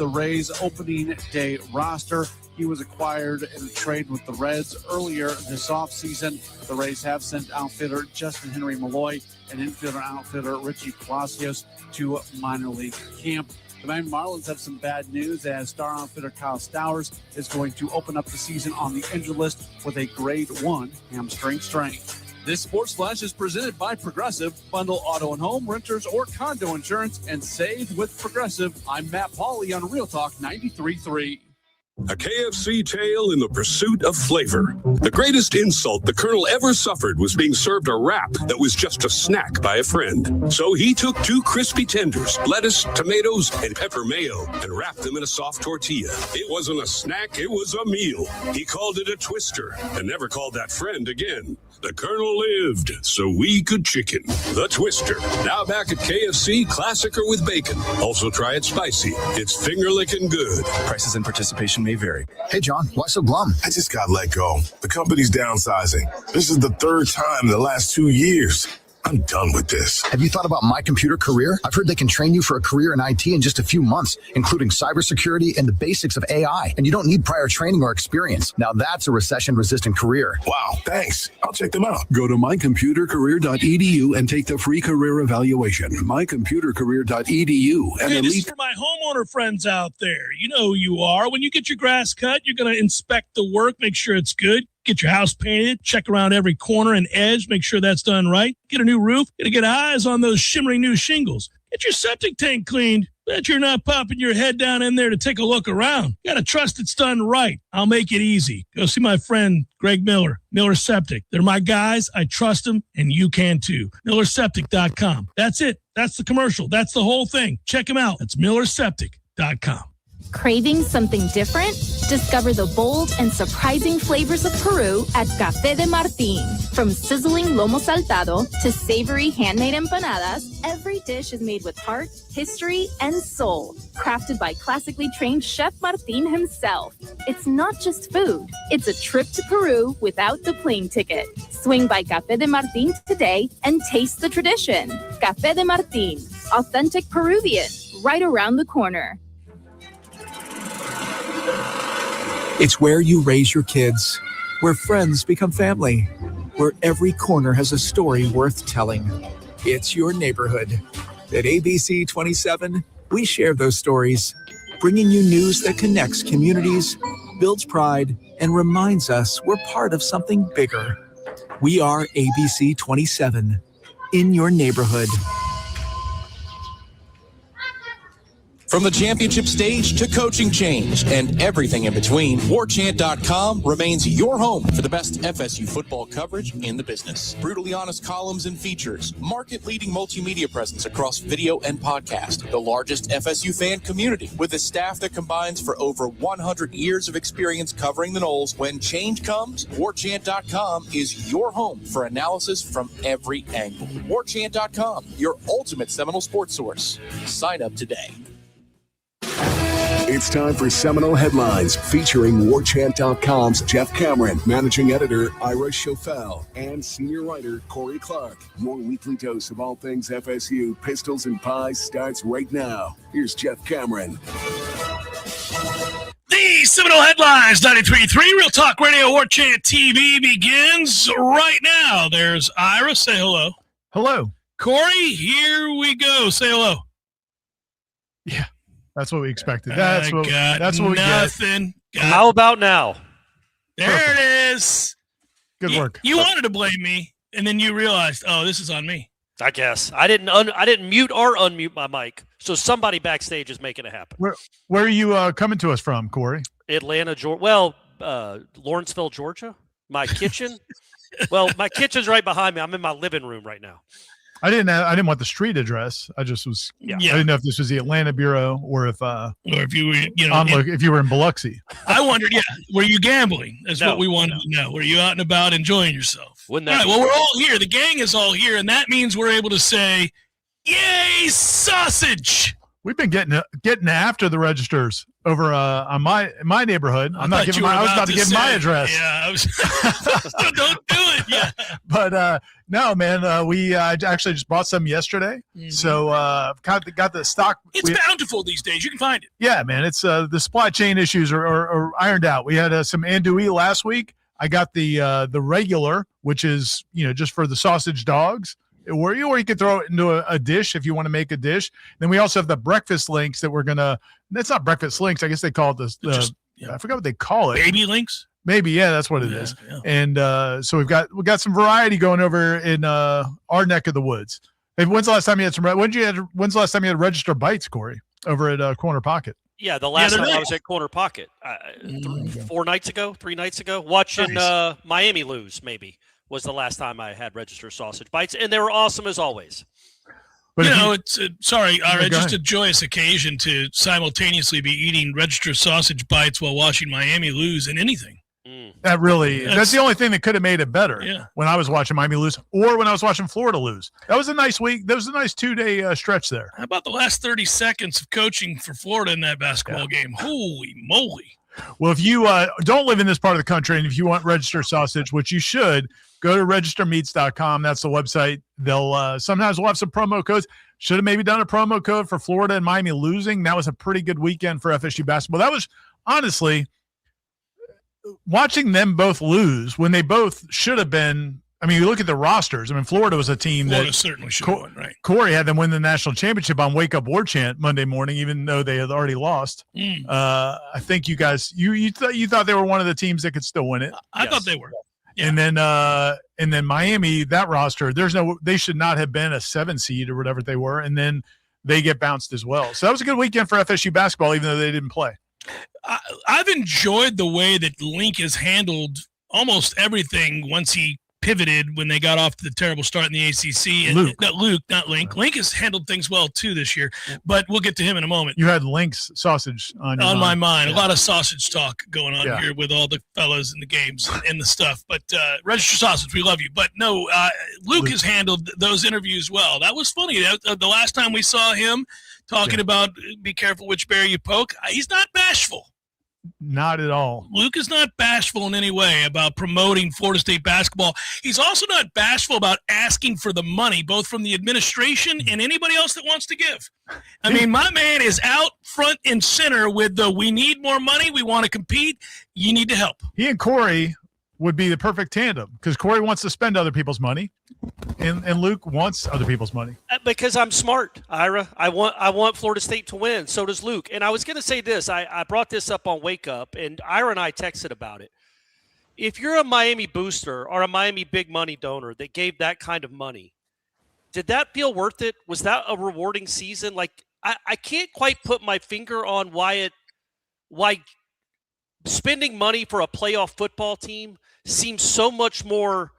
the Rays' opening day roster. He was acquired in a trade with the Reds earlier this offseason. The Rays have sent outfitter Justin Henry Malloy and outfitter Richie Palacios to minor league camp. The Miami Marlins have some bad news as star outfitter Kyle Stowers is going to open up the season on the injured list with a grade 1 hamstring strain. This Sports Flash is presented by Progressive. Bundle auto and home, renters, or condo insurance and save with Progressive. I'm Matt Pauley on Real Talk 93.3. A KFC tale in the pursuit of flavor. The greatest insult the Colonel ever suffered was being served a wrap that was just a snack by a friend. So he took 2 crispy tenders, lettuce, tomatoes, and pepper mayo, and wrapped them in a soft tortilla. It wasn't a snack, it was a meal. He called it a twister, and never called that friend again. The Colonel lived, so we could chicken. The Twister. Now back at KFC, classic or with bacon. Also try it spicy. It's finger-licking good. Prices and participation may vary. Hey, John, why so glum? I just got let go. The company's downsizing. This is the 3rd time in the last 2 years. I'm done with this. Have you thought about My Computer Career? I've heard they can train you for a career in IT in just a few months, including cybersecurity and the basics of AI. And you don't need prior training or experience. Now that's a recession-resistant career. Wow, thanks. I'll check them out. Go to mycomputercareer.edu and take the free career evaluation. mycomputercareer.edu. Hey, this is for my homeowner friends out there. You know who you are. When you get your grass cut, you're going to inspect the work, make sure it's good. Get your house painted, check around every corner and edge, make sure that's done right. Get a new roof, get eyes on those shimmering new shingles. Get your septic tank cleaned. Bet you're not popping your head down in there to take a look around. You got to trust it's done right. I'll make it easy. Go see my friend Greg Miller, Miller Septic. They're my guys. I trust them, and you can too. MillerSeptic.com. That's it. That's the commercial. That's the whole thing. Check them out. That's MillerSeptic.com. Craving something different? Discover the bold and surprising flavors of Peru at Café de Martín. From sizzling lomo saltado to savory handmade empanadas, every dish is made with heart, history, and soul. Crafted by classically trained Chef Martín himself. It's not just food. It's a trip to Peru without the plane ticket. Swing by Café de Martín today and taste the tradition. Café de Martín. Authentic Peruvian. Right around the corner. It's where you raise your kids, where friends become family, where every corner has a story worth telling. It's your neighborhood. At ABC 27, we share those stories, bringing you news that connects communities, builds pride, and reminds us we're part of something bigger. We are ABC 27, in your neighborhood. From the championship stage to coaching change and everything in between, Warchant.com remains your home for the best FSU football coverage in the business. Brutally honest columns and features, market-leading multimedia presence across video and podcast, the largest FSU fan community with a staff that combines for over 100 years of experience covering the Noles. When change comes, Warchant.com is your home for analysis from every angle. Warchant.com, your ultimate Seminole sports source. Sign up today. It's time for Seminole Headlines featuring Warchant.com's Jeff Cameron, managing editor Ira Schofel, and senior writer Corey Clark. Your weekly dose of all things FSU, pistols, and pies starts right now. Here's Jeff Cameron. The Seminole Headlines 93.3 Real Talk Radio Warchant TV begins right now. There's Ira. Say hello. Hello. Corey, here we go. Say hello. Yeah. That's what we expected. That's what we get. Nothing. How about now? There Perfect. it is. Good work. You wanted to blame me, and then you realized, oh, this is on me. I guess I didn't mute or unmute my mic, so somebody backstage is making it happen. Where are you coming to us from, Corey? Atlanta, Georgia. Well, Lawrenceville, Georgia. My kitchen. Well, my kitchen's right behind me. I'm in my living room right now. I didn't want the street address. I just was. Yeah. I didn't know if this was the Atlanta bureau or if you were, if you were in Biloxi. I wondered, were you gambling? That's No, what we wanted to know. Were you out and about enjoying yourself? Wouldn't All that right. Well, we're all here. The gang is all here, and that means we're able to say, "Yay, sausage!" We've been getting after the registers over on my neighborhood. I was about to give my address. Yeah, don't do it. Yeah, but no, man, we actually just bought some yesterday. Mm-hmm. So got the stock. It's bountiful these days. You can find it. Yeah, man, it's the supply chain issues are ironed out. We had some andouille last week. I got the regular, which is just for the sausage dogs. Or you can throw it into a dish if you want to make a dish. Then we also have the breakfast links that we're gonna. That's not breakfast links. I guess they call it I forgot what they call it. Baby links. Maybe, yeah, that's what it is. Yeah. And so we got some variety going over in our neck of the woods. Hey, when's the last time you had when's the last time you had register bites, Corey, over at Corner Pocket? Yeah, the last time I was at Corner Pocket, 3 nights ago, watching Miami lose, maybe. Was the last time I had register sausage bites, and they were awesome as always. But it's Ira, just a joyous occasion to simultaneously be eating register sausage bites while watching Miami lose in anything. That's the only thing that could have made it better. Yeah. When I was watching Miami lose, or when I was watching Florida lose, that was a nice week. That was a nice 2-day stretch there. How about the last 30 seconds of coaching for Florida in that basketball game? Holy moly! Well, if you don't live in this part of the country, and if you want register sausage, which you should, go to registermeats.com. That's the website. They'll sometimes we'll have some promo codes. Should have maybe done a promo code for Florida and Miami losing. That was a pretty good weekend for FSU basketball. That was honestly watching them both lose when they both should have been. I mean, you look at the rosters. I mean, Florida was a team Florida certainly should have won, right? Corey had them win the national championship on Wake Up Warchant Monday morning, even though they had already lost. I think you guys, you thought they were one of the teams that could still win it. I thought they were. Yeah. And then Miami, that roster, they should not have been a 7 seed or whatever they were, and then they get bounced as well. So that was a good weekend for FSU basketball, even though they didn't play. I've enjoyed the way that Link has handled almost everything once he pivoted when they got off to the terrible start in the ACC. And Luke, not Link. Link has handled things well too this year, but we'll get to him in a moment. You had Link's sausage on my mind. Yeah. A lot of sausage talk going on here with all the fellas in the games and the stuff. But register sausage, we love you. But no, Luke has handled those interviews well. That was funny. The last time we saw him talking about be careful which bear you poke, he's not bashful. Not at all. Luke is not bashful in any way about promoting Florida State basketball. He's also not bashful about asking for the money, both from the administration and anybody else that wants to give. I mean, my man is out front and center with we need more money. We want to compete. You need to help. He and Corey would be the perfect tandem because Corey wants to spend other people's money and Luke wants other people's money. Because I'm smart, Ira. I want Florida State to win. So does Luke. And I was going to say this. I brought this up on Wake Up, and Ira and I texted about it. If you're a Miami booster or a Miami big money donor that gave that kind of money, did that feel worth it? Was that a rewarding season? Like, I can't quite put my finger on why spending money for a playoff football team seems so much more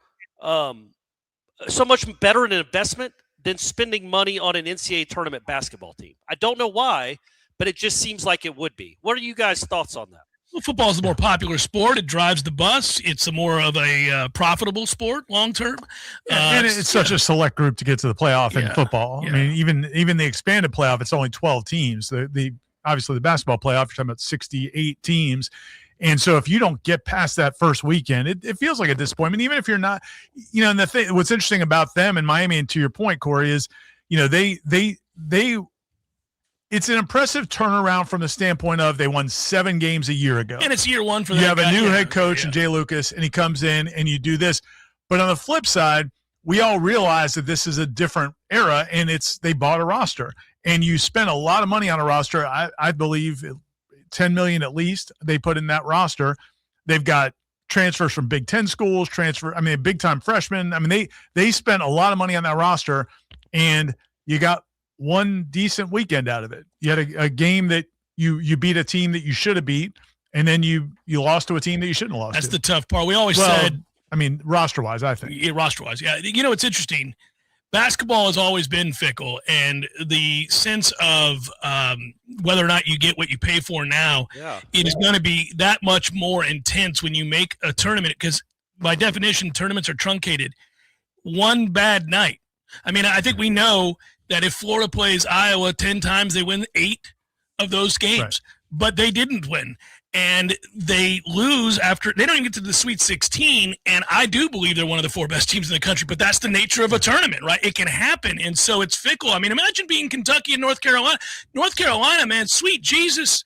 so much better an investment than spending money on an NCAA tournament basketball team. I don't know why, but it just seems like it would be. What are you guys' thoughts on that? Well, football is the more popular sport. It drives the bus. It's a more of a profitable sport long term. And it's such a select group to get to the playoff in football. Yeah. I mean, even the expanded playoff, it's only 12 teams. The obviously the basketball playoff, you're talking about 68 teams. And so if you don't get past that first weekend, it feels like a disappointment, even if you're not, and what's interesting about them in Miami, and to your point, Corey, is, they it's an impressive turnaround from the standpoint of they won 7 games a year ago. And it's year one for them. You have a new head coach in Jay Lucas, and he comes in and you do this. But on the flip side, we all realize that this is a different era, and they bought a roster. And you spent a lot of money on a roster. I believe $10 million at least they put in that roster. They've got transfers from Big Ten schools, big time freshmen. I mean, they spent a lot of money on that roster, and you got one decent weekend out of it. You had a game that you beat a team that you should have beat, and then you lost to a team that you shouldn't have lost. That's to. The tough part. We always said, roster wise, I think. Yeah, roster wise, yeah. It's interesting. Basketball has always been fickle, and the sense of whether or not you get what you pay for now, it is going to be that much more intense when you make a tournament, because by definition, tournaments are truncated. One bad night. I mean, I think we know that if Florida plays Iowa 10 times, they win 8 of those games. Right. But they didn't win. And they lose after – they don't even get to the Sweet 16, and I do believe they're one of the 4 best teams in the country, but that's the nature of a tournament, right? It can happen, and so it's fickle. I mean, imagine being Kentucky and North Carolina. North Carolina, man, sweet Jesus.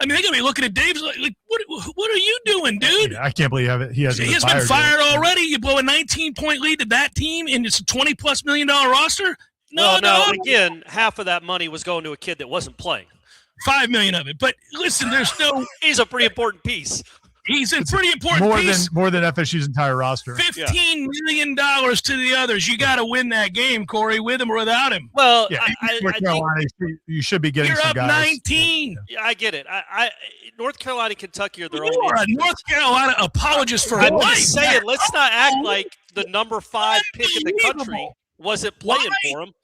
I mean, they're going to be looking at Dave like what are you doing, dude? Yeah, I can't believe he hasn't He has been fired already. You blow a 19-point lead to that team, and it's a $20+ million roster? No. Again, half of that money was going to a kid that wasn't playing. $5 million of it. But listen, there's no – he's a pretty important piece. He's a pretty important piece. More than FSU's entire roster. $15 million to the others. You got to win that game, Corey, with him or without him. Well, yeah, I think you should be getting you're some up guys. 19. Yeah, I get it. North Carolina and Kentucky are their own. You are a North Carolina apologist for I'm life. just saying, let's not act like the number 5 pick in the country wasn't playing for him.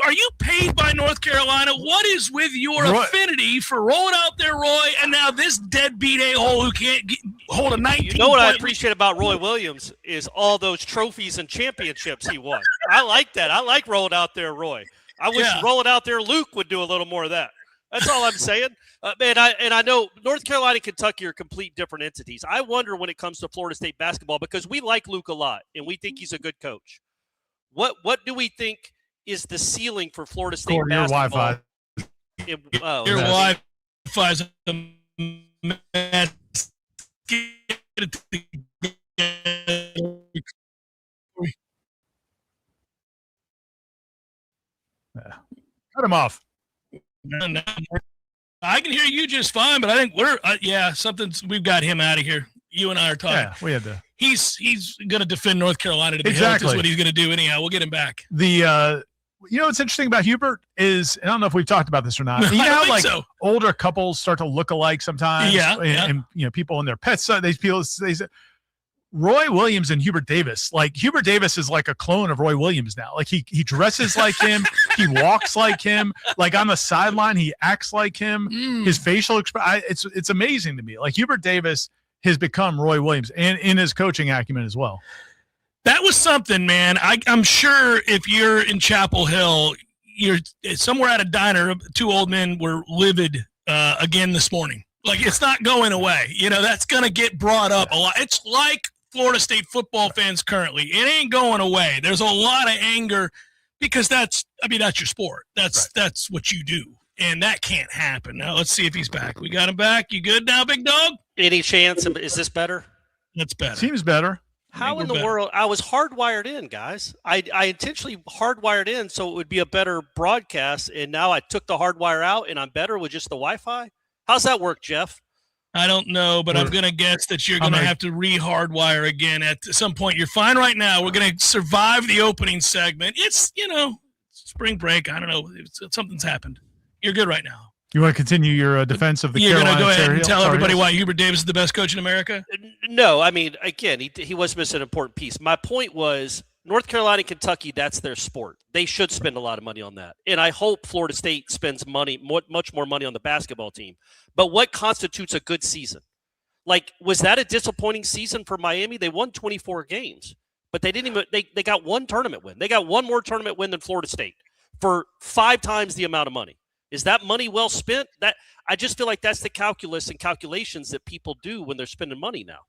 Are you paid by North Carolina? What is with your affinity for rolling out there, Roy, and now this deadbeat a-hole who can't hold a 19? You know what I appreciate about Roy Williams is all those trophies and championships he won. I like that. I like rolling out there, Roy. I wish rolling out there Luke would do a little more of that. That's all I'm saying. I know North Carolina and Kentucky are complete different entities. I wonder when it comes to Florida State basketball, because we like Luke a lot and we think he's a good coach. What do we think is the ceiling for Florida State basketball? Your Wi-Fi. Your Wi-Fi's a mess. Cut him off. I can hear you just fine, but I think we've got him out of here. You and I are talking. Yeah, we had to. He's going to defend North Carolina to the hilt. Exactly. That's what he's going to do anyhow. We'll get him back. What's interesting about Hubert is, and I don't know if we've talked about this or not. You know how older couples start to look alike sometimes. And people and their pets. They say Roy Williams and Hubert Davis. Like Hubert Davis is like a clone of Roy Williams now. Like he dresses like him. He walks like him. Like on the sideline, he acts like him. His facial expression. It's amazing to me. Like Hubert Davis has become Roy Williams, and in his coaching acumen as well. That was something, man. I'm sure if you're in Chapel Hill, you're somewhere at a diner, 2 old men were livid again this morning. Like, it's not going away. That's going to get brought up a lot. It's like Florida State football fans currently. It ain't going away. There's a lot of anger because that's your sport. That's what you do. And that can't happen. Now, let's see if he's back. We got him back. You good now, big dog? Any chance? Is this better? That's better. Seems better. How in the world? I was hardwired in, guys. I intentionally hardwired in so it would be a better broadcast, and now I took the hardwire out, and I'm better with just the Wi-Fi? How's that work, Jeff? I don't know, but I'm going to guess that you're going to have to re-hardwire again at some point. You're fine right now. We're going to survive the opening segment. It's, spring break. I don't know. Something's happened. You're good right now. You want to continue your defense of the You're Carolina? You're going to go ahead and tell everybody Tigers? why Hubert Davis is the best coach in America? No, I mean, again, he was missing an important piece. My point was North Carolina and Kentucky, that's their sport. They should spend a lot of money on that. And I hope Florida State spends much more money on the basketball team. But what constitutes a good season? Like, was that a disappointing season for Miami? They won 24 games, but they didn't even they got one tournament win. They got one more tournament win than Florida State for 5 times the amount of money. Is that money well spent? That I just feel like that's the calculus and calculations that people do when they're spending money now.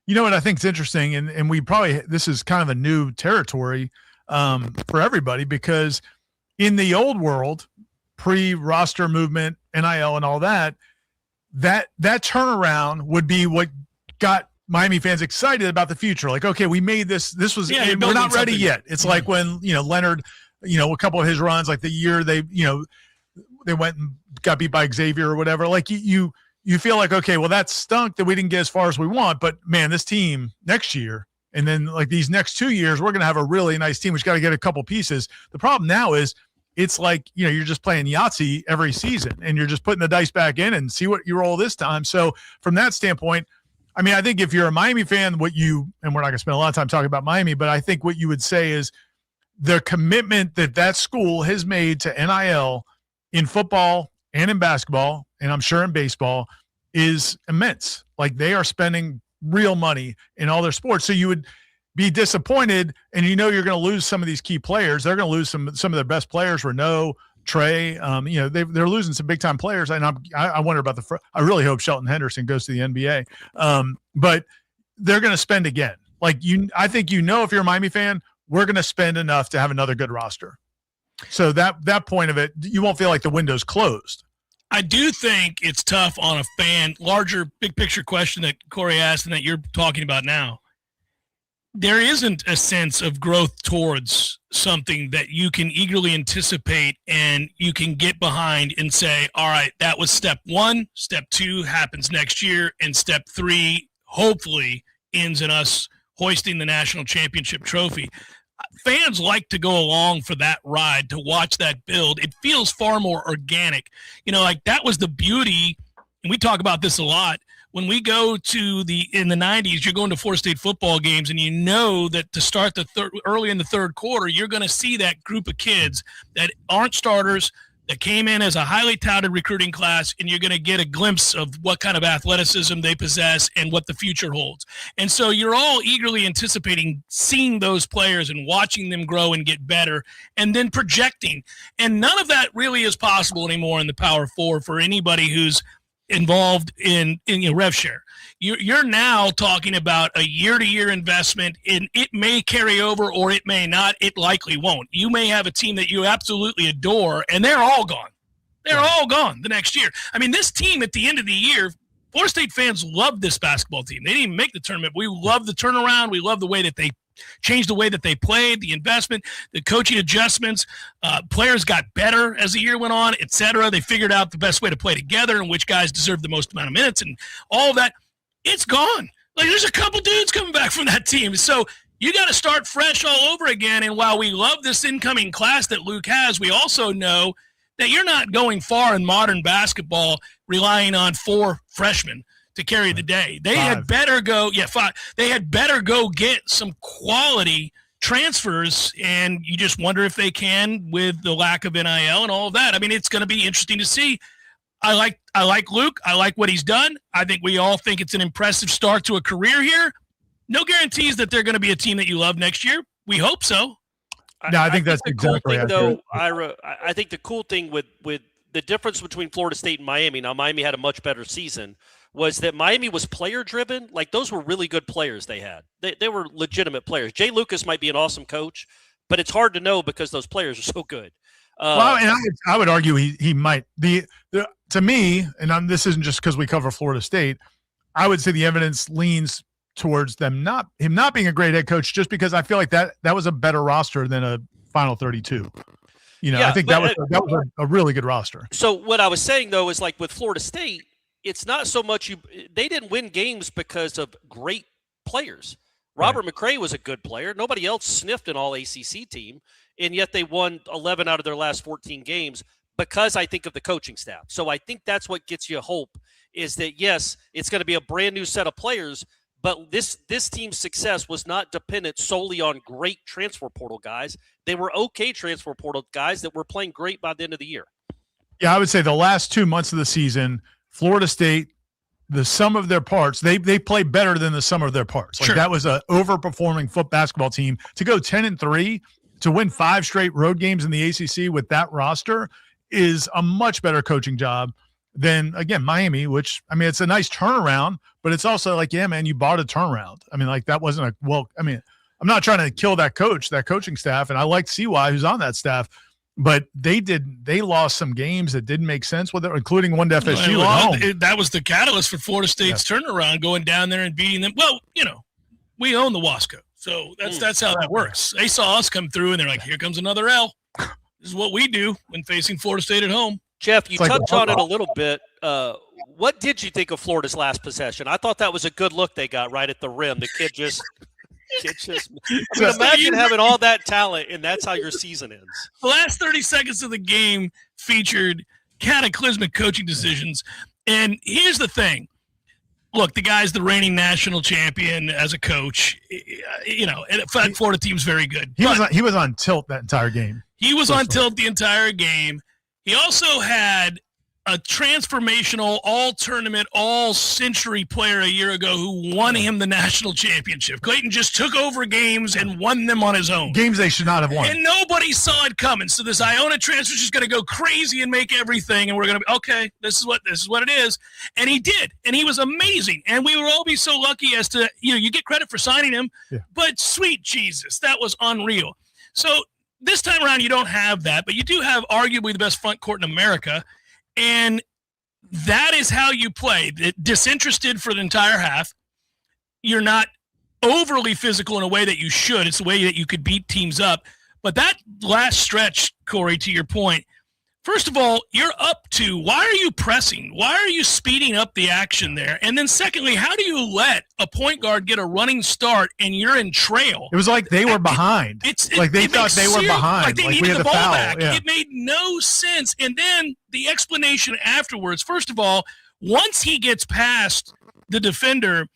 You know what I think is interesting, and we probably this is kind of a new territory for everybody, because in the old world, pre-roster movement, NIL, and all that turnaround would be what got Miami fans excited about the future. Like, okay, we made this. This was we're not ready yet. It's like when Leonard, a couple of his runs, like the year they went and got beat by Xavier or whatever. Like you feel like, okay, well, that stunk that we didn't get as far as we want. But man, this team next year, and then like these next 2 years, we're going to have a really nice team. We just got to get a couple pieces. The problem now is it's like, you're just playing Yahtzee every season and you're just putting the dice back in and see what you roll this time. So from that standpoint, I mean, I think if you're a Miami fan, and we're not going to spend a lot of time talking about Miami, but I think what you would say is the commitment that school has made to NIL in football and in basketball, and I'm sure in baseball, is immense. Like, they are spending real money in all their sports. So be disappointed, and you're going to lose some of these key players. They're going to lose some of their best players. Renault, Trey, they're losing some big time players, and I wonder about I really hope Shelton Henderson goes to the NBA. But they're going to spend again. I think if you're a Miami fan, we're going to spend enough to have another good roster. So that point of it, you won't feel like the window's closed. I do think it's tough on a fan, larger big picture question that Corey asked and that you're talking about now. There isn't a sense of growth towards something that you can eagerly anticipate and you can get behind and say, all right, that was step 1, step 2 happens next year, and step 3 hopefully ends in us hoisting the national championship trophy. Fans like to go along for that ride, to watch that build. It feels far more organic. That was the beauty, and we talk about this a lot. When we go to in the 90s, you're going to Florida State football games, and you know that to start early in the third quarter, you're going to see that group of kids that aren't starters, that came in as a highly touted recruiting class, and you're going to get a glimpse of what kind of athleticism they possess and what the future holds. And so you're all eagerly anticipating seeing those players and watching them grow and get better and then projecting. And none of that really is possible anymore in the Power Four for anybody who's involved in rev share. You're now talking about a year-to-year investment, and it may carry over or it may not. It likely won't. You may have a team that you absolutely adore, and they're all gone. They're all gone the next year. I mean, this team at the end of the year, Florida State fans love this basketball team. They didn't even make the tournament. We love the turnaround. We love the way that they changed the way that they played, the investment, the coaching adjustments. Players got better as the year went on, et cetera. They figured out the best way to play together and which guys deserve the most amount of minutes and all of that. It's gone. There's a couple dudes coming back from that team. So you got to start fresh all over again. And while we love this incoming class that Luke has, we also know that you're not going far in modern basketball relying on 4 freshmen to carry the day. They had better go, 5. They had better go get some quality transfers, and you just wonder if they can with the lack of NIL and all of that. I mean, it's going to be interesting to see. I like Luke. I like what he's done. I think we all think it's an impressive start to a career here. No guarantees that they're going to be a team that you love next year. We hope so. No, I think that's the exactly cool thing, though, Ira. I think the cool thing with the difference between Florida State and Miami, now Miami had a much better season, was that Miami was player-driven. Those were really good players they had. They were legitimate players. Jay Lucas might be an awesome coach, but it's hard to know because those players are so good. And I would argue he might. To me, and this isn't just because we cover Florida State, I would say the evidence leans towards him not being a great head coach, just because I feel like that was a better roster than a Final 32. I think that was a really good roster. So what I was saying, though, is with Florida State, it's not so much they didn't win games because of great players. Robert McRae was a good player. Nobody else sniffed an all-ACC team, and yet they won 11 out of their last 14 games because I think of the coaching staff. So I think that's what gets you hope, is that, yes, it's going to be a brand-new set of players, but this team's success was not dependent solely on great transfer portal guys. They were okay transfer portal guys that were playing great by the end of the year. Yeah, I would say the last 2 months of the season, Florida State, the sum of their parts, they play better than the sum of their parts. Sure. That was an overperforming basketball team. To go 10-3, to win 5 straight road games in the ACC with that roster is a much better coaching job than, again, Miami, which, I mean, it's a nice turnaround, but it's also you bought a turnaround. I mean, that wasn't I'm not trying to kill that coaching staff, and I like CY, who's on that staff, but they lost some games that didn't make sense with it, including one to FSU at home. That was the catalyst for Florida State's turnaround, going down there and beating them. Well, we own the Wasco, so that's how that works. They saw us come through, and they're like, here comes another L. This is what we do when facing Florida State at home. Jeff, you touched on it a little bit. What did you think of Florida's last possession? I thought that was a good look they got right at the rim. The kid just imagine having all that talent, and that's how your season ends. The last 30 seconds of the game featured cataclysmic coaching decisions. And here's the thing. Look, the guy's the reigning national champion as a coach. And Florida team's very good. He was on tilt that entire game. He was on tilt the entire game. He also had a transformational, all-tournament, all-century player a year ago who won him the national championship. Clayton just took over games and won them on his own. Games they should not have won. And nobody saw it coming. So this Iona transfer is just going to go crazy and make everything, and we're going to be, okay, this is what it is. And he did, and he was amazing. And we will all be so lucky as to, you get credit for signing him, but sweet Jesus, that was unreal. So this time around, you don't have that, but you do have arguably the best front court in America. And that is how you play. Disinterested for the entire half. You're not overly physical in a way that you should. It's the way that you could beat teams up. But that last stretch, Corey, to your point, first of all, you're up to, why are you pressing? Why are you speeding up the action there? And then secondly, how do you let a point guard get a running start and you're in trail? It was like they were behind. They thought they were behind. Like they needed the ball back. Yeah. It made no sense. And then the explanation afterwards, first of all, once he gets past the defender,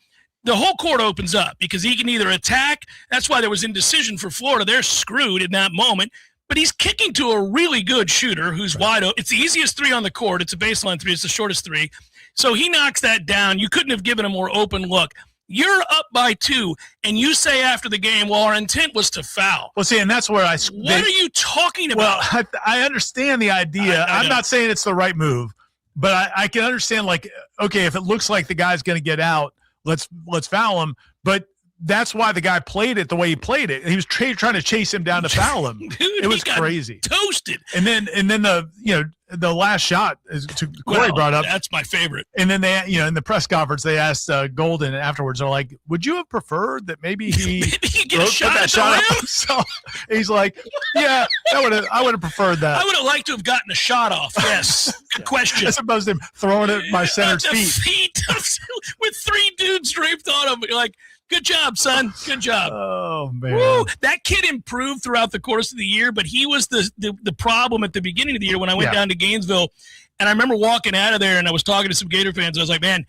the whole court opens up because he can either attack. That's why there was indecision for Florida. They're screwed in that moment. But he's kicking to a really good shooter who's wide open. It's the easiest three on the court. It's a baseline three. It's the shortest three. So he knocks that down. You couldn't have given a more open look. You're up by 2, and you say after the game, well, our intent was to foul. Well, see, and that's where What are you talking about? Well, I understand the idea. I'm not saying it's the right move, but I can understand, like, okay, if it looks like the guy's going to get out, let's foul him. But that's why the guy played it the way he played it. He was trying to chase him down to foul him. Dude, it was crazy. Toasted. And then the last shot Corey brought up. That's my favorite. And then they, in the press conference, they asked Golden afterwards. They're like, "Would you have preferred that maybe he get a shot at the rim?" So he's like, "Yeah, I would have preferred that. I would have liked to have gotten a shot off." Yes. Good question. As opposed to him throwing it at my center's feet with 3 dudes draped on him. You're like, good job, son. Good job. Oh, man. Woo. That kid improved throughout the course of the year, but he was the problem at the beginning of the year when I went down to Gainesville. And I remember walking out of there, and I was talking to some Gator fans. I was like, man,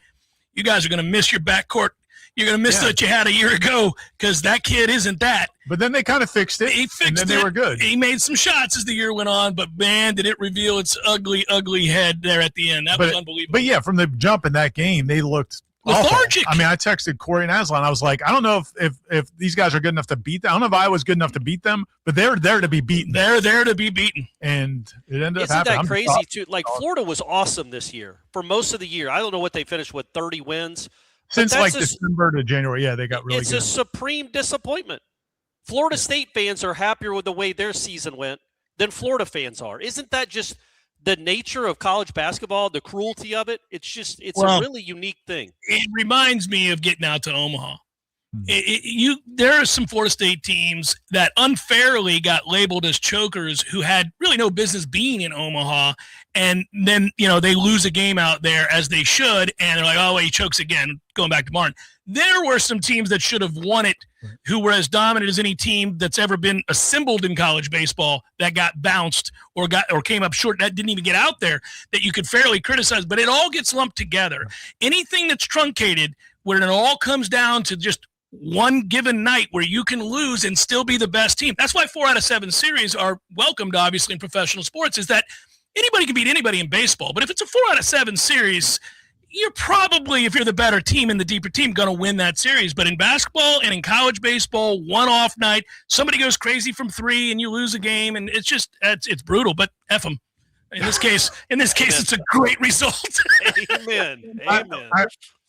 you guys are going to miss your backcourt. You're going to miss what you had a year ago because that kid isn't that. But then they kind of fixed it. He fixed and then they were good. He made some shots as the year went on, but, man, did it reveal its ugly, ugly head there at the end. That was unbelievable. But, yeah, from the jump in that game, they looked lethargic. Awful. I mean, I texted Corey and Aslan. I was like, I don't know if these guys are good enough to beat them. I don't know if Iowa's good enough to beat them, but they're there to be beaten. They're there to be beaten. And it ended up happening. Isn't that crazy, too? Like, Florida was awesome this year for most of the year. I don't know what they finished with, 30 wins. Since like December to January, they got really good. It's a supreme disappointment. Florida State fans are happier with the way their season went than Florida fans are. Isn't that just the nature of college basketball, the cruelty of it? It's a really unique thing. It reminds me of getting out to Omaha. There are some Florida State teams that unfairly got labeled as chokers who had really no business being in Omaha, and then they lose a game out there as they should, and they're like, oh, he chokes again, going back to Martin. There were some teams that should have won it who were as dominant as any team that's ever been assembled in college baseball that got bounced or came up short, that didn't even get out there, that you could fairly criticize. But it all gets lumped together. Anything that's truncated, where it all comes down to just one given night where you can lose and still be the best team. That's why 4 out of 7 series are welcomed, obviously, in professional sports, is that anybody can beat anybody in baseball. But if it's a 4 out of 7 series, you're probably, if you're the better team and the deeper team, going to win that series. But in basketball and in college baseball, one off night, somebody goes crazy from 3 and you lose a game, and it's just it's brutal. But F them. In this case, it's a great result. Amen.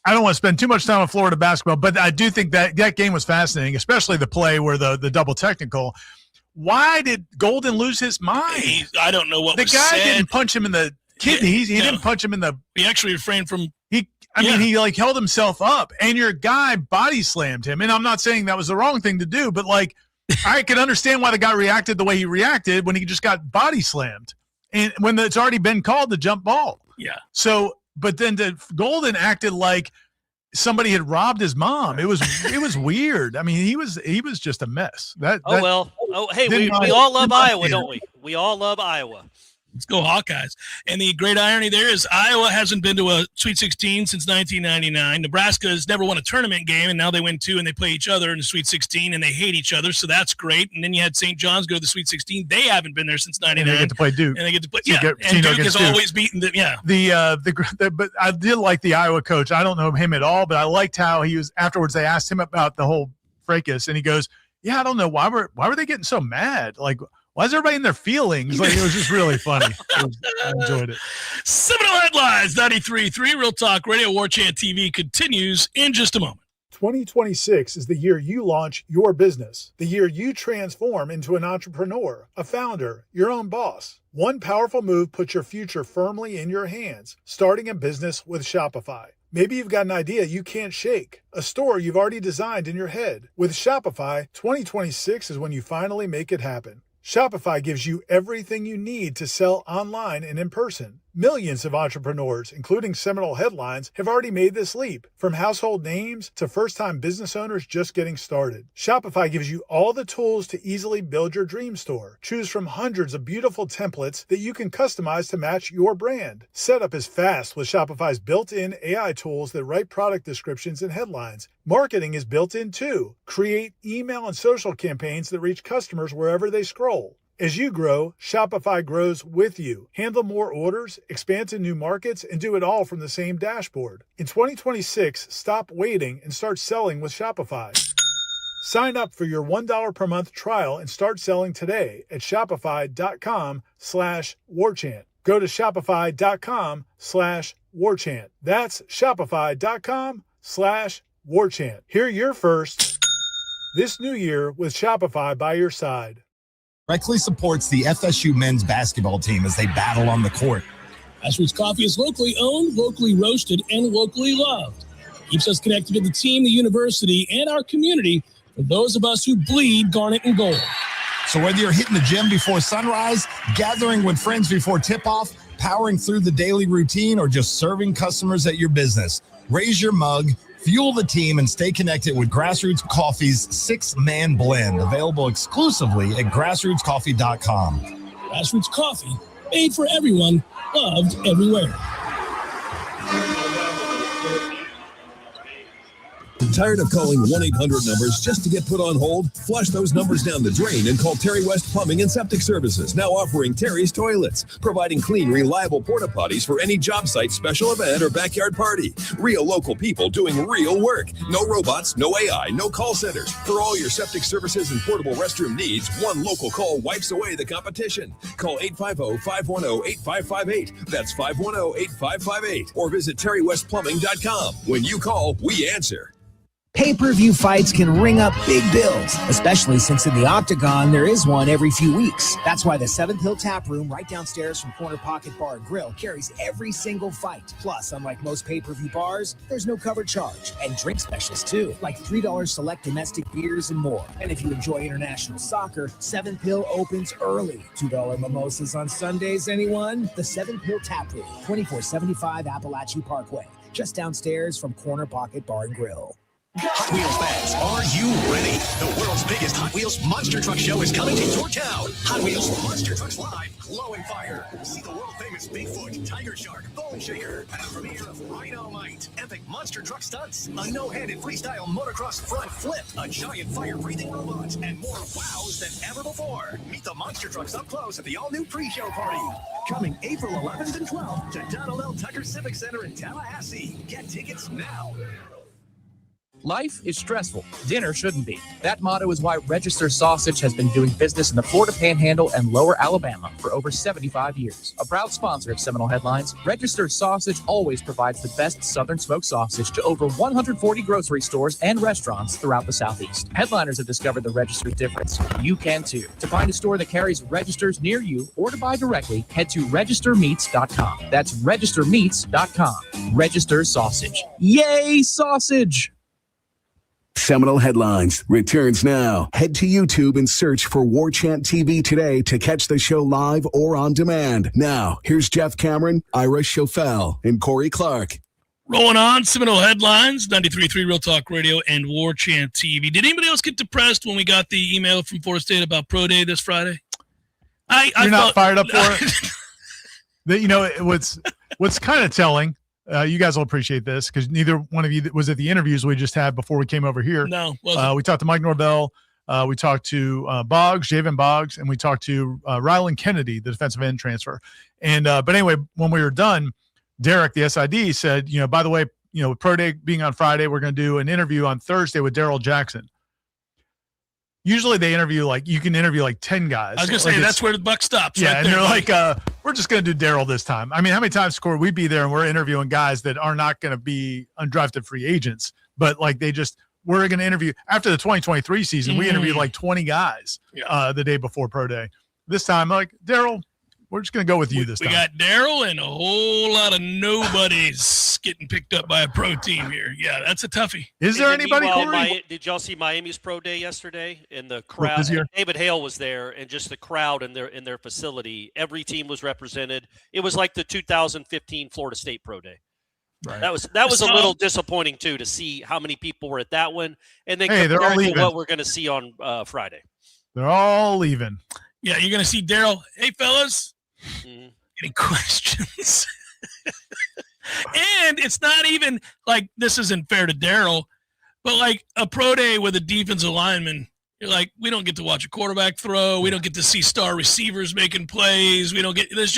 I don't want to spend too much time on Florida basketball, but I do think that game was fascinating, especially the play where the double technical. Why did Golden lose his mind? I don't know what the guy said. Didn't punch him in the kidneys. He didn't punch him in the. He actually refrained from. He like held himself up, and your guy body slammed him. And I'm not saying that was the wrong thing to do, but like I can understand why the guy reacted the way he reacted when he just got body slammed, and when it's already been called the jump ball. Yeah. So. But then Golden acted like somebody had robbed his mom. It was weird. I mean, he was just a mess. Hey, we all love Iowa, don't we? We all love Iowa. Let's go Hawkeyes. And the great irony there is Iowa hasn't been to a Sweet 16 since 1999. Nebraska has never won a tournament game, and now they win 2, and they play each other in the Sweet 16, and they hate each other, so that's great. And then you had St. John's go to the Sweet 16. They haven't been there since 99. And they get to play Duke. And they get to play, so and Duke has always beaten them, But I did like the Iowa coach. I don't know him at all, but I liked how he was, afterwards they asked him about the whole fracas, and he goes, I don't know, why were they getting so mad? Like, why is everybody in their feelings? Like, it was just really funny. I enjoyed it. Seminole Headlines, 93.3 Real Talk Radio. Warchant TV continues in just a moment. 2026 is the year you launch your business, the year you transform into an entrepreneur, a founder, your own boss. One powerful move puts your future firmly in your hands, starting a business with Shopify. Maybe you've got an idea you can't shake, a store you've already designed in your head. With Shopify, 2026 is when you finally make it happen. Shopify gives you everything you need to sell online and in person. Millions of entrepreneurs, including Seminole Headlines, have already made this leap. From household names to first-time business owners just getting started. Shopify gives you all the tools to easily build your dream store. Choose from hundreds of beautiful templates that you can customize to match your brand. Setup is fast with Shopify's built-in AI tools that write product descriptions and headlines. Marketing is built in too. Create email and social campaigns that reach customers wherever they scroll. As you grow, Shopify grows with you. Handle more orders, expand to new markets, and do it all from the same dashboard. In 2026, stop waiting and start selling with Shopify. Sign up for your $1 per month trial and start selling today at shopify.com/warchant. Go to shopify.com/warchant. That's shopify.com/warchant. Hear your first this new year with Shopify by your side. Directly supports the FSU men's basketball team as they battle on the court. Grassroots Coffee is locally owned, locally roasted, and locally loved. Keeps us connected to the team, the university, and our community for those of us who bleed garnet and gold. So whether you're hitting the gym before sunrise, gathering with friends before tip-off, powering through the daily routine, or just serving customers at your business, raise your mug, fuel the team, and stay connected with Grassroots Coffee's 6-man blend, available exclusively at grassrootscoffee.com. Grassroots Coffee, made for everyone, loved everywhere. Tired of calling 1-800 numbers just to get put on hold? Flush those numbers down the drain and call Terry West Plumbing and Septic Services, now offering Terry's Toilets, providing clean, reliable porta potties for any job site, special event, or backyard party. Real local people doing real work. No robots, no AI, no call centers. For all your septic services and portable restroom needs, one local call wipes away the competition. Call 850-510-8558. That's 510-8558. Or visit terrywestplumbing.com. When you call, we answer. Pay-per-view fights can ring up big bills, especially since in the Octagon there is one every few weeks. That's why the 7th Hill Tap Room right downstairs from Corner Pocket Bar and Grill carries every single fight. Plus, unlike most pay-per-view bars, there's no cover charge. And drink specials too, like $3 select domestic beers and more. And if you enjoy international soccer, 7th Hill opens early. $2 mimosas on Sundays, anyone? The 7th Hill Tap Room, 2475 Appalachia Parkway, just downstairs from Corner Pocket Bar and Grill. Hot Wheels fans, are you ready? The world's biggest Hot Wheels Monster Truck Show is coming to your town. Hot Wheels Monster Trucks Live, Glow and Fire. See the world-famous Bigfoot, Tiger Shark, Bone Shaker, and a premiere of Rhino-Mite. Epic monster truck stunts, a no-handed freestyle motocross front flip, a giant fire-breathing robot, and more wows than ever before. Meet the monster trucks up close at the all-new pre-show party. Coming April 11th and 12th to Donald L. Tucker Civic Center in Tallahassee. Get tickets now. Life is stressful. Dinner shouldn't be. That motto is why Register Sausage has been doing business in the Florida Panhandle and Lower Alabama for over 75 years. A proud sponsor of Seminole Headlines, Register Sausage always provides the best Southern smoked sausage to over 140 grocery stores and restaurants throughout the Southeast. Headliners have discovered the Register's difference. You can too. To find a store that carries Registers near you or to buy directly, head to registermeats.com. That's registermeats.com. Register Sausage. Yay, sausage! Seminole Headlines returns now. Head to YouTube and search for Warchant TV today to catch the show live or on demand. Now, here's Jeff Cameron, Ira Schofel, and Corey Clark. Rolling on, Seminole Headlines, 93.3 Real Talk Radio and Warchant TV. Did anybody else get depressed when we got the email from Florida State about Pro Day this Friday? You're not fired up for it? What's kind of telling. You guys will appreciate this because neither one of you was at the interviews we just had before we came over here. No, we talked to Mike Norvell. We talked to Javen Boggs, and we talked to Rylan Kennedy, the defensive end transfer. And but anyway, when we were done, Derek, the SID, said, by the way, with Pro Day being on Friday, we're going to do an interview on Thursday with Daryl Jackson. Usually they you can interview 10 guys. I was going to say, that's where the buck stops. Yeah, right and there, they're we're just going to do Daryl this time. I mean, how many times, Corey, we'd be there and we're interviewing guys that are not going to be undrafted free agents, but we're going to interview after the 2023 season. We interviewed 20 guys the day before Pro Day. This time, Daryl, we're just going to go with you this time. We got Daryl and a whole lot of nobodies getting picked up by a pro team here. Yeah, that's a toughie. Is there anybody, Corey? Did y'all see Miami's Pro Day yesterday? And the crowd, David Hale was there, and just the crowd in their facility. Every team was represented. It was like the 2015 Florida State Pro Day. Right. That was a little disappointing too, to see how many people were at that one, and then compare it to what we're going to see on Friday. They're all leaving. Yeah, you're going to see Daryl. Hey, fellas, any questions? And it's not even this isn't fair to Daryl, but a pro day with a defensive lineman, you're we don't get to watch a quarterback throw. We don't get to see star receivers making plays. We don't get. There's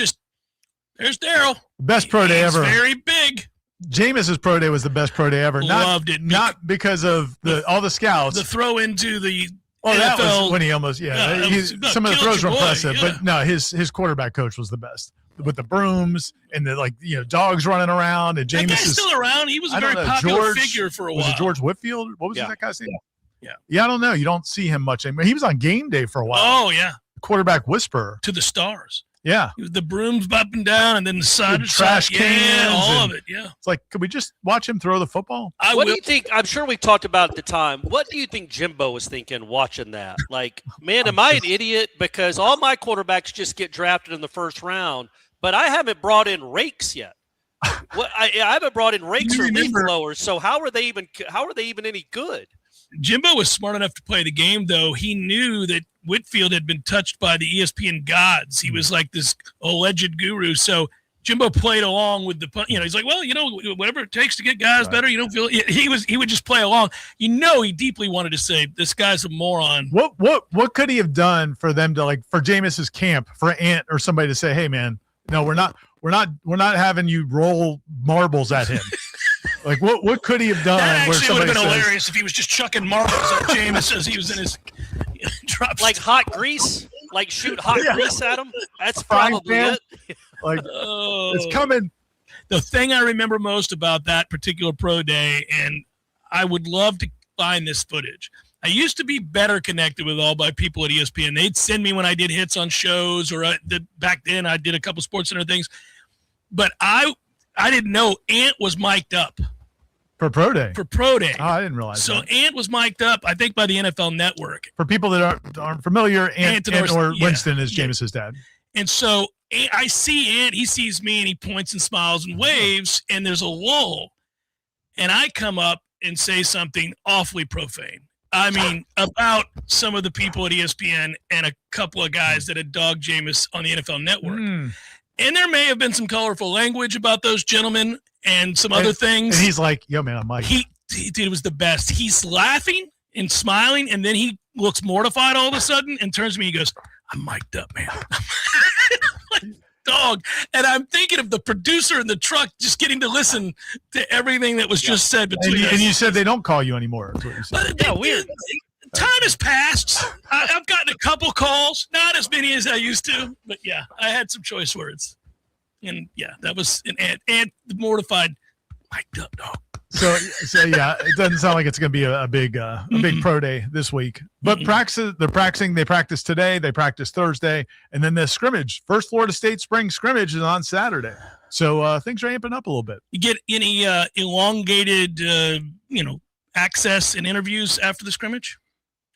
Daryl. Best pro day ever. Very big. Jameis's pro day was the best pro day ever. Loved it. Not because of all the scouts. The throw into the NFL, that was when he almost some of the throws were impressive, but no, his quarterback coach was the best with the brooms and the dogs running around. And Jameis is still around. He was a very popular figure for a while. Was it George Whitfield? What was that guy's name? Yeah. I don't know. You don't see him much anymore. He was on game day for a while. Oh yeah, quarterback whisperer to the stars. Yeah, the brooms bopping down, and then the side to trash cans, all of it. Yeah, it's could we just watch him throw the football? What do you think? I'm sure we talked about at the time. What do you think Jimbo was thinking watching that? Man, am I an idiot? Because all my quarterbacks just get drafted in the first round, but I haven't brought in rakes yet. I haven't brought in rakes or leaf blowers. So how are they even any good? Jimbo was smart enough to play the game, though. He knew that Whitfield had been touched by the ESPN gods. He was this alleged guru. So Jimbo played along with he's whatever it takes to get guys better. You don't feel he would just play along. He deeply wanted to say this guy's a moron. What could he have done for them to for Jameis's camp, for Ant or somebody to say, hey man, no, we're not having you roll marbles at him. What could he have done? That actually would have been hilarious if he was just chucking marbles at Jameis as he was in his drop. Hot grease? Shoot hot grease at him? That's probably it. It's coming. The thing I remember most about that particular pro day, and I would love to find this footage. I used to be better connected with all my people at ESPN. They'd send me when I did hits on shows, or back then I did a couple Sports Center things. But I didn't know Ant was mic'd up. For Pro Day. Oh, I didn't realize so that. So Ant was mic'd up, I think, by the NFL Network. For people that aren't familiar, Ant or Winston is Jameis's dad. And so I see Ant, he sees me, and he points and smiles and waves, and there's a lull. And I come up and say something awfully profane. I mean, about some of the people at ESPN and a couple of guys that had dogged Jameis on the NFL Network. And there may have been some colorful language about those gentlemen and some other things. And he's like, yo, man, I'm Mike. It was the best. He's laughing and smiling, and then he looks mortified all of a sudden and turns to me and goes, I'm mic'd up, man. Dog. And I'm thinking of the producer in the truck just getting to listen to everything that was just said between us. And you said they don't call you anymore. That's what you said. Yeah, weird. Time has passed. I've gotten a couple calls, not as many as I used to, but yeah, I had some choice words. And yeah, that was an Ant mortified, mic'd up, dog. So yeah, it doesn't sound like it's going to be a big pro day this week. But they practice today, they practice Thursday, and then the scrimmage, first Florida State spring scrimmage is on Saturday. So things are amping up a little bit. You get any elongated, access and interviews after the scrimmage?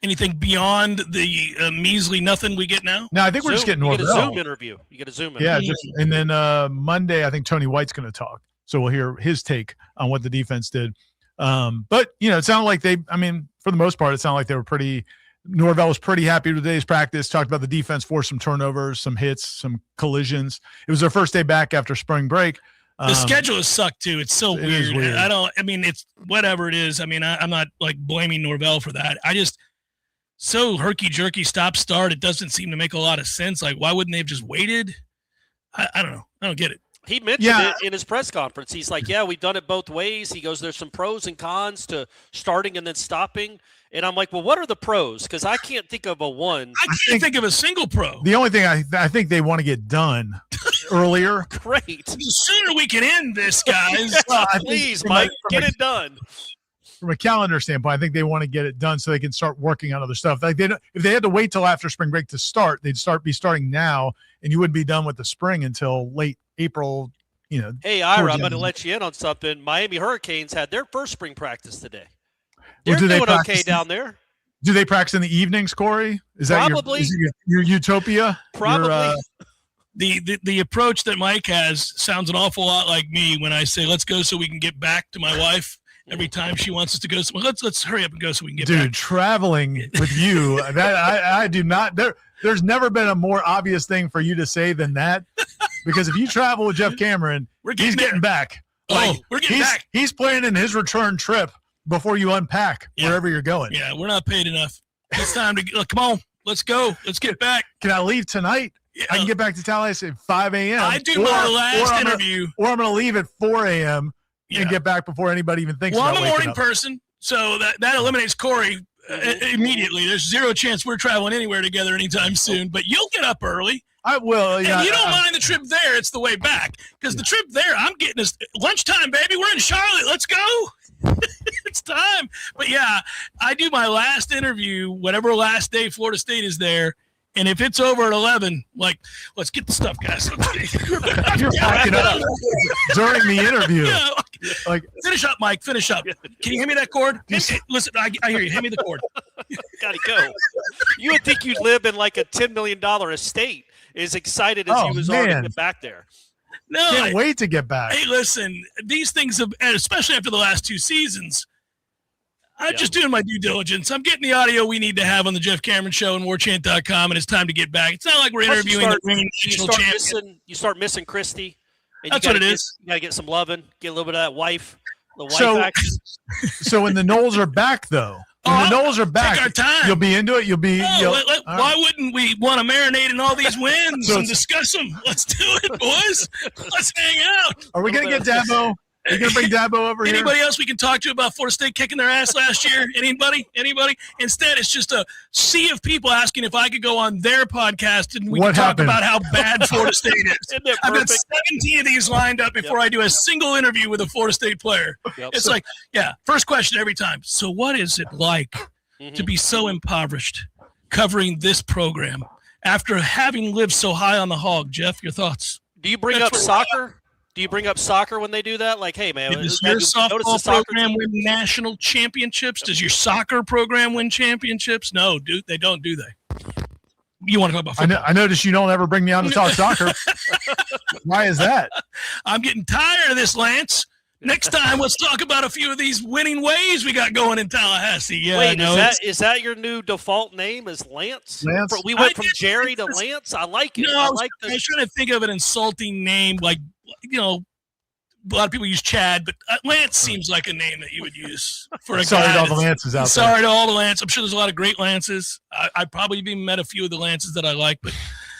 Anything beyond the measly nothing we get now? No, I think we're just getting Norvell. You get a Zoom interview. Yeah, and then Monday, I think Tony White's going to talk. So we'll hear his take on what the defense did. But, it sounded like for the most part, it sounded like they Norvell was pretty happy with today's practice. Talked about the defense, forced some turnovers, some hits, some collisions. It was their first day back after spring break. The schedule has sucked too. It's so weird. Weird. It's whatever it is. I mean, I'm not like blaming Norvell for that. I just so herky-jerky stop-start. It doesn't seem to make a lot of sense. Like, why wouldn't they have just waited? I don't know. I don't get it. He mentioned it in his press conference. He's like, yeah, we've done it both ways. He goes, there's some pros and cons to starting and then stopping. And I'm like, well, what are the pros? Because I can't think of a one. I can't think of a single pro. The only thing I think they want to get done earlier. Great. The sooner we can end this, guys. Please, Mike, get it done. From a calendar standpoint, I think they want to get it done so they can start working on other stuff. Like if they had to wait till after spring break to start, they'd be starting now, and you wouldn't be done with the spring until late April. Hey, Ira, I'm going to let you in on something. Miami Hurricanes had their first spring practice today. They're doing okay down there. Do they practice in the evenings, Corey? Is that probably your utopia? Probably. The approach that Mike has sounds an awful lot like me when I say, let's go so we can get back to my wife. Every time she wants us to go, let's hurry up and go so we can get back. Dude, traveling with you, that I do not. There's never been a more obvious thing for you to say than that. Because if you travel with Jeff Cameron, he's getting back. We're getting back. He's planning his return trip before you unpack wherever you're going. Yeah, we're not paid enough. It's time to come on. Let's go. Let's get back. Can I leave tonight? Yeah. I can get back to Tallahassee at 5 a.m. I do my last interview. Or I'm going to leave at 4 a.m. and get back before anybody even thinks about I'm a morning up. person, so that eliminates Corey immediately. There's zero chance we're traveling anywhere together anytime soon, but you'll get up early. I will. And you don't mind the trip there. It's the way back. Because the trip there, I'm getting us lunchtime, baby. We're in Charlotte. Let's go. It's time. But, yeah, I do my last interview, whatever last day Florida State is there. And if it's over at 11, like, let's get the stuff, guys. You're packing up during the interview. Yeah, like, finish up, Mike. Finish up. Can you hand me that cord? Listen, I hear you. Hand me the cord. Gotta go. You would think you'd live in like a $10 million estate. As excited as he was already to get back there. No, can't wait to get back. Hey, listen, these things have, and especially after the last two seasons, I'm just doing my due diligence. I'm getting the audio we need to have on the Jeff Cameron Show and Warchant.com, and it's time to get back. It's not like we're interviewing the reigning national champion. You start missing Christy. And that's what it is. You got to get some loving, get a little bit of that wife. So when the Knowles are back, though, when the Knowles are back, take our time. You'll be into it. Why wouldn't we want to marinate in all these wins and discuss them? Let's do it, boys. Let's hang out. Are we going to get Dabo? Are you going to bring Dabo over here? Anybody else we can talk to about Florida State kicking their ass last year? Anybody? Instead, it's just a sea of people asking if I could go on their podcast and we can talk about how bad Florida State is. I've got 17 of these lined up before I do a single interview with a Florida State player. It's like, first question every time. So what is it like to be so impoverished covering this program after having lived so high on the hog? Jeff, your thoughts? Do you bring up soccer? Do you bring up soccer when they do that? Like, hey, man, does your softball program win national championships? Does your soccer program win championships? No, dude, they don't, do they? You want to talk about football? I noticed you don't ever bring me on to talk soccer. Why is that? I'm getting tired of this, Lance. Next time, let's talk about a few of these winning ways we got going in Tallahassee. Yeah, wait, is that your new default name? Is Lance? We went from Jerry to Lance. I like it. No, I was trying to think of an insulting name, like a lot of people use Chad, but Lance seems like a name that you would use for a sorry guy. to all the Lances out there. Sorry to all the Lances. I'm sure there's a lot of great Lances. I've probably even met a few of the Lances that I like, but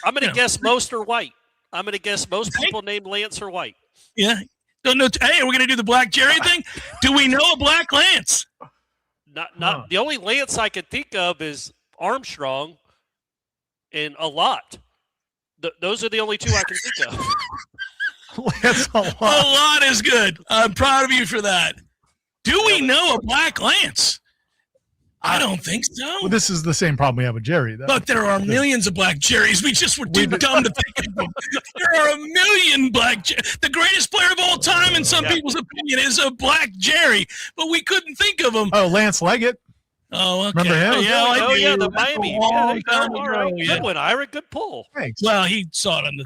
I'm going to guess most are white. I'm going to guess most people named Lance are white. Yeah. Don't know. Hey, are we going to do the Black Jerry thing? Do we know a Black Lance? Not the only Lance I could think of is Armstrong and a lot. Those are the only two I can think of. Lance a lot. A lot is good. I'm proud of you for that. Do we know a Black Lance? I don't think so. Well, this is the same problem we have with Jerry, though. Look, there are millions of Black Jerrys. We just were too dumb to think of them. There are a million Black Jerrys. The greatest player of all time, in some people's opinion, is a Black Jerry, but we couldn't think of him. Oh, Lance Leggett. Oh, okay. Remember him? Yeah, the Miami. Yeah, all right. Good one, Ira. Good pull. Thanks. Well, he saw it on the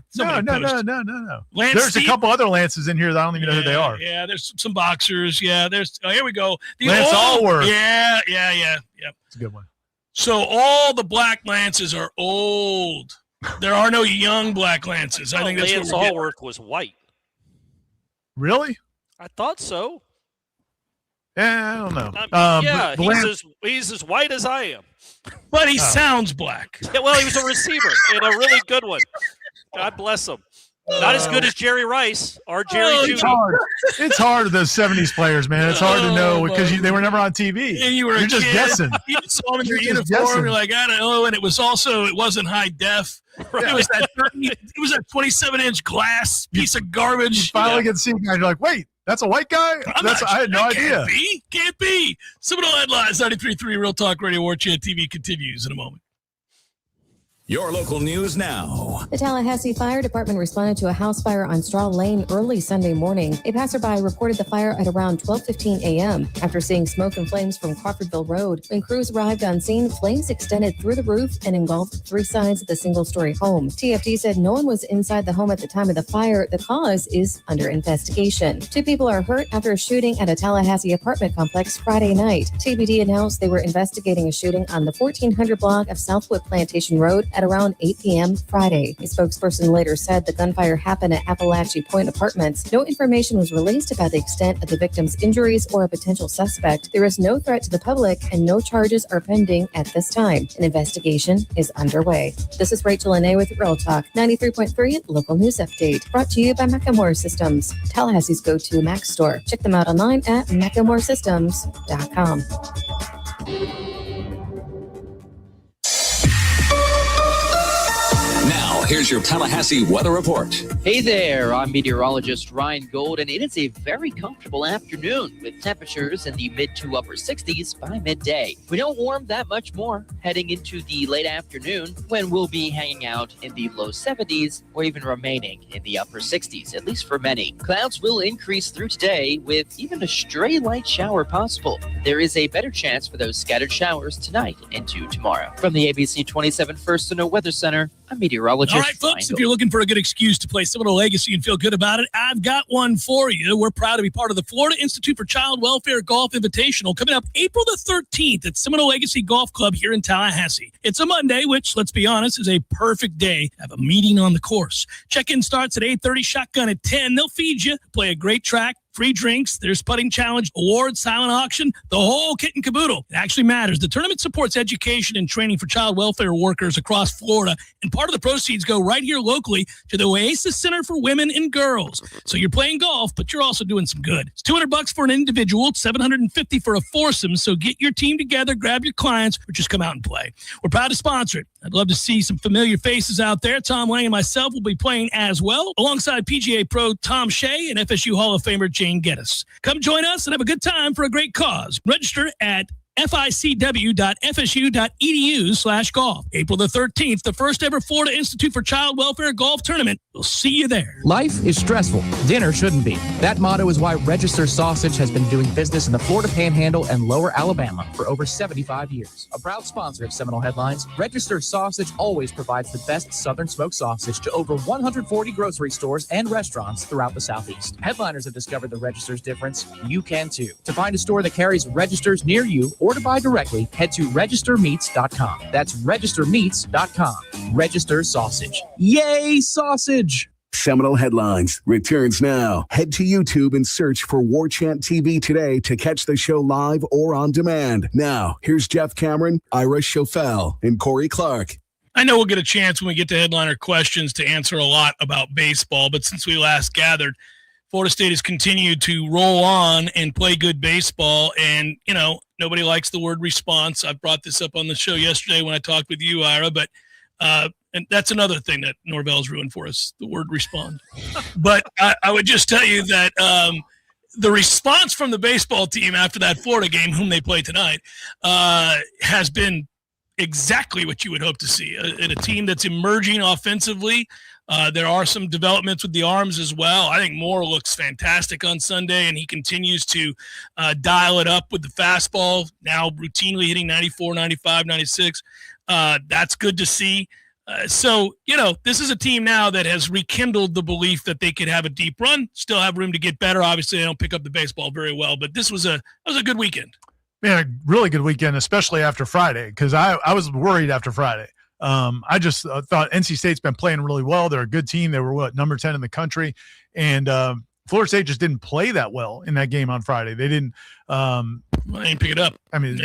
No. Lance there's a couple other Lances in here that I don't even know who they are. Yeah, there's some boxers. Yeah, there's. Oh, here we go. Lance Allworth. Yeah. It's a good one. So all the Black Lances are old. There are no young Black Lances. I think that's Lance what Allworth was white. Really? I thought so. Yeah, I don't know. Yeah, he's as white as I am. But he sounds black. Yeah, well, he was a receiver and a really good one. God bless him. Not as good as Jerry Rice or Jerry Judy. It's hard with those 70s players, man. It's hard to know because they were never on TV. And you're just kid. guessing. You saw him in your You're just uniform. guessing. You're like, I don't know. And it wasn't high def. Right. It was that 27-inch glass piece of garbage. You finally get to see guys. You're like, wait, that's a white guy? I had no idea. Can't be. Seminole Headlines, 93.3 Real Talk Radio, Warchant TV continues in a moment. Your local news now. The Tallahassee Fire Department responded to a house fire on Straw Lane early Sunday morning. A passerby reported the fire at around 12:15 a.m. after seeing smoke and flames from Crawfordville Road. When crews arrived on scene, flames extended through the roof and engulfed 3 sides of the single-story home. TFD said no one was inside the home at the time of the fire. The cause is under investigation. 2 people are hurt after a shooting at a Tallahassee apartment complex Friday night. TBD announced they were investigating a shooting on the 1400 block of Southwood Plantation Road at around 8 p.m. Friday. A spokesperson later said the gunfire happened at Appalachia Point Apartments. No information was released about the extent of the victim's injuries or a potential suspect. There is no threat to the public and no charges are pending at this time. An investigation is underway. This is Rachel Anay with Real Talk 93.3 Local News Update, brought to you by Macklemore Systems, Tallahassee's go-to Mac store. Check them out online at MacklemoreSystems.com. Now, here's your Tallahassee weather report. Hey there, I'm meteorologist Ryan Gold, and it is a very comfortable afternoon with temperatures in the mid to upper 60s by midday. We don't warm that much more heading into the late afternoon when we'll be hanging out in the low 70s or even remaining in the upper 60s, at least for many. Clouds will increase through today with even a stray light shower possible. There is a better chance for those scattered showers tonight into tomorrow. From the ABC 27 First to Know Weather Center, I'm meteorologist. All right, folks, if you're looking for a good excuse to play Seminole Legacy and feel good about it, I've got one for you. We're proud to be part of the Florida Institute for Child Welfare Golf Invitational coming up April the 13th at Seminole Legacy Golf Club here in Tallahassee. It's a Monday, which, let's be honest, is a perfect day to have a meeting on the course. Check-in starts at 8:30, shotgun at 10. They'll feed you, play a great track, free drinks, there's putting challenge, awards, silent auction, the whole kit and caboodle. It actually matters. The tournament supports education and training for child welfare workers across Florida, and part of the proceeds go right here locally to the Oasis Center for Women and Girls. So you're playing golf, but you're also doing some good. It's $200 for an individual, it's $750 for a foursome, so get your team together, grab your clients, or just come out and play. We're proud to sponsor it. I'd love to see some familiar faces out there. Tom Lang and myself will be playing as well, alongside PGA Pro Tom Shea and FSU Hall of Famer Jane Geddes. Come join us and have a good time for a great cause. Register at ficw.fsu.edu/golf. April the 13th, the first ever Florida Institute for Child Welfare Golf Tournament. We'll see you there. Life is stressful. Dinner shouldn't be. That motto is why Register Sausage has been doing business in the Florida Panhandle and Lower Alabama for over 75 years. A proud sponsor of Seminole Headlines, Register Sausage always provides the best Southern smoked sausage to over 140 grocery stores and restaurants throughout the Southeast. Headliners have discovered the Register's difference. You can too. To find a store that carries Registers near you or to buy directly, head to registermeats.com. That's registermeats.com. Register Sausage. Yay, sausage! Seminole Headlines returns now. Head to YouTube and search for Warchant TV today to catch the show live or on demand. Now, here's Jeff Cameron, Ira Schofel, and Corey Clark. I know we'll get a chance when we get to headliner questions to answer a lot about baseball, but since we last gathered, Florida State has continued to roll on and play good baseball, and, you know, nobody likes the word response. I brought this up on the show yesterday when I talked with you, Ira, but and that's another thing that Norvell's ruined for us, the word respond. But I would just tell you that the response from the baseball team after that Florida game, whom they play tonight, has been exactly what you would hope to see. In a team that's emerging offensively. There are some developments with the arms as well. I think Moore looks fantastic on Sunday, and he continues to dial it up with the fastball, now routinely hitting 94, 95, 96. That's good to see. So, you know, this is a team now that has rekindled the belief that they could have a deep run, still have room to get better. Obviously, they don't pick up the baseball very well, but this was a good weekend. Man, a really good weekend, especially after Friday, because I was worried after Friday. I just thought NC State's been playing really well. They're a good team. They were, number 10 in the country. And Florida State just didn't play that well in that game on Friday. They didn't I didn't pick it up. I mean,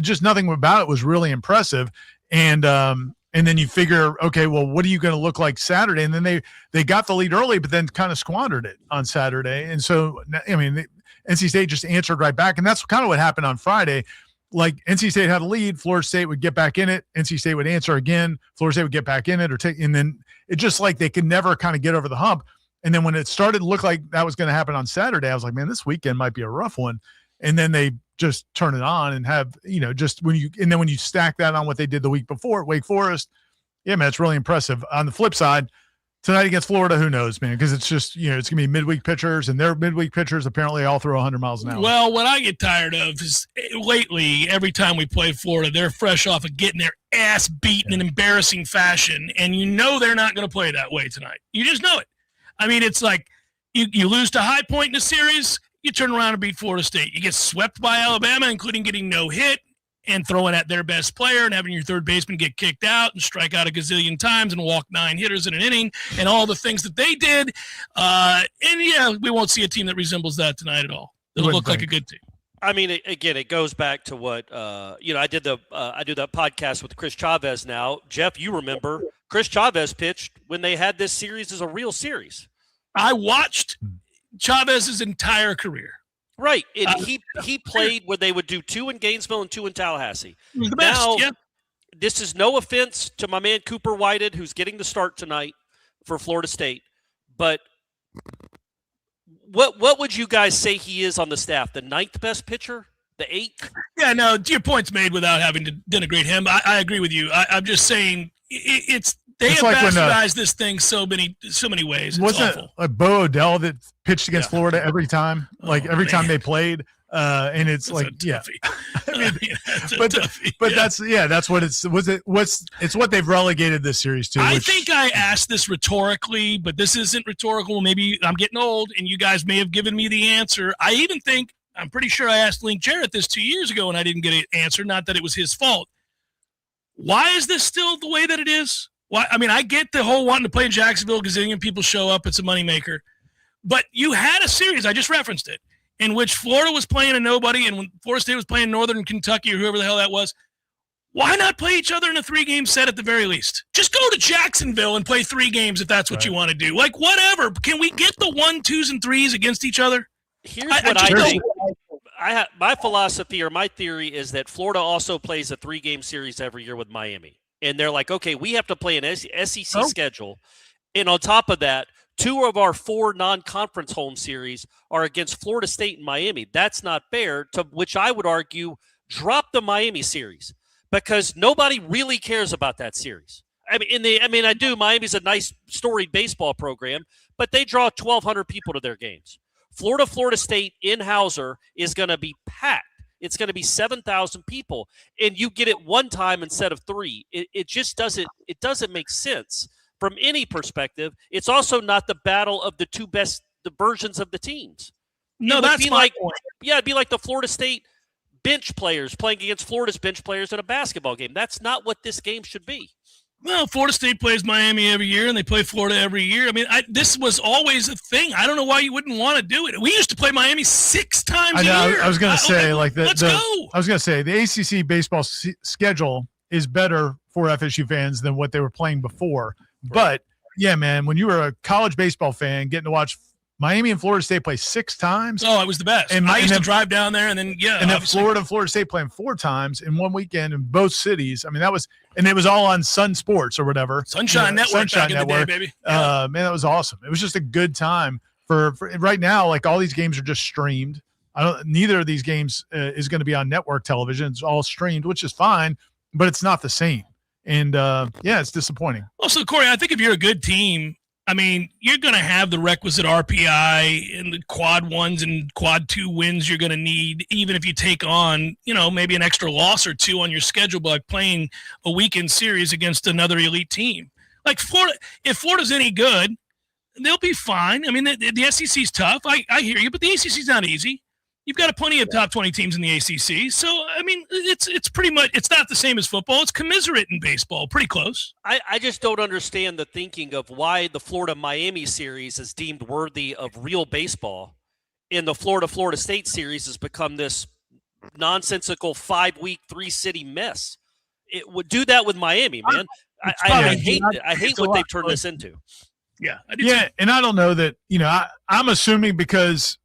just nothing about it was really impressive. And then you figure, okay, well, what are you going to look like Saturday? And then they got the lead early, but then kind of squandered it on Saturday. And so, I mean, NC State just answered right back. And that's kind of what happened on Friday. Like NC State had a lead, Florida State would get back in it. NC State would answer again. Florida State would get back in it and then it just like they could never kind of get over the hump. And then when it started to look like that was going to happen on Saturday, I was like, man, this weekend might be a rough one. And then they just turn it on and have, just when you stack that on what they did the week before at Wake Forest, yeah, man, it's really impressive. On the flip side, tonight against Florida, who knows, man, because it's just, it's going to be midweek pitchers, and their midweek pitchers apparently all throw 100 miles an hour. Well, what I get tired of is lately, every time we play Florida, they're fresh off of getting their ass beaten in embarrassing fashion, and they're not going to play that way tonight. You just know it. I mean, it's like you lose to High Point in the series, you turn around and beat Florida State. You get swept by Alabama, including getting no hit and throwing at their best player and having your third baseman get kicked out and strike out a gazillion times and walk 9 hitters in an inning and all the things that they did. We won't see a team that resembles that tonight at all. It'll look like a good team. I mean, again, it goes back to what I do that podcast with Chris Chavez now. Jeff, you remember Chris Chavez pitched when they had this series as a real series. I watched Chavez's entire career. Right. And he played where they would do 2 in Gainesville and 2 in Tallahassee. The best, now, yeah. This is no offense to my man Cooper Whited, who's getting the start tonight for Florida State. But what would you guys say he is on the staff? The 9th best pitcher? The 8th? Yeah, no, your point's made without having to denigrate him. I agree with you. I'm just saying they have bastardized this thing so many ways. It's wasn't awful. Like Bo Odell that pitched against Florida every time, time they played, and it's that's that's what it's what they've relegated this series to. I think I asked this rhetorically, but this isn't rhetorical. Maybe I'm getting old, and you guys may have given me the answer. I'm pretty sure I asked Link Jarrett this 2 years ago, and I didn't get an answer. Not that it was his fault. Why is this still the way that it is? Why? I mean, I get the whole wanting to play in Jacksonville, gazillion people show up, it's a moneymaker. But you had a series, I just referenced it, in which Florida was playing a nobody, and when Florida State was playing Northern Kentucky or whoever the hell that was, why not play each other in a 3-game set at the very least? Just go to Jacksonville and play 3 games if that's what you want to do. Like, whatever. Can we get the 1, 2s, and 3s against each other? Here's what I think. My philosophy or my theory is that Florida also plays a 3-game series every year with Miami. And they're like, okay, we have to play an SEC schedule. And on top of that, 2 of our 4 non-conference home series are against Florida State and Miami. That's not fair, to which I would argue drop the Miami series because nobody really cares about that series. I do. Miami's a nice, storied baseball program, but they draw 1,200 people to their games. Florida State in Hauser is going to be packed. It's going to be 7,000 people, and you get it 1 time instead of 3. It just doesn't. It doesn't make sense from any perspective. It's also not the battle of the 2 best versions of the teams. No, that's my point. Yeah, it'd be like the Florida State bench players playing against Florida's bench players in a basketball game. That's not what this game should be. Well, Florida State plays Miami every year, and they play Florida every year. I mean, this was always a thing. I don't know why you wouldn't want to do it. We used to play Miami 6 times a year. I was going to say, let's go. I was going to say the ACC baseball schedule is better for FSU fans than what they were playing before. Right. But yeah, man, when you were a college baseball fan, getting to watch Miami and Florida State play 6 times. Oh, it was the best. And I used to drive down there, and then Florida State playing 4 times in one weekend in both cities. I mean, it was all on Sun Sports or whatever. Sunshine Network back in the day, baby. Man, that was awesome. It was just a good time for right now. Like all these games are just streamed. Neither of these games is going to be on network television. It's all streamed, which is fine, but it's not the same. And it's disappointing. Also, Corey, I think if you're a good team, I mean, you're going to have the requisite RPI and the quad 1s and quad 2 wins you're going to need, even if you take on, maybe an extra loss or 2 on your schedule by playing a weekend series against another elite team. Like Florida, if Florida's any good, they'll be fine. I mean, the SEC's tough. I hear you, but the ACC's not easy. You've got plenty of top 20 teams in the ACC. So, I mean, it's pretty much – it's not the same as football. It's commiserate in baseball. Pretty close. I just don't understand the thinking of why the Florida-Miami series is deemed worthy of real baseball, and the Florida-Florida State series has become this nonsensical 5-week, 3-city mess. It would do that with Miami, man. I hate it. I hate what they've turned this into. Yeah. And I don't know that, I'm assuming because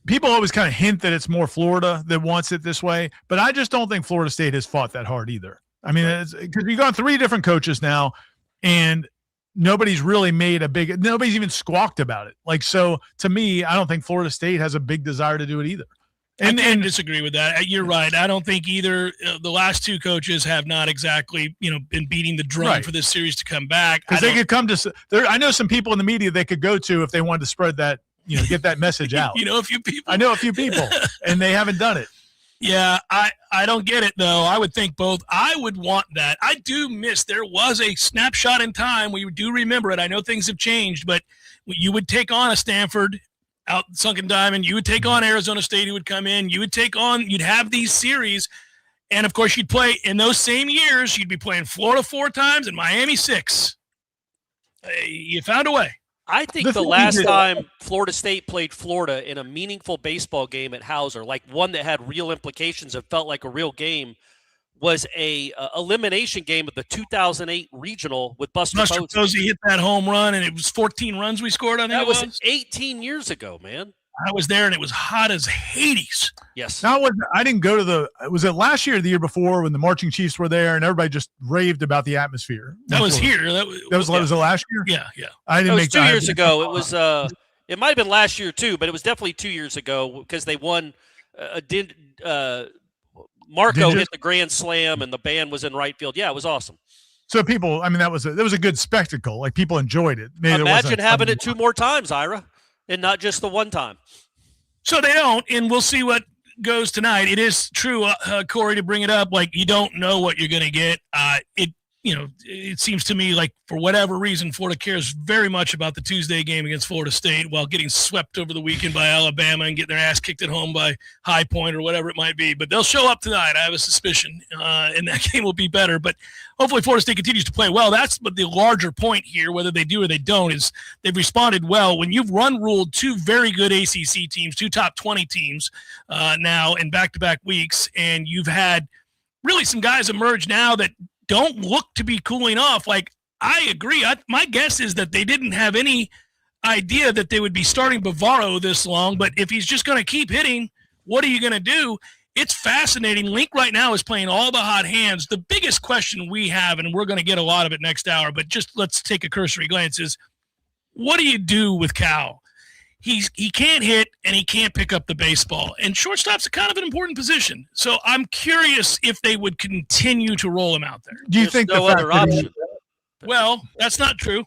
people always kind of hint that it's more Florida that wants it this way, but I just don't think Florida State has fought that hard either. I mean, because you've got 3 different coaches now, and nobody's really nobody's even squawked about it. Like, so to me, I don't think Florida State has a big desire to do it either. And I disagree with that. You're right. I don't think either. The last 2 coaches have not exactly, been beating the drum for this series to come back. Because they could come to I know some people in the media they could go to if they wanted to spread that, get that message out. A few people. I know a few people, and they haven't done it. Yeah, I don't get it, though. I would think both. I would want that. I do miss there was a snapshot in time. We do remember it. I know things have changed, but you would take on a Stanford out Sunken Diamond. You would take on Arizona State, who would come in. You'd have these series. And, of course, you'd play in those same years. You'd be playing Florida 4 times and Miami 6. You found a way. I think the last time Florida State played Florida in a meaningful baseball game at Hauser, like one that had real implications and felt like a real game, was a elimination game of the 2008 regional with Buster Posey hit that home run, and it was 14 runs we scored on that. That was 18 years ago, man. I was there, and it was hot as Hades. Yes. Now, I didn't go to was it last year or the year before when the Marching Chiefs were there and everybody just raved about the atmosphere? That was here. Was it last year? Yeah. I didn't make 2 years ago. It was it might have been last year too, but it was definitely 2 years ago because they won Marco hit the grand slam and the band was in right field. Yeah, it was awesome. So people, I mean, that was a good spectacle. Like people enjoyed it. Maybe imagine having it 2 more times, Ira, and not just the one time. So they don't, and we'll see what goes tonight. It is true, Corey, to bring it up. Like you don't know what you're going to get. It seems to me like for whatever reason, Florida cares very much about the Tuesday game against Florida State while getting swept over the weekend by Alabama and getting their ass kicked at home by High Point or whatever it might be. But they'll show up tonight. I have a suspicion, and that game will be better. But hopefully Florida State continues to play well. That's but the larger point here, whether they do or they don't, is they've responded well. When you've ruled 2 very good ACC teams, 2 top 20 teams now in back-to-back weeks, and you've had really some guys emerge now that don't look to be cooling off. Like, I agree. My guess is that they didn't have any idea that they would be starting Bavaro this long, but if he's just going to keep hitting, what are you going to do? It's fascinating. Link right now is playing all the hot hands. The biggest question we have, and we're going to get a lot of it next hour, but just let's take a cursory glance, is what do you do with Cal? He can't hit and he can't pick up the baseball. And shortstop's a kind of an important position. So I'm curious if they would continue to roll him out there. Do you think no other option? Well, that's not true.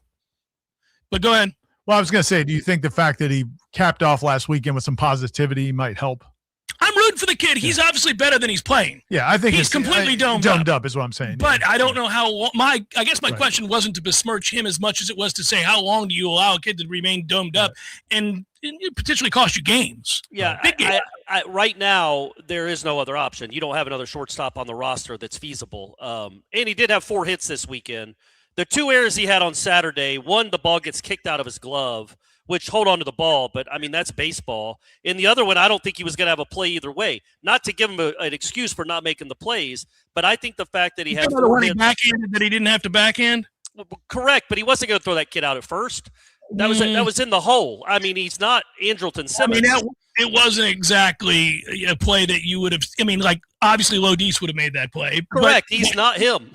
But go ahead. Well, I was going to say, do you think the fact that he capped off last weekend with some positivity might help? I'm rooting for the kid. He's obviously better than he's playing. Yeah, I think he's completely domed up is what I'm saying. But I don't know how long. I guess my question wasn't to besmirch him as much as it was to say how long do you allow a kid to remain domed up and potentially cost you games. Yeah, big game. Right now there is no other option. You don't have another shortstop on the roster that's feasible. And he did have 4 hits this weekend. The 2 errors he had on Saturday, one, the ball gets kicked out of his glove, which hold on to the ball, but, I mean, that's baseball. And the other one, I don't think he was going to have a play either way. Not to give him an excuse for not making the plays, but I think the fact that he had 4 hits. Backhanded that he didn't have to backhand? Correct, but he wasn't going to throw that kid out at first. That was in the hole. I mean, he's not Andrelton Simmons. I mean, it wasn't exactly a play that you would have – I mean, like, obviously Lodis would have made that play. Correct. He's not him.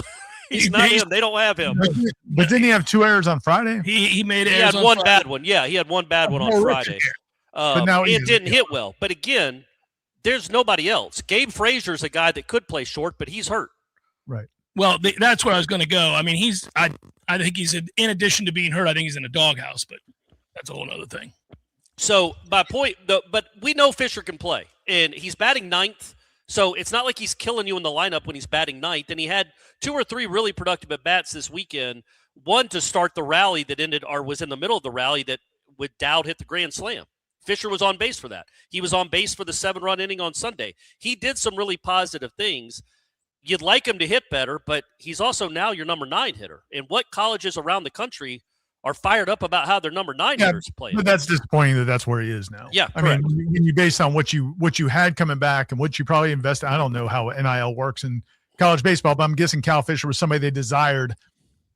He's not him. They don't have him. But didn't he have 2 errors on Friday? He made errors. He had one bad one. Yeah, he had one bad one on Friday. But now it didn't hit well. But again, there's nobody else. Gabe Frazier's a guy that could play short, but he's hurt. Right. Well, that's where I was going to go. I mean, I think he's in addition to being hurt, I think he's in a doghouse, but that's a whole other thing. So my point, but we know Fisher can play, and he's batting 9th. So it's not like he's killing you in the lineup when he's batting 9th. And he had 2 or 3 really productive at-bats this weekend. One to start the rally that ended or was in the middle of the rally that with Dowd hit the grand slam. Fisher was on base for that. He was on base for the 7-run inning on Sunday. He did some really positive things. You'd like him to hit better, but he's also now your number 9 hitter. And what colleges around the country are fired up about how their number 9 hitters play? But that's disappointing that that's where he is now. Yeah, I mean, you based on what you had coming back and what you probably invested. I don't know how NIL works in college baseball, but I'm guessing Cal Fisher was somebody they desired.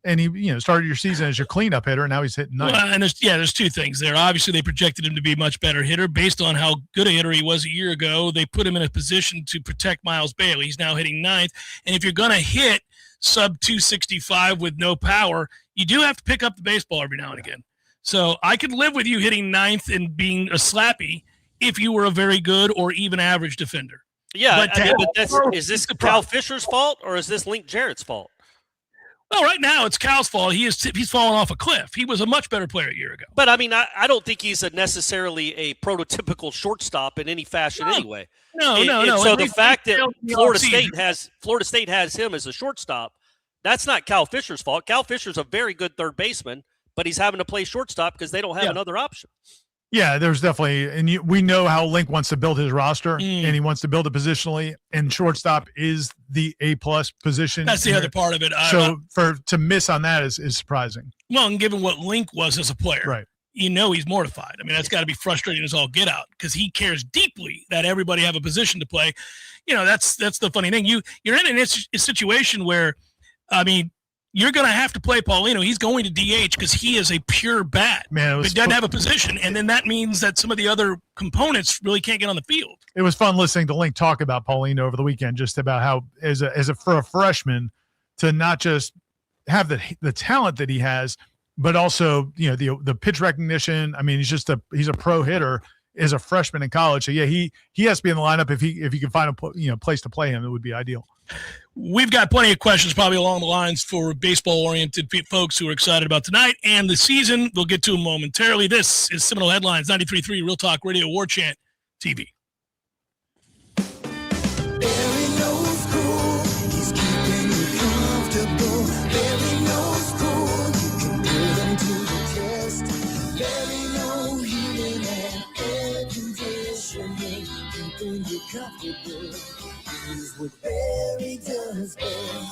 And he, started your season as your cleanup hitter, and now he's hitting 9. Well, and there's two things there. Obviously, they projected him to be a much better hitter based on how good a hitter he was a year ago. They put him in a position to protect Miles Bailey. He's now hitting 9th. And if you're going to hit sub 265 with no power, you do have to pick up the baseball every now and again. So I could live with you hitting 9th and being a slappy if you were a very good or even average defender. Yeah, is this Cal Fisher's fault or is this Link Jarrett's fault? Well, right now it's Cal's fault. He's fallen off a cliff. He was a much better player a year ago. But I mean, I don't think he's necessarily a prototypical shortstop in any fashion anyway. No. So the fact that Florida State has him as a shortstop, that's not Cal Fisher's fault. Cal Fisher's a very good third baseman, but he's having to play shortstop because they don't have another option. Yeah, there's definitely, and we know how Link wants to build his roster, and he wants to build it positionally, and shortstop is the A+ position. That's the other part of it. So to miss on that is surprising. Well, and given what Link was as a player, right? He's mortified. I mean, that's got to be frustrating as all get out because he cares deeply that everybody have a position to play. That's the funny thing. You're in a situation where, you're going to have to play Paulino. He's going to DH because he is a pure bat. Man, he doesn't have a position, and then that means that some of the other components really can't get on the field. It was fun listening to Link talk about Paulino over the weekend, just about how for a freshman to not just have the talent that he has, but also the pitch recognition. I mean, he's a pro hitter as a freshman in college. So yeah, he has to be in the lineup if he can find a place to play him. It would be ideal. We've got plenty of questions probably along the lines for baseball-oriented folks who are excited about tonight and the season. We'll get to them momentarily. This is Seminole Headlines, 93.3 Real Talk Radio, Warchant TV.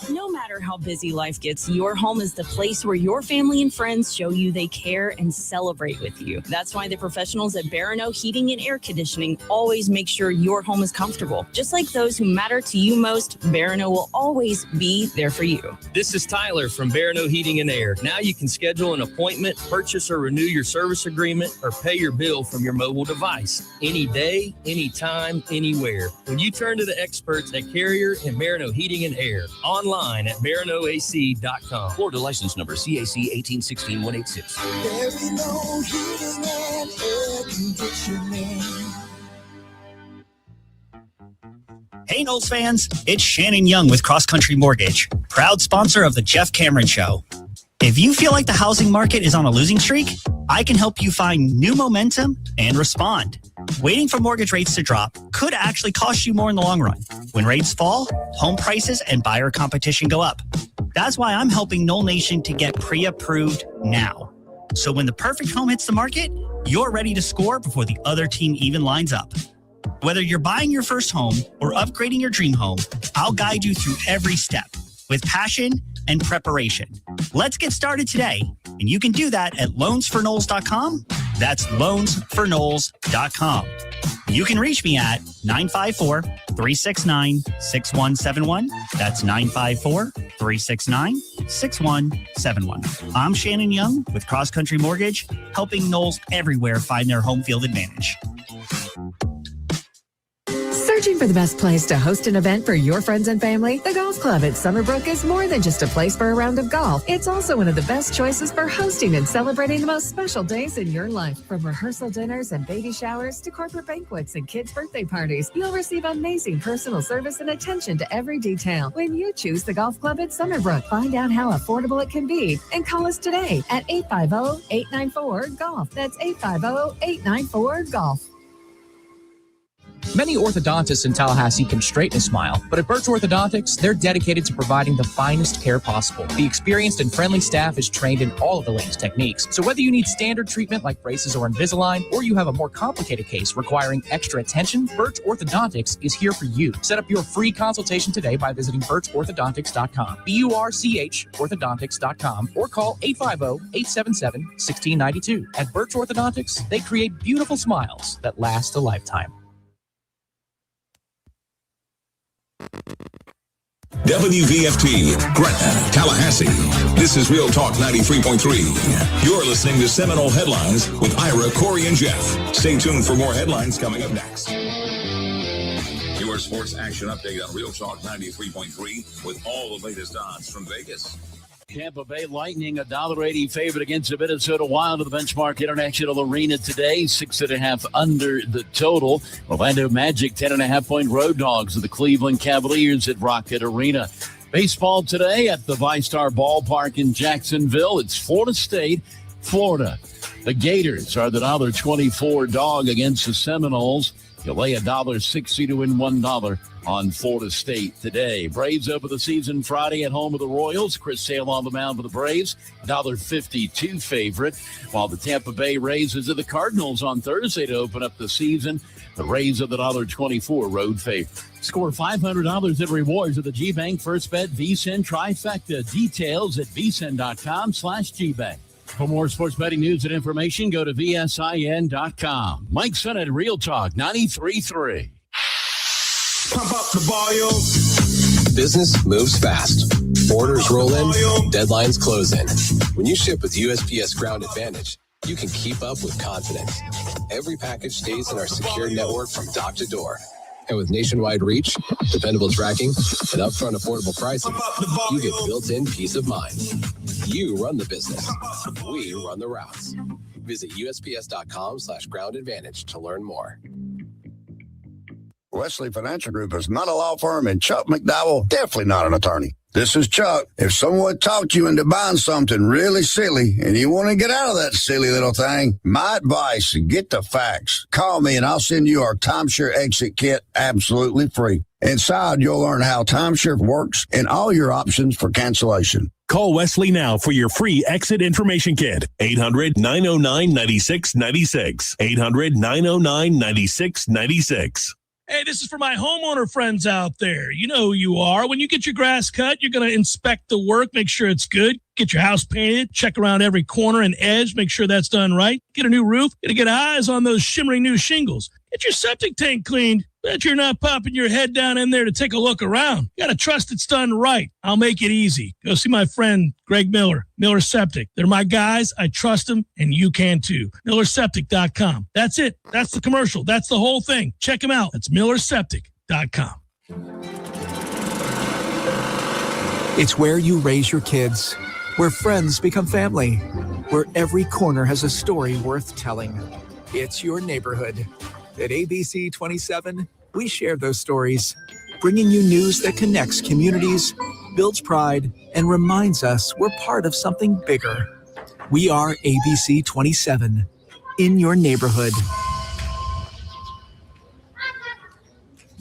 No matter how busy life gets, your home is the place where your family and friends show you they care and celebrate with you. That's why the professionals at Barano Heating and Air Conditioning always make sure your home is comfortable. Just like those who matter to you most, Barano will always be there for you. This is Tyler from Barano Heating and Air. Now you can schedule an appointment, purchase or renew your service agreement, or pay your bill from your mobile device. Any day, anytime, anywhere. When you turn to the experts at Carrier and Barano Heating and Air, online at baranoac.com. Florida license number CAC 1816186. Barano Heating and Air Conditioning. Hey, Knowles fans, it's Shannon Young with Cross Country Mortgage, proud sponsor of the Jeff Cameron Show. If you feel like the housing market is on a losing streak, I can help you find new momentum and respond. Waiting for mortgage rates to drop could actually cost you more in the long run. When rates fall, home prices and buyer competition go up. That's why I'm helping Knoll Nation to get pre-approved now. So when the perfect home hits the market, you're ready to score before the other team even lines up. Whether you're buying your first home or upgrading your dream home, I'll guide you through every step with passion and preparation. Let's get started today, and you can do that at loansforknowles.com. That's loansforknowles.com. You can reach me at 954-369-6171. That's 954-369-6171. I'm Shannon Young with Cross Country Mortgage, helping Knowles everywhere find their home field advantage. Searching for the best place to host an event for your friends and family? The Golf Club at Summerbrook is more than just a place for a round of golf. It's also one of the best choices for hosting and celebrating the most special days in your life. From rehearsal dinners and baby showers to corporate banquets and kids' birthday parties, you'll receive amazing personal service and attention to every detail when you choose the Golf Club at Summerbrook. Find out how affordable it can be and call us today at 850-894-GOLF. That's 850-894-GOLF. Many orthodontists in Tallahassee can straighten a smile, but at Birch Orthodontics, they're dedicated to providing the finest care possible. The experienced and friendly staff is trained in all of the latest techniques. So whether you need standard treatment like braces or Invisalign, or you have a more complicated case requiring extra attention, Birch Orthodontics is here for you. Set up your free consultation today by visiting birchorthodontics.com, BURCH orthodontics.com, or call 850-877-1692. At Birch Orthodontics, they create beautiful smiles that last a lifetime. WVFT, Gretna, Tallahassee. This is Real Talk 93.3. You're listening to Seminole Headlines with Ira, Corey, and Jeff. Stay tuned for more headlines coming up next. Your sports action update on Real Talk 93.3 with all the latest odds from Vegas. Tampa Bay Lightning, $1.80 favorite against the Minnesota Wild at the Benchmark International Arena today. 6.5 under the total. Orlando Magic, 10.5-point road dogs of the Cleveland Cavaliers at Rocket Arena. Baseball today at the VyStar Ballpark in Jacksonville. It's Florida State, Florida. The Gators are the $1.24 dog against the Seminoles. You lay $1.60 to win $1 on Florida State today. Braves open the season Friday at home of the Royals. Chris Sale on the mound for the Braves, $1.52 favorite. While the Tampa Bay Rays visit the Cardinals on Thursday to open up the season. The Rays are the $1.24 road favorite. Score $500 in rewards at the GBank First Bet VSiN Trifecta. Details at vsin.com/GBank. For more sports betting news and information, go to vsin.com. Mike Son at Real Talk 93.3. Pump up the volume. Business moves fast. Orders roll in, deadlines close in. When you ship with USPS Ground Advantage, you can keep up with confidence. Every package stays in our secure network from dock to door. And with nationwide reach, dependable tracking, and upfront affordable pricing, you get built-in peace of mind. You run the business. We run the routes. Visit USPS.com/Ground Advantage to learn more. Wesley Financial Group is not a law firm, and Chuck McDowell, definitely not an attorney. This is Chuck. If someone talked you into buying something really silly and you want to get out of that silly little thing, my advice, get the facts. Call me and I'll send you our timeshare exit kit absolutely free. Inside, you'll learn how timeshare works and all your options for cancellation. Call Wesley now for your free exit information kit. 800-909-9696. 800-909-9696. Hey, this is for my homeowner friends out there. You know who you are. When you get your grass cut, you're going to inspect the work, make sure it's good. Get your house painted, check around every corner and edge, make sure that's done right. Get a new roof, get eyes on those shimmering new shingles. Get your septic tank cleaned. Bet you're not popping your head down in there to take a look around. You got to trust it's done right. I'll make it easy. Go see my friend Greg Miller, Miller Septic. They're my guys. I trust them, and you can too. MillerSeptic.com. That's it. That's the commercial. That's the whole thing. Check them out. It's MillerSeptic.com. It's where you raise your kids, where friends become family, where every corner has a story worth telling. It's your neighborhood. At ABC 27, we share those stories, bringing you news that connects communities, builds pride, and reminds us we're part of something bigger. We are ABC 27, in your neighborhood.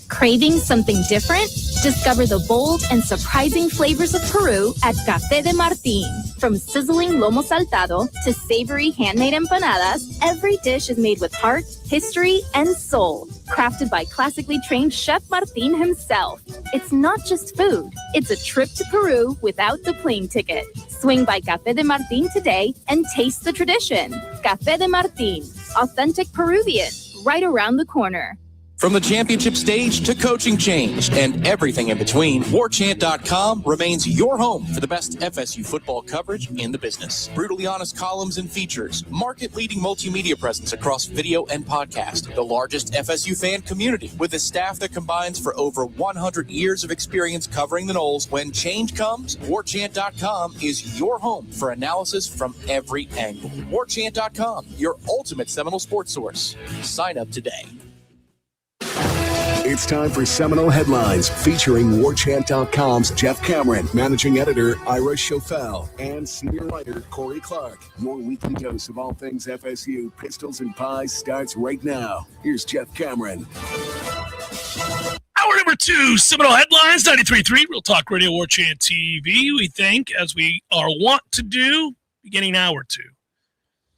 Craving something different? Discover the bold and surprising flavors of Peru at Café de Martín. From sizzling lomo saltado to savory handmade empanadas, every dish is made with heart, history, and soul. Crafted by classically trained Chef Martín himself. It's not just food. It's a trip to Peru without the plane ticket. Swing by Café de Martín today and taste the tradition. Café de Martín, authentic Peruvian, right around the corner. From the championship stage to coaching change and everything in between, Warchant.com remains your home for the best FSU football coverage in the business. Brutally honest columns and features, market-leading multimedia presence across video and podcast, the largest FSU fan community with a staff that combines for over 100 years of experience covering the Noles. When change comes, Warchant.com is your home for analysis from every angle. Warchant.com, your ultimate Seminole sports source. Sign up today. It's time for Seminole Headlines featuring Warchant.com's Jeff Cameron, managing editor Ira Schofel, and senior writer Corey Clark. Your weekly dose of all things FSU, pistols, and pies starts right now. Here's Jeff Cameron. to Seminole Headlines, 93.3 Real Talk Radio, Warchant TV. We thank, as we are wont to do, beginning hour 2.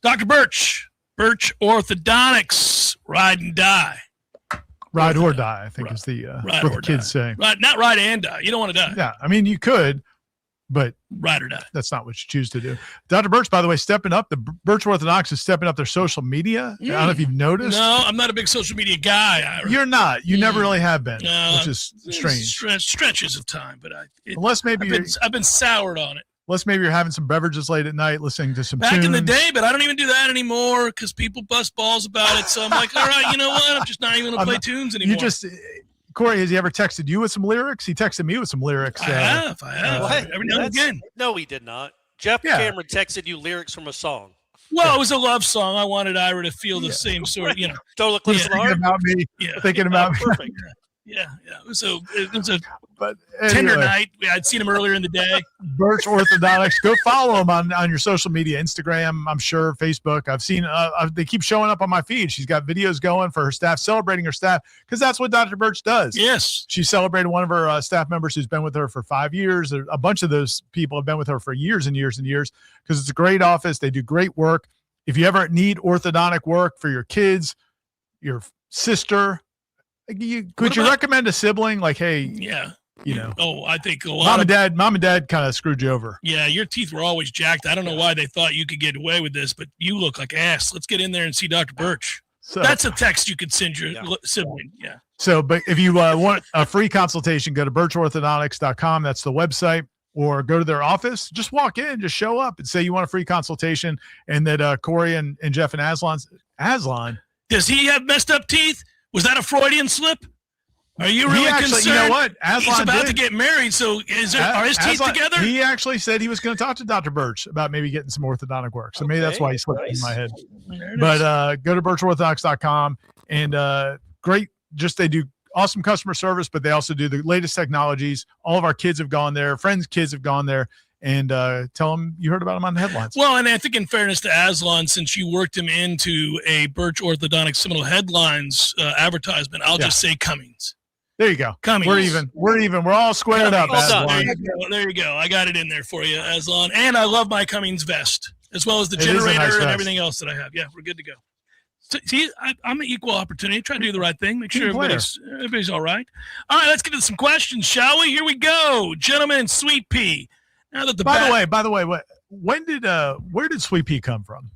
Dr. Birch Orthodontics, ride and die. Ride or die, I think is the what the kids say. Right, not ride and die. You don't want to die. Yeah, I mean, you could, but ride or die. That's not what you choose to do. Dr. Birch, by the way, stepping up. The Birch Orthodontics is stepping up their social media. I don't know if you've noticed. No, I'm not a big social media guy, Ira. You're not. You never really have been, No, which is strange. Stretches of time, but Unless maybe I've been soured on it. Unless maybe you're having some beverages late at night, listening to some Back tunes. in the day, but I don't even do that anymore because people bust balls about it. So I'm like, all right, you know what? I'm just not even going to play tunes anymore. Corey, has he ever texted you with some lyrics? He texted me with some lyrics. I have. Every now and again. No, he did not. Jeff Cameron texted you lyrics from a song. Well, it was a love song. I wanted Ira to feel the same sort of, Don't look like thinking about me. Thinking about me. Perfect. Yeah. It was a tender night. I'd seen him earlier in the day. Birch Orthodontics. Go follow him on your social media, Instagram, I'm sure, Facebook. I've seen they keep showing up on my feed. She's got videos going for her staff, celebrating her staff, because that's what Dr. Birch does. Yes. She celebrated one of her staff members who's been with her for 5 years. A bunch of those people have been with her for years and years and years because it's a great office. They do great work. If you ever need orthodontic work for your kids, your sister, could you recommend a sibling? Like, hey, I think a lot mom and dad kind of screwed you over. Yeah, your teeth were always jacked. I don't know why they thought you could get away with this, but you look like ass. Let's get in there and see Dr. Birch. So that's a text you could send your sibling. Yeah. So, but if you want a free consultation, go to birchorthodontics.com. That's the website. Or go to their office. Just walk in, just show up and say you want a free consultation, and that Corey and Jeff and Aslan. Does he have messed up teeth? Was that a Freudian slip? Are you really concerned? You know what? He's about to get married, so are his teeth together? He actually said he was going to talk to Dr. Birch about maybe getting some orthodontic work. So maybe that's why he slipped in my head. But go to birchorthodontics.com and great. They do awesome customer service, but they also do the latest technologies. All of our kids have gone there. Friends' kids have gone there. And tell them you heard about him on the headlines. Well, and I think in fairness to Aslan, since you worked him into a Birch Orthodontic Seminole Headlines advertisement, I'll just say Cummings. There you go. Cummings. We're even. We're all squared up, Aslan. There you go. I got it in there for you, Aslan. And I love my Cummings vest, as well as the It is a generator nice and vest. everything else that I have. Yeah, we're good to go. So, see, I'm an equal opportunity. Try to do the right thing. Make sure everybody's all right. All right, let's get to some questions, shall we? Here we go. Gentlemen, Sweet Pea. Now that By the way, where did Sweet Pea come from?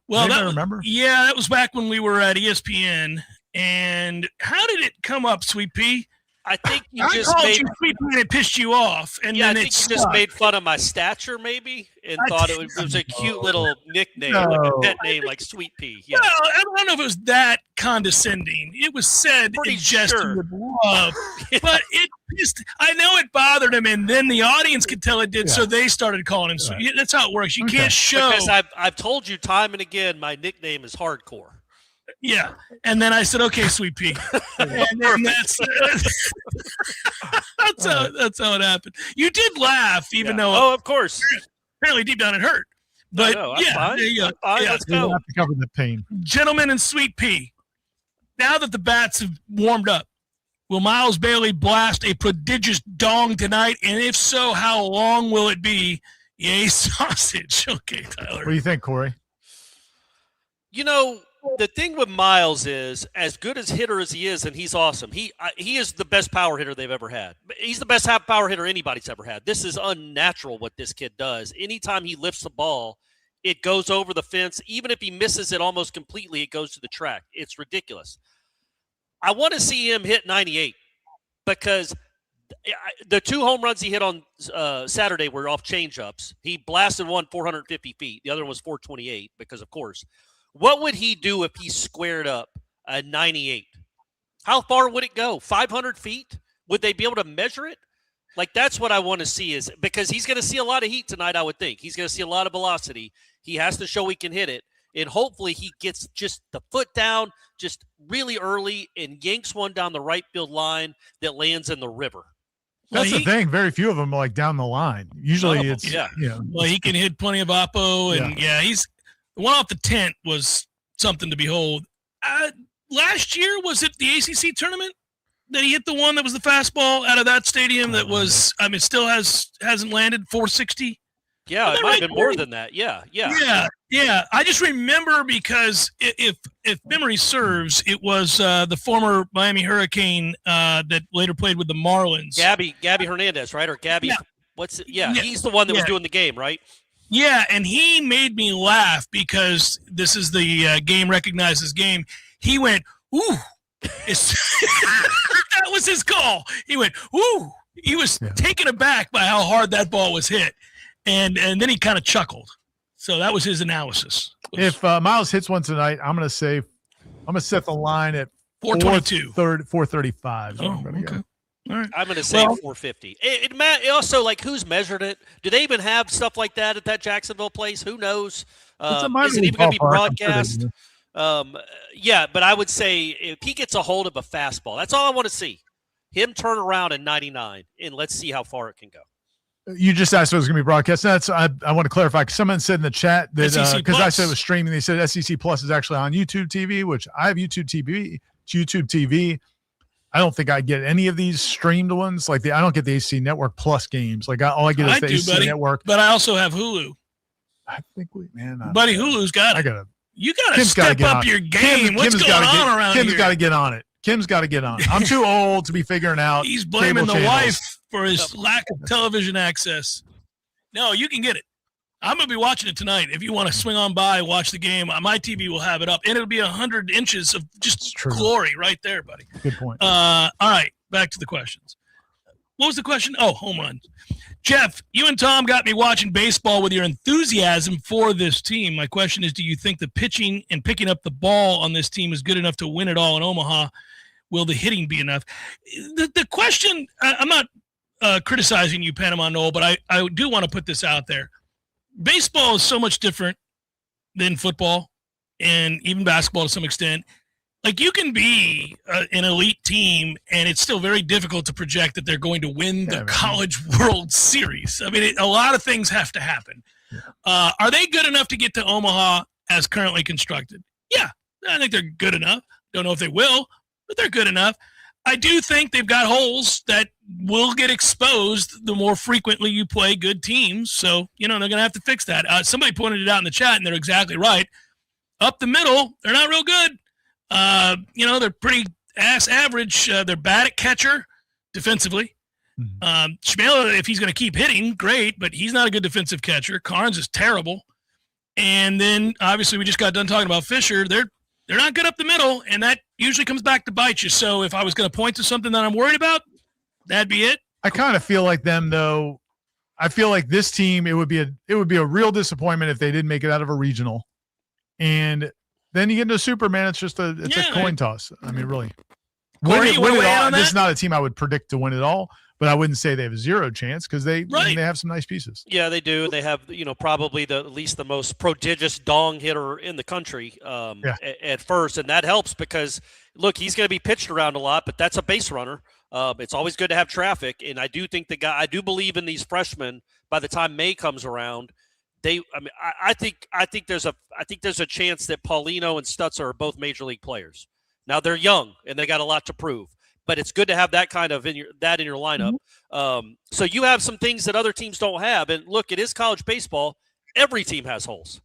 Well, remember? Yeah, that was back when we were at ESPN. And how did it come up, Sweet Pea? I think you I just called made you Sweet Pea and it pissed you off. And I then think you just made fun of my stature, maybe, and thought it was a cute little nickname, like a pet name, like Sweet Pea. Yeah. Well, I don't know if it was that condescending. It was said in jest and with love, but I know it bothered him, and then the audience could tell it did, so they started calling him Sweet. Yeah, that's how it works. You can't show. Because I've told you time and again, my nickname is Hardcore. Yeah, and then I said, "Okay, Sweet Pea," and then that's how it happened. You did laugh, even though, of course, apparently deep down it hurt. But fine. there you go. Let's go. Have to cover the pain. Gentlemen and Sweet Pea, now that the bats have warmed up, will Miles Bailey blast a prodigious dong tonight? And if so, how long will it be? Yay, sausage. Okay, Tyler. What do you think, Corey? You know, the thing with Miles is, as good as hitter as he is, and he's awesome. He is the best power hitter they've ever had. He's the best power hitter anybody's ever had. This is unnatural what this kid does. Anytime he lifts the ball, it goes over the fence. Even if he misses it almost completely, it goes to the track. It's ridiculous. I want to see him hit 98 because the 2 home runs he hit on Saturday were off changeups. He blasted one 450 feet. The other one was 428 because, of course. What would he do if he squared up a 98? How far would it go? 500 feet? Would they be able to measure it? Like, that's what I want to see, is because he's going to see a lot of heat tonight, I would think. He's going to see a lot of velocity. He has to show he can hit it. And hopefully he gets just the foot down just really early and yanks one down the right field line that lands in the river. That's the thing. Very few of them are like down the line. Usually it's, Well, he can hit plenty of oppo. And, he's – the one off the tent was something to behold. Last year, was it the ACC tournament? Did he hit the one that was the fastball out of that stadium that was, I mean, still hasn't landed 460? Yeah, it might have been more than that. Yeah. I just remember because if memory serves, it was the former Miami Hurricane that later played with the Marlins. Gabby Hernandez, right? Or Gabby, he's the one that was doing the game, right? Yeah, and he made me laugh because this is the game recognizes game. He went, ooh. That was his call. He went, ooh. He was taken aback by how hard that ball was hit. And then he kind of chuckled. So that was his analysis. If Miles hits one tonight, I'm going to set the line at 422. 435. Oh, okay. Go. All right. I'm going to say 450. It also, like, who's measured it? Do they even have stuff like that at that Jacksonville place? Who knows? Is it even going to be broadcast? But I would say if he gets a hold of a fastball, that's all I want to see. Him turn around in 99, and let's see how far it can go. You just asked if it was going to be broadcast. I want to clarify. Someone said in the chat that because I said it was streaming, they said SEC Plus is actually on YouTube TV, which I have YouTube TV. I don't think I get any of these streamed ones. Like I don't get the ACC Network Plus games. Like all I get is the ACC Network. But I also have Hulu. I think buddy, Hulu's got it. You got to step up your game. What's going on around here? Kim's got to get on it. Kim's got to get on it. I'm too old to be figuring out. He's blaming the wife for his lack of television access. No, you can get it. I'm going to be watching it tonight. If you want to swing on by, watch the game, my TV will have it up. And it'll be 100 inches of just glory right there, buddy. Good point. All right, back to the questions. What was the question? Oh, home runs. Jeff, you and Tom got me watching baseball with your enthusiasm for this team. My question is, do you think the pitching and picking up the ball on this team is good enough to win it all in Omaha? Will the hitting be enough? The question, I'm not criticizing you, Panama Noel, but I do want to put this out there. Baseball is so much different than football and even basketball to some extent. Like, you can be an elite team, and it's still very difficult to project that they're going to win the College World Series. I mean, a lot of things have to happen. Yeah. Are they good enough to get to Omaha as currently constructed? Yeah, I think they're good enough. Don't know if they will, but they're good enough. I do think they've got holes that will get exposed the more frequently you play good teams. So, they're going to have to fix that. Somebody pointed it out in the chat, and they're exactly right. Up the middle, they're not real good. They're pretty average. They're bad at catcher defensively. Shmela, if he's going to keep hitting, great, but he's not a good defensive catcher. Carnes is terrible. And then, obviously, we just got done talking about Fisher. They're not good up the middle, and that usually comes back to bite you. So if I was going to point to something that I'm worried about, that'd be it. I kind of feel like them, though. I feel like this team, it would be a real disappointment if they didn't make it out of a regional. And then you get into Superman, it's a coin toss. I mean, really. Win it all. This is not a team I would predict to win it all, but I wouldn't say they have a zero chance because they have some nice pieces. Yeah, they do. They have, probably at least the most prodigious dong hitter in the country at first, and that helps because, look, he's going to be pitched around a lot, but that's a base runner. It's always good to have traffic, and I do think I do believe in these freshmen. By the time May comes around, I think there's a chance that Paulino and Stutzer are both major league players. Now they're young and they got a lot to prove, but it's good to have that kind of in your lineup. So you have some things that other teams don't have. And look, it is college baseball. Every team has holes.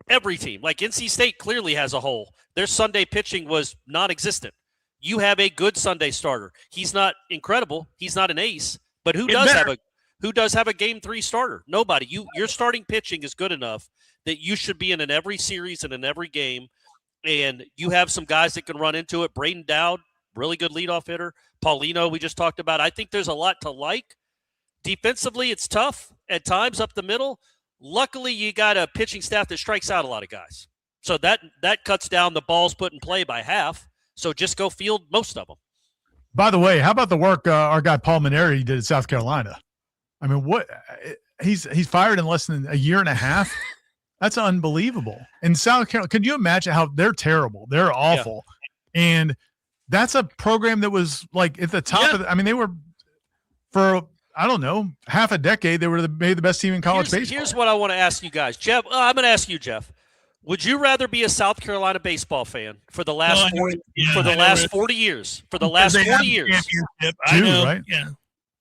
Every team, like NC State, clearly has a hole. Their Sunday pitching was non-existent. You have a good Sunday starter. He's not incredible. He's not an ace, but who does have a game 3 starter? Nobody. Your starting pitching is good enough that you should be in every series and in every game. And you have some guys that can run into it. Braden Dowd, really good leadoff hitter. Paulino, we just talked about. I think there's a lot to like. Defensively, it's tough at times up the middle. Luckily, you got a pitching staff that strikes out a lot of guys. So that cuts down the balls put in play by half. So just go field most of them. By the way, how about the work our guy Paul Maneri did at South Carolina? I mean, what he's fired in less than a year and a half. That's unbelievable. In South Carolina, can you imagine how they're terrible? They're awful. Yeah. And that's a program that was like at the top of the, I mean, they were for, I don't know, half a decade, they were maybe the best team in college baseball. Here's what I want to ask you guys. Jeff, I'm going to ask you, Jeff. Would you rather be a South Carolina baseball fan for the last 40 years? For the last 40 years. I know, right? Yeah.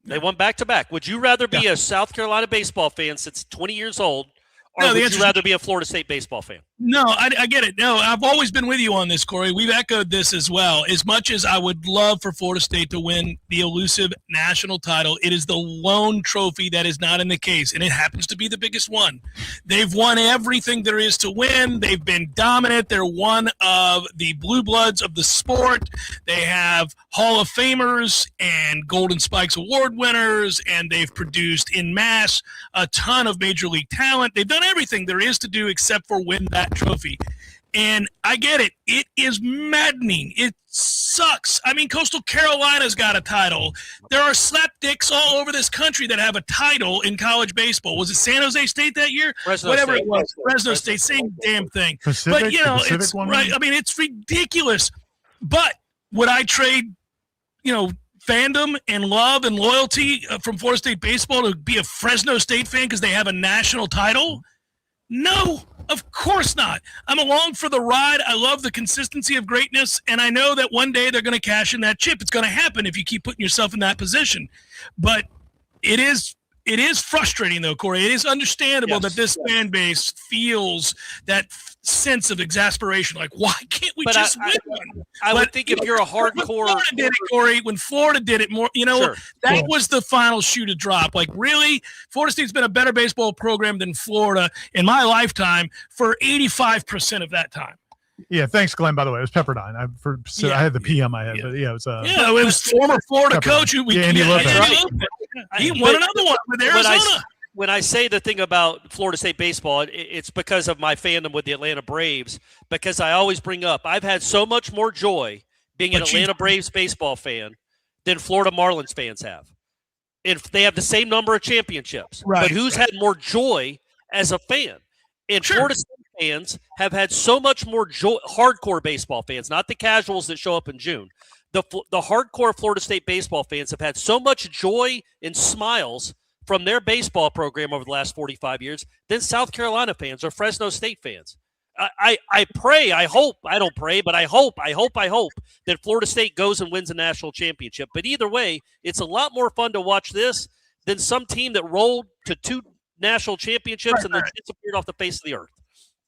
They won back-to-back. Would you rather be a South Carolina baseball fan since 20 years old, or would you rather be a Florida State baseball fan? No, I get it. No, I've always been with you on this, Corey. We've echoed this as well. As much as I would love for Florida State to win the elusive national title, it is the lone trophy that is not in the case, and it happens to be the biggest one. They've won everything there is to win. They've been dominant. They're one of the blue bloods of the sport. They have Hall of Famers and Golden Spikes Award winners, and they've produced en masse a ton of major league talent. They've done everything there is to do except for win that trophy. And I get it. It is maddening. It sucks. I mean, Coastal Carolina's got a title. There are slapdicks all over this country that have a title in college baseball. Was it San Jose State that year? Whatever it was. Fresno State, same damn thing. Pacific, but, you know, it's one right. I mean, it's ridiculous. But would I trade, fandom and love and loyalty from Florida State baseball to be a Fresno State fan because they have a national title? No, of course not. I'm along for the ride. I love the consistency of greatness, and I know that one day they're going to cash in that chip. It's going to happen if you keep putting yourself in that position. But it is frustrating, though, Corey. It is understandable that this fan base feels that sense of exasperation. Like, why can't we just win one? I would think if you're a hardcore. When Florida did it, Corey, when Florida did it more, that was the final shoe to drop. Like, really? Florida State's been a better baseball program than Florida in my lifetime for 85% of that time. Yeah, thanks, Glenn. By the way, it was Pepperdine. I had the P on my head, but it was. It was former Florida coach who Andy Lopez. He won another one with Arizona. When I say the thing about Florida State baseball, it's because of my fandom with the Atlanta Braves, because I always bring up I've had so much more joy being an Atlanta Braves baseball fan than Florida Marlins fans have. If they have the same number of championships, but who's had more joy as a fan? And Florida State fans have had so much more joy, hardcore baseball fans, not the casuals that show up in June. The hardcore Florida State baseball fans have had so much joy and smiles from their baseball program over the last 45 years than South Carolina fans or Fresno State fans. I pray, I hope, I don't pray, but I hope that Florida State goes and wins a national championship. But either way, it's a lot more fun to watch this than some team that rolled to 2 national championships and then disappeared off the face of the earth.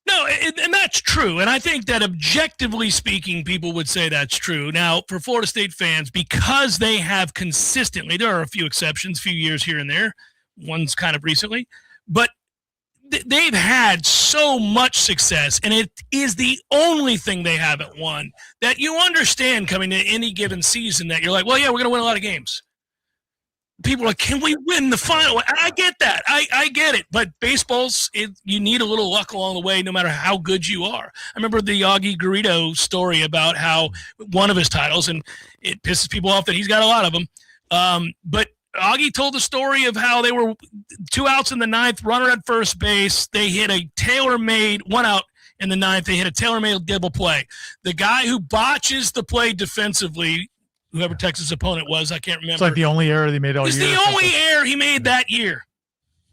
No, and that's true. And I think that objectively speaking, people would say that's true. Now, for Florida State fans, because they have consistently, there are a few exceptions, few years here and there, one's kind of recently, but they've had so much success, and it is the only thing they haven't won, that you understand coming to any given season that you're like, well, yeah, we're going to win a lot of games. People are like, can we win the final? I get that. I get it. But baseball's, you need a little luck along the way, no matter how good you are. I remember the Augie Garrido story about how one of his titles, and it pisses people off that he's got a lot of them. But Augie told the story of how they were 2 outs in the 9th, runner at first base. They hit a tailor-made 1 out in the 9th. They hit a tailor-made double play. The guy who botches the play defensively, whoever Texas' opponent was, I can't remember. It's like the only error they made all year. It's the only error he made that year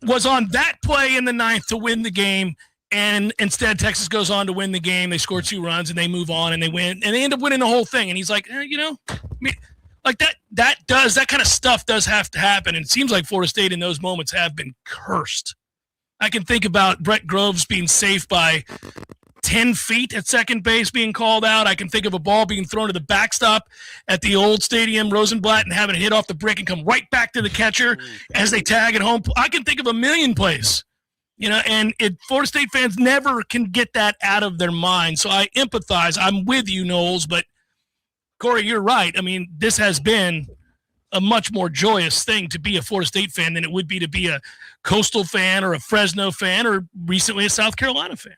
was on that play in the 9th to win the game, and instead Texas goes on to win the game. They score 2 runs, and they move on, and they win, and they end up winning the whole thing. And he's like, like that kind of stuff does have to happen, and it seems like Florida State in those moments have been cursed. I can think about Brett Groves being safe by 10 feet at second base being called out. I can think of a ball being thrown to the backstop at the old stadium, Rosenblatt, and having it hit off the brick and come right back to the catcher as they tag at home. I can think of a million plays, and Florida State fans never can get that out of their mind. So I empathize. I'm with you, Knowles, but Corey, you're right. I mean, this has been a much more joyous thing to be a Florida State fan than it would be to be a Coastal fan or a Fresno fan or recently a South Carolina fan.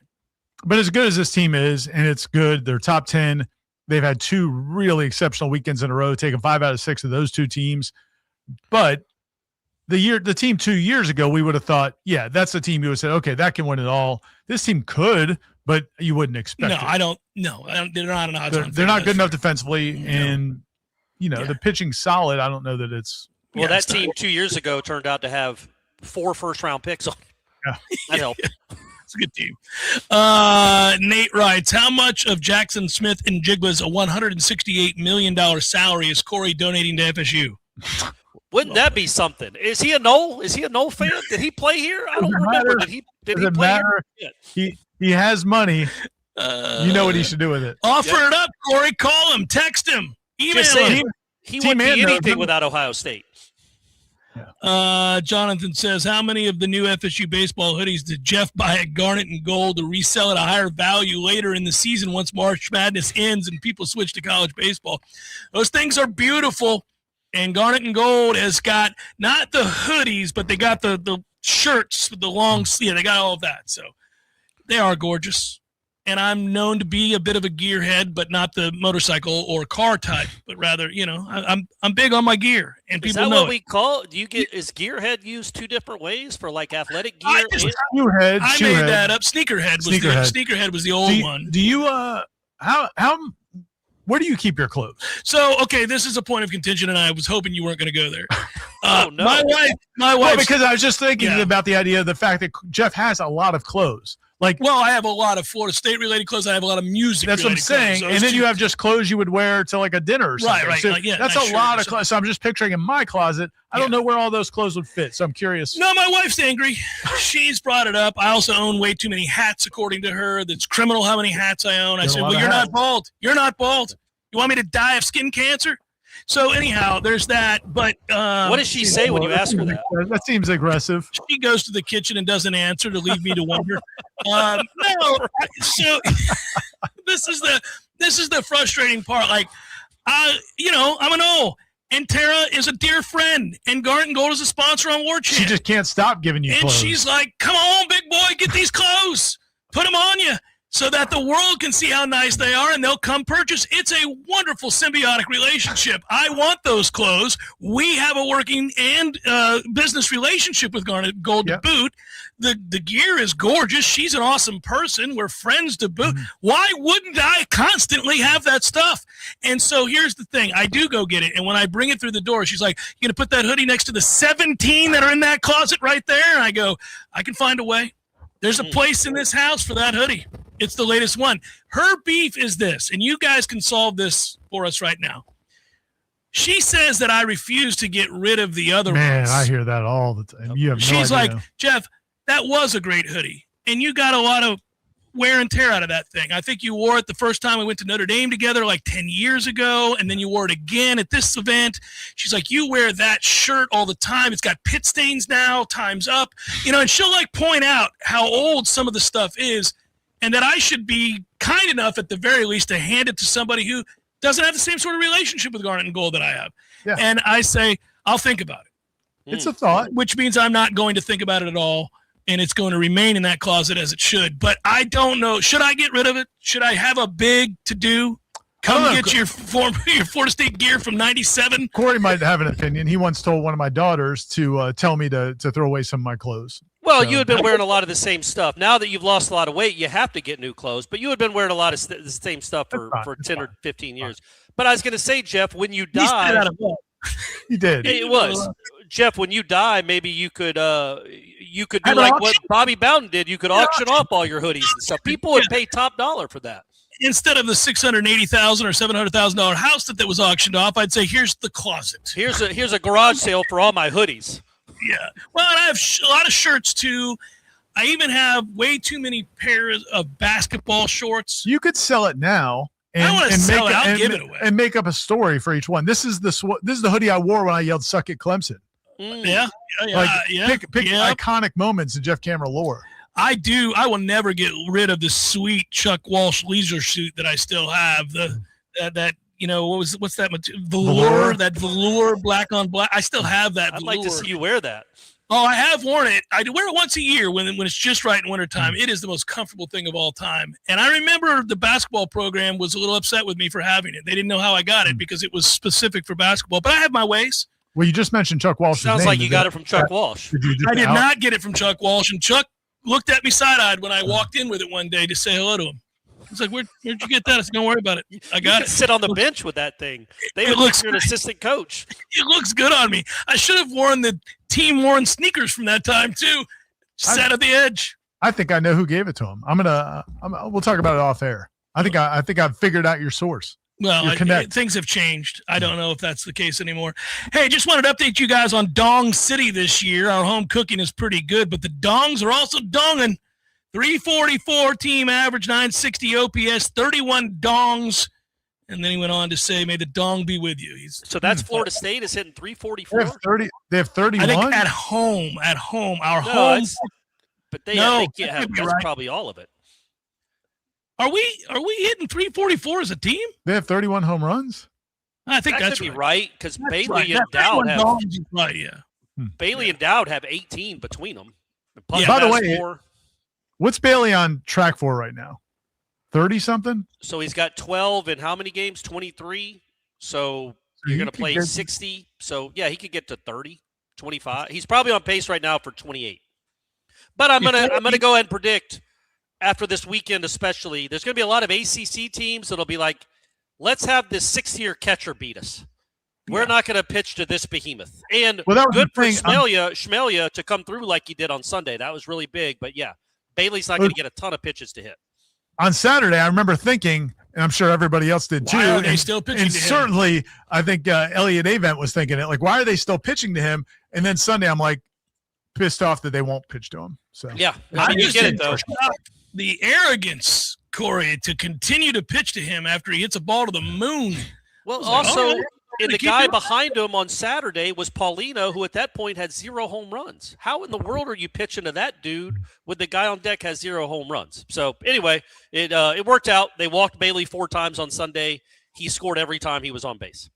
But as good as this team is, and it's good, they're top 10. They've had 2 really exceptional weekends in a row, taking 5 out of 6 of those 2 teams. But the team 2 years ago, we would have thought, yeah, that's the team you would have said, okay, that can win it all. This team could, but you wouldn't expect it. They're not an odds-on. They're not good enough defensively, and the pitching's solid. I don't know that it's. Well, that team 2 years ago turned out to have 4 first-round picks on. Yeah. That helped. It's a good team. Nate writes, how much of Jackson Smith and Jigba's $168 million salary is Corey donating to FSU? Wouldn't that be something? Is he a Knoll? Is he a Knoll fan? Did he play here? I don't remember. Did he play here? He has money. You know what he should do with it. Offer it up, Corey. Call him. Text him. Email him. He wouldn't be anything without Ohio State. Jonathan says, how many of the new FSU baseball hoodies did Jeff buy at Garnet and Gold to resell at a higher value later in the season once March Madness ends and people switch to college baseball? Those things are beautiful, and Garnet and Gold has got not the hoodies, but they got the shirts with the long sleeve. They got all of that, so they are gorgeous. And I'm known to be a bit of a gearhead, but not the motorcycle or car type, but rather, I'm big on my gear, and people know. Is that what we call? Is gearhead used two different ways for like athletic gear? I made that up. Sneakerhead was the old one. Do you where do you keep your clothes? So, okay, this is a point of contention, and I was hoping you weren't going to go there. Oh no, my wife. Well, because I was just thinking about the idea of the fact that Jeff has a lot of clothes. I have a lot of Florida State related clothes. I have a lot of music. That's what I'm saying. And then you have just clothes you would wear to like a dinner or something. Right. So that's a lot of clothes. So I'm just picturing in my closet. I don't know where all those clothes would fit. So I'm curious. No, my wife's angry. She's brought it up. I also own way too many hats, according to her. That's criminal how many hats I own. I said, well, you're not bald. You're not bald. You want me to die of skin cancer? So anyhow, there's that. But what does she say when you ask her that? That seems aggressive. She goes to the kitchen and doesn't answer to leave me to wonder. No, so this is the frustrating part. Like, I'm an O, and Tara is a dear friend, and Garnet and Gold is a sponsor on Warchant. She just can't stop giving you clothes. And she's like, "Come on, big boy, get these clothes, put them on you." So that the world can see how nice they are and they'll come purchase. It's a wonderful symbiotic relationship. I want those clothes. We have a working and business relationship with Garnet Gold to boot. The gear is gorgeous. She's an awesome person. We're friends to boot. Why wouldn't I constantly have that stuff? And so here's the thing. I do go get it. And when I bring it through the door, she's like, "You going to put that hoodie next to the 17 that are in that closet right there?" And I go, "I can find a way. There's a place in this house for that hoodie. It's the latest one." Her beef is this, and you guys can solve this for us right now. She says that I refuse to get rid of the other ones. Man, I hear that all the time. You have no She's idea. like, "Jeff, that was a great hoodie, and you got a lot of wear and tear out of that thing. I think you wore it the first time we went to Notre Dame together like 10 years ago, and then you wore it again at this event." She's like, "You wear that shirt all the time. It's got pit stains now, time's up." And she'll like point out how old some of the stuff is, and that I should be kind enough at the very least to hand it to somebody who doesn't have the same sort of relationship with Garnet and Gold that I have. Yeah. And I say, I'll think about it. It's a thought. Which means I'm not going to think about it at all, and it's going to remain in that closet as it should. But I don't know. Should I get rid of it? Should I have a big to-do? Come get your Florida State gear from 97? Corey might have an opinion. He once told one of my daughters to tell me to throw away some of my clothes. Well, you had been wearing a lot of the same stuff. Now that you've lost a lot of weight, you have to get new clothes. But you had been wearing a lot of the same stuff for 10 or 15 years. But I was going to say, Jeff, when you die, he did. It was Jeff. When you die, maybe you could do like what Bobby Bowden did. You could auction off all your hoodies and stuff. People would pay top dollar for that. Instead of the $680,000 or $700,000 house that was auctioned off, I'd say, here's the closet. Here's a garage sale for all my hoodies. Yeah. Well, and I have a lot of shirts too. I even have way too many pairs of basketball shorts. You could sell it now. I'll give it away and make up a story for each one. This is the hoodie I wore when I yelled "Suck it, Clemson." Yeah. Pick iconic moments in Jeff Cameron lore. I do. I will never get rid of the sweet Chuck Walsh leisure suit that I still have. What's that material? Velour? That velour, black on black. I still have that. I'd like to see you wear that. Oh, I have worn it. I wear it once a year when it's just right in wintertime. It is the most comfortable thing of all time. And I remember the basketball program was a little upset with me for having it. They didn't know how I got it because it was specific for basketball. But I have my ways. Well, you just mentioned Chuck Walsh. Sounds like you got it from Chuck Walsh. I did not get it from Chuck Walsh. And Chuck looked at me side-eyed when I walked in with it one day to say hello to him. He's like, where'd you get that? I said, don't worry about it. I got it. Sit on the bench with that thing. They would look you're an assistant coach. It looks good on me. I should have worn the team-worn sneakers from that time, too. Sat at the edge. I think I know who gave it to him. We'll talk about it off air. I think I've figured out your source. Well, things have changed. I don't know if that's the case anymore. Hey, just wanted to update you guys on Dong City this year. Our home cooking is pretty good, but the Dongs are also donging. 344 team average, 960 OPS, 31 dongs. And then he went on to say, may the dong be with you. So that's Florida State is hitting 344? They have 31? I think at home. Our home. But they can't have that's probably all of it. Are we hitting 344 as a team? They have 31 home runs? I think that that's could be right. right because Bailey and Dowd have Bailey and Dowd have 18 between them. By the way, what's Bailey on track for right now? 30 something? So he's got 12 in how many games? 23. So you're going to play 60. So yeah, he could get to 30, 25. He's probably on pace right now for 28. But I'm gonna go ahead and predict after this weekend, especially, there's going to be a lot of ACC teams that'll be like, let's have this 6-year catcher beat us. We're not going to pitch to this behemoth. And good for Schmelia to come through like he did on Sunday. That was really big. But yeah, Bailey's not going to get a ton of pitches to hit. On Saturday, I remember thinking, and I'm sure everybody else did too. Why are they still pitching to him? Certainly, I think Elliot Avent was thinking it. Like, why are they still pitching to him? And then Sunday, I'm like, pissed off that they won't pitch to him. So yeah, I you get it though. The arrogance, Corey, to continue to pitch to him after he hits a ball to the moon. Well, also, and the guy behind him on Saturday was Paulino, who at that point had 0 home runs. How in the world are you pitching to that dude when the guy on deck has 0 home runs? So anyway, it worked out. They walked Bailey 4 times on Sunday. He scored every time he was on base.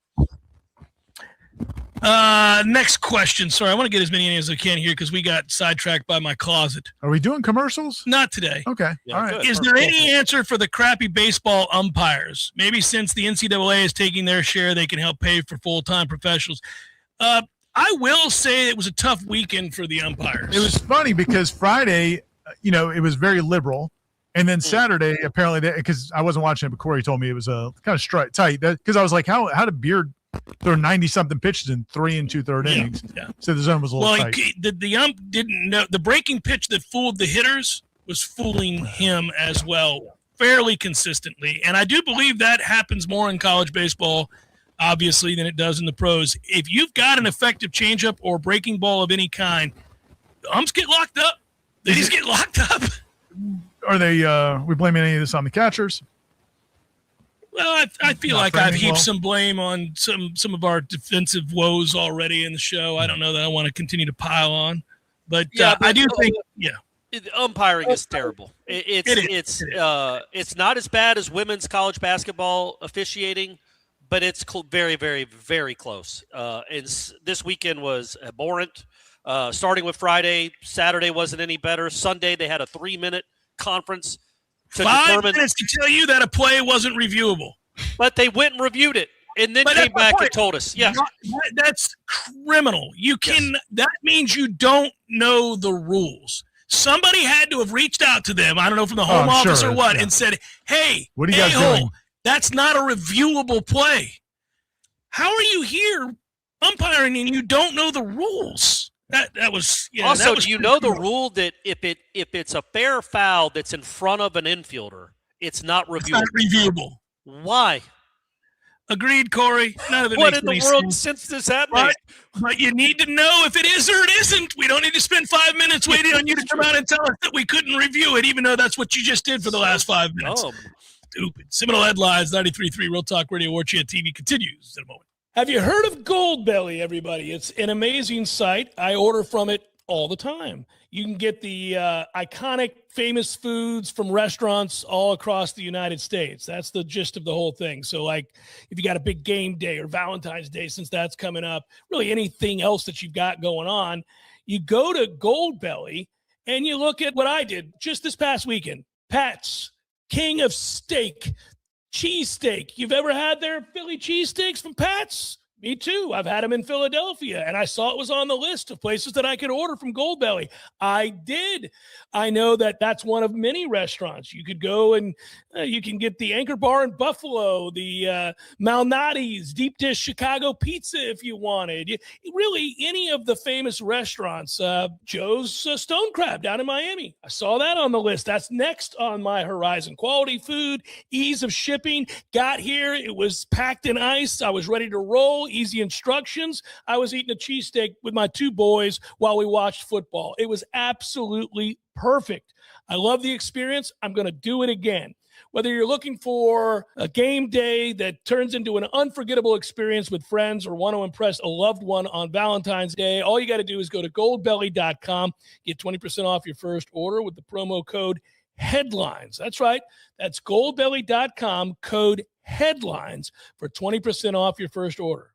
Next question. Sorry, I want to get as many as I can here because we got sidetracked by my closet. Are we doing commercials? Not today. Okay. Yeah, all right. good. Is there any answer for the crappy baseball umpires? Maybe since the NCAA is taking their share, they can help pay for full-time professionals. I will say it was a tough weekend for the umpires. It was funny because Friday, it was very liberal. And then Saturday, apparently, because I wasn't watching it, but Corey told me it was kind of tight. Because I was like, how did Beard throw 90-something pitches in 3 2/3 innings? Yeah. So the zone was a little tight. The ump didn't know. The breaking pitch that fooled the hitters was fooling him as well, fairly consistently. And I do believe that happens more in college baseball, obviously, than it does in the pros. If you've got an effective changeup or breaking ball of any kind, the umps get locked up. They just get locked up. Are they we blaming any of this on the catchers? Well, I feel like I've heaped some blame on some of our defensive woes already in the show. I don't know that I want to continue to pile on, but I do think, the umpiring is terrible. It's not as bad as women's college basketball officiating, but it's very, very, very close. And this weekend was abhorrent. Starting with Friday, Saturday wasn't any better. Sunday they had a 3-minute conference. 5 minutes to tell you that a play wasn't reviewable. But they went and reviewed it and then came back and told us. Yeah. That's criminal. That means you don't know the rules. Somebody had to have reached out to them, I don't know, from the home office or what, and said, hey, what are you guys doing? That's not a reviewable play. How are you here umpiring and you don't know the rules? That was also. Do you know the rule that if it's a fair foul that's in front of an infielder, it's not reviewable? It's not reviewable. Why? Agreed, Corey. None of it what makes in the any world sense. since this happened? But you need to know if it is or it isn't. We don't need to spend 5 minutes waiting on you to come out and tell us that we couldn't review it, even though that's what you just did for the last 5 minutes. Stupid. Seminole Headlines, 93.3 Real Talk Radio, Warchant TV continues in a moment. Have you heard of Goldbelly, everybody? It's an amazing site. I order from it all the time. You can get the iconic, famous foods from restaurants all across the United States. That's the gist of the whole thing. So, like, if you got a big game day or Valentine's Day, since that's coming up, really anything else that you've got going on, you go to Goldbelly and you look at what I did just this past weekend. Pat's, King of Steak. Cheesesteak. You've ever had their Philly cheesesteaks from Pat's? Me too. I've had them in Philadelphia, and I saw it was on the list of places that I could order from Goldbelly. I did. I know that that's one of many restaurants. You could go and you can get the Anchor Bar in Buffalo, the Malnati's, deep dish Chicago pizza if you wanted. Really, any of the famous restaurants. Joe's Stone Crab down in Miami. I saw that on the list. That's next on my horizon. Quality food, ease of shipping. Got here. It was packed in ice. I was ready to roll. Easy instructions. I was eating a cheesesteak with my two boys while we watched football. It was absolutely perfect. I love the experience. I'm going to do it again. Whether you're looking for a game day that turns into an unforgettable experience with friends or want to impress a loved one on Valentine's Day, all you got to do is go to goldbelly.com, get 20% off your first order with the promo code HEADLINES. That's right. That's goldbelly.com, code HEADLINES for 20% off your first order.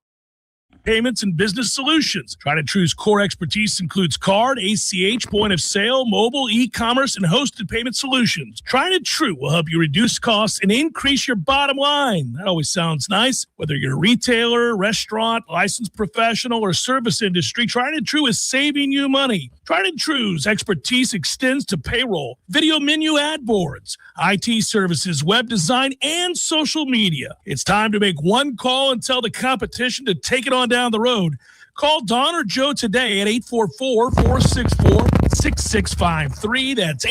Payments and business solutions. Tried and True's core expertise includes card, ACH, point of sale, mobile, e-commerce, and hosted payment solutions. Tried and True will help you reduce costs and increase your bottom line. That always sounds nice. Whether you're a retailer, restaurant, licensed professional, or service industry, Tried and True is saving you money. Tried and True's expertise extends to payroll, video menu ad boards, IT services, web design, and social media. It's time to make one call and tell the competition to take it on down the road. Call Don or Joe today at 844-464-6653. That's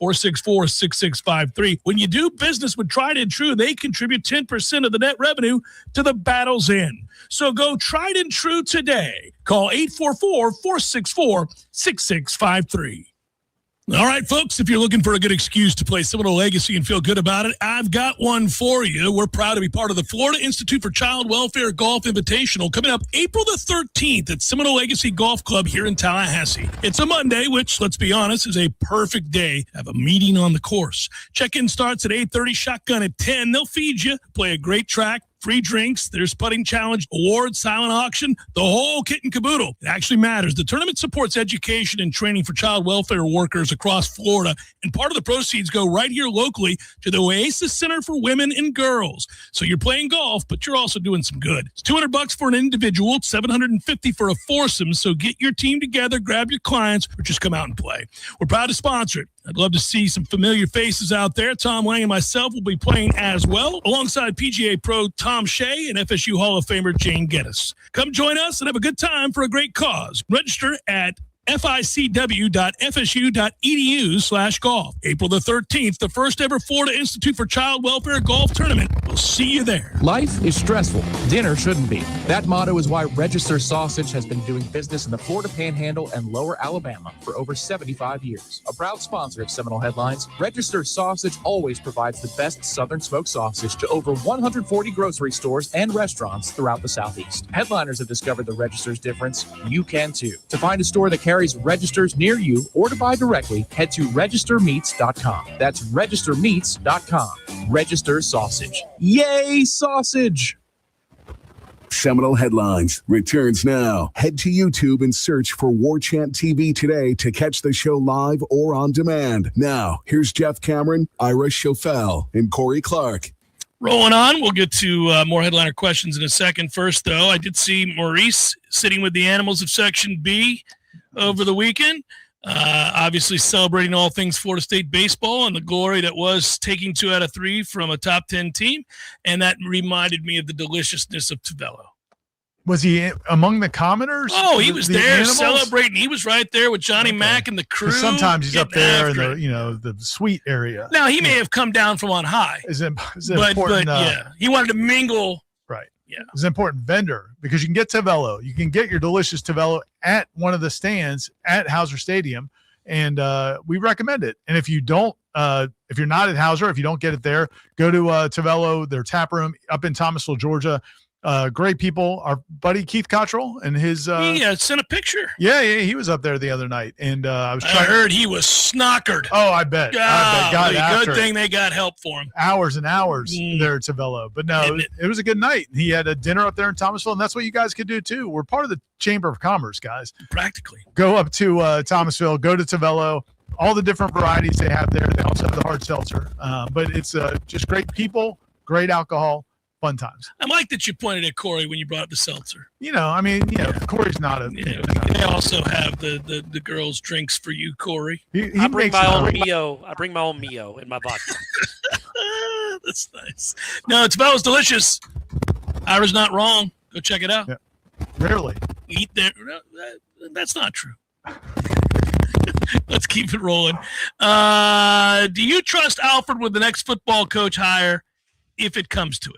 844-464-6653. When you do business with Tried and True, they contribute 10% of the net revenue to the battle's end. So go Tried and True today. Call 844-464-6653. All right, folks, if you're looking for a good excuse to play Seminole Legacy and feel good about it, I've got one for you. We're proud to be part of the Florida Institute for Child Welfare Golf Invitational coming up April the 13th at Seminole Legacy Golf Club here in Tallahassee. It's a Monday, which, let's be honest, is a perfect day to have a meeting on the course. Check-in starts at 8:30, shotgun at 10. They'll feed you, play a great track, free drinks, there's putting challenge, awards, silent auction, the whole kit and caboodle. It actually matters. The tournament supports education and training for child welfare workers across Florida, and part of the proceeds go right here locally to the Oasis Center for Women and Girls. So you're playing golf, but you're also doing some good. It's $200 for an individual, $750 for a foursome, so get your team together, grab your clients, or just come out and play. We're proud to sponsor it. I'd love to see some familiar faces out there. Tom Lang and myself will be playing as well, alongside PGA Pro Tom Shea and FSU Hall of Famer Jane Geddes. Come join us and have a good time for a great cause. Register at ficw.fsu.edu/golf. April the 13th, the first ever Florida Institute for Child Welfare Golf Tournament. We'll see you there. Life is stressful. Dinner shouldn't be. That motto is why Register Sausage has been doing business in the Florida Panhandle and Lower Alabama for over 75 years. A proud sponsor of Seminole Headlines, Register Sausage always provides the best Southern smoked sausage to over 140 grocery stores and restaurants throughout the Southeast. Headliners have discovered the Register's difference. You can too. To find a store that carries registers near you or to buy directly, head to registermeats.com. That's registermeats.com. Register Sausage. Yay, sausage! Seminole Headlines returns now. Head to YouTube and search for Warchant TV today to catch the show live or on demand. Now, here's Jeff Cameron, Ira Schofel, and Corey Clark. Rolling on. We'll get to more headliner questions in a second. First, though, I did see Maurice sitting with the animals of Section B over the weekend, obviously celebrating all things Florida State baseball and the glory that was taking 2 out of 3 from a top 10 team. And that reminded me of the deliciousness of Tavello. Was he among the commoners? Oh, he was there animals? celebrating. He was right there with Johnny Mack and the crew. Sometimes he's up there in the suite area. Now, he may have come down from on high. Is it important? But yeah, he wanted to mingle. Right. Yeah. It's an important vendor because you can get Tavello. You can get your delicious Tavello at one of the stands at Hauser Stadium, and we recommend it. And if you don't, if you're not at Hauser, if you don't get it there, go to Tavello, their tap room up in Thomasville, Georgia. Great people. Our buddy Keith Cottrell and his he sent a picture. Yeah, he was up there the other night, and I heard he was snockered. Oh, I bet. Good thing they got help for him. Hours and hours there at Tavello, but no, it was a good night. He had a dinner up there in Thomasville, and that's what you guys could do too. We're part of the Chamber of Commerce, guys. Practically, go up to Thomasville, go to Tavello. All the different varieties they have there. They also have the hard seltzer, but it's just great people, great alcohol. fun times. I like that you pointed at Corey when you brought up the seltzer. Corey's not a. They also have the girls' drinks for you, Corey. I bring my own Mio. I bring my own Mio in my vodka. That's nice. No, it smells delicious. Ira's not wrong. Go check it out. Yeah. Rarely. Eat there. That's not true. Let's keep it rolling. Do you trust Alford with the next football coach hire if it comes to it?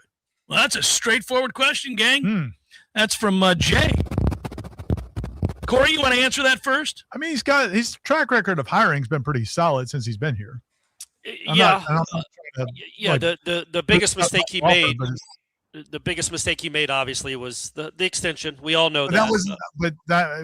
Well, that's a straightforward question, gang. That's from Jay. Corey, you want to answer that first? I mean, his track record of hiring has been pretty solid since he's been here. The biggest mistake he made. The biggest mistake he made, obviously, was the extension. We all know that. But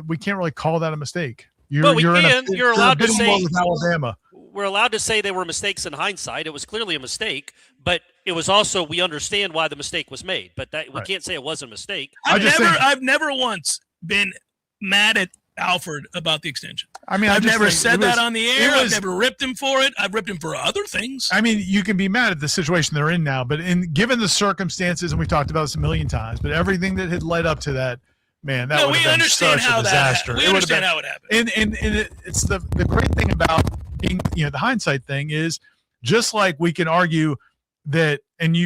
we can't really call that a mistake. You're allowed to say with Alabama. We're allowed to say they were mistakes in hindsight. It was clearly a mistake, but it was also, we understand why the mistake was made. But we can't say it wasn't a mistake. I've never once been mad at Alford about the extension. I mean, I've never said that on the air. I've never ripped him for it. I've ripped him for other things. I mean, you can be mad at the situation they're in now, but given the circumstances, and we've talked about this a million times, but everything that had led up to that, man, that would have been such a disaster. We understand how it happened. And it's the great thing about being, the hindsight thing is, just like we can argue that, and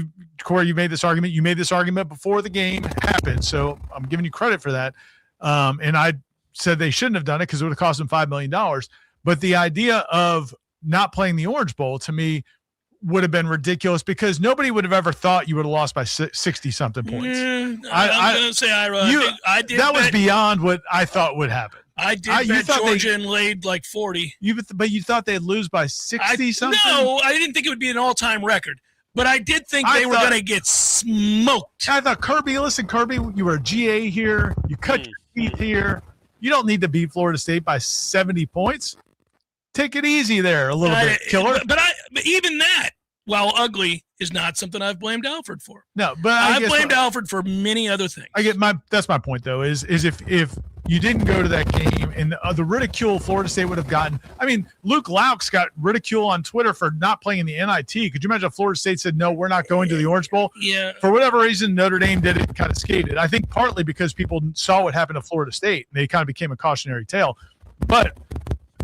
Corey, you made this argument before the game happened, so I'm giving you credit for that. And I said they shouldn't have done it because it would have cost them $5 million. But the idea of not playing the Orange Bowl, to me, would have been ridiculous because nobody would have ever thought you would have lost by 60-something points. I'm going to say, Ira, I did that was beyond what I thought would happen. I did bet Georgia and laid like 40. But you thought they'd lose by 60-something? No, I didn't think it would be an all-time record. But I did think they were going to get smoked. I thought, Kirby, you were a GA here. You cut your teeth here. You don't need to beat Florida State by 70 points. Take it easy there a little bit, killer. But even that, while ugly, is not something I've blamed Alford for. No, but I've blamed Alford for many other things. That's my point, though, is if you didn't go to that game and the ridicule Florida State would have gotten. I mean, Luke Laux got ridicule on Twitter for not playing in the NIT. Could you imagine if Florida State said, no, we're not going to the Orange Bowl? Yeah. For whatever reason, Notre Dame did it and kind of skated. I think partly because people saw what happened to Florida State. And they kind of became a cautionary tale. But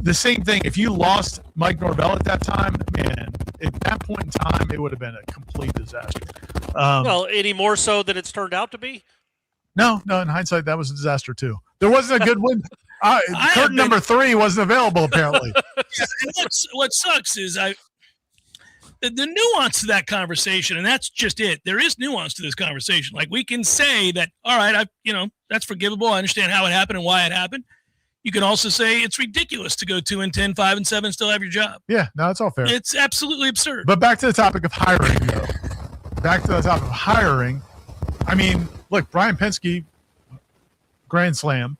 the same thing, if you lost Mike Norvell at that time, man, at that point in time, it would have been a complete disaster. Well, any more so than it's turned out to be? No, in hindsight, that was a disaster too. There wasn't a good win. Curtain number 3 wasn't available, apparently. And what sucks is the nuance to that conversation, and that's just it. There is nuance to this conversation. Like, we can say that, all right, that's forgivable. I understand how it happened and why it happened. You can also say it's ridiculous to go 2-10, 5-7, still have your job. Yeah, no, it's all fair. It's absolutely absurd. But back to the topic of hiring, though. I mean, look, Brian Penske, grand slam.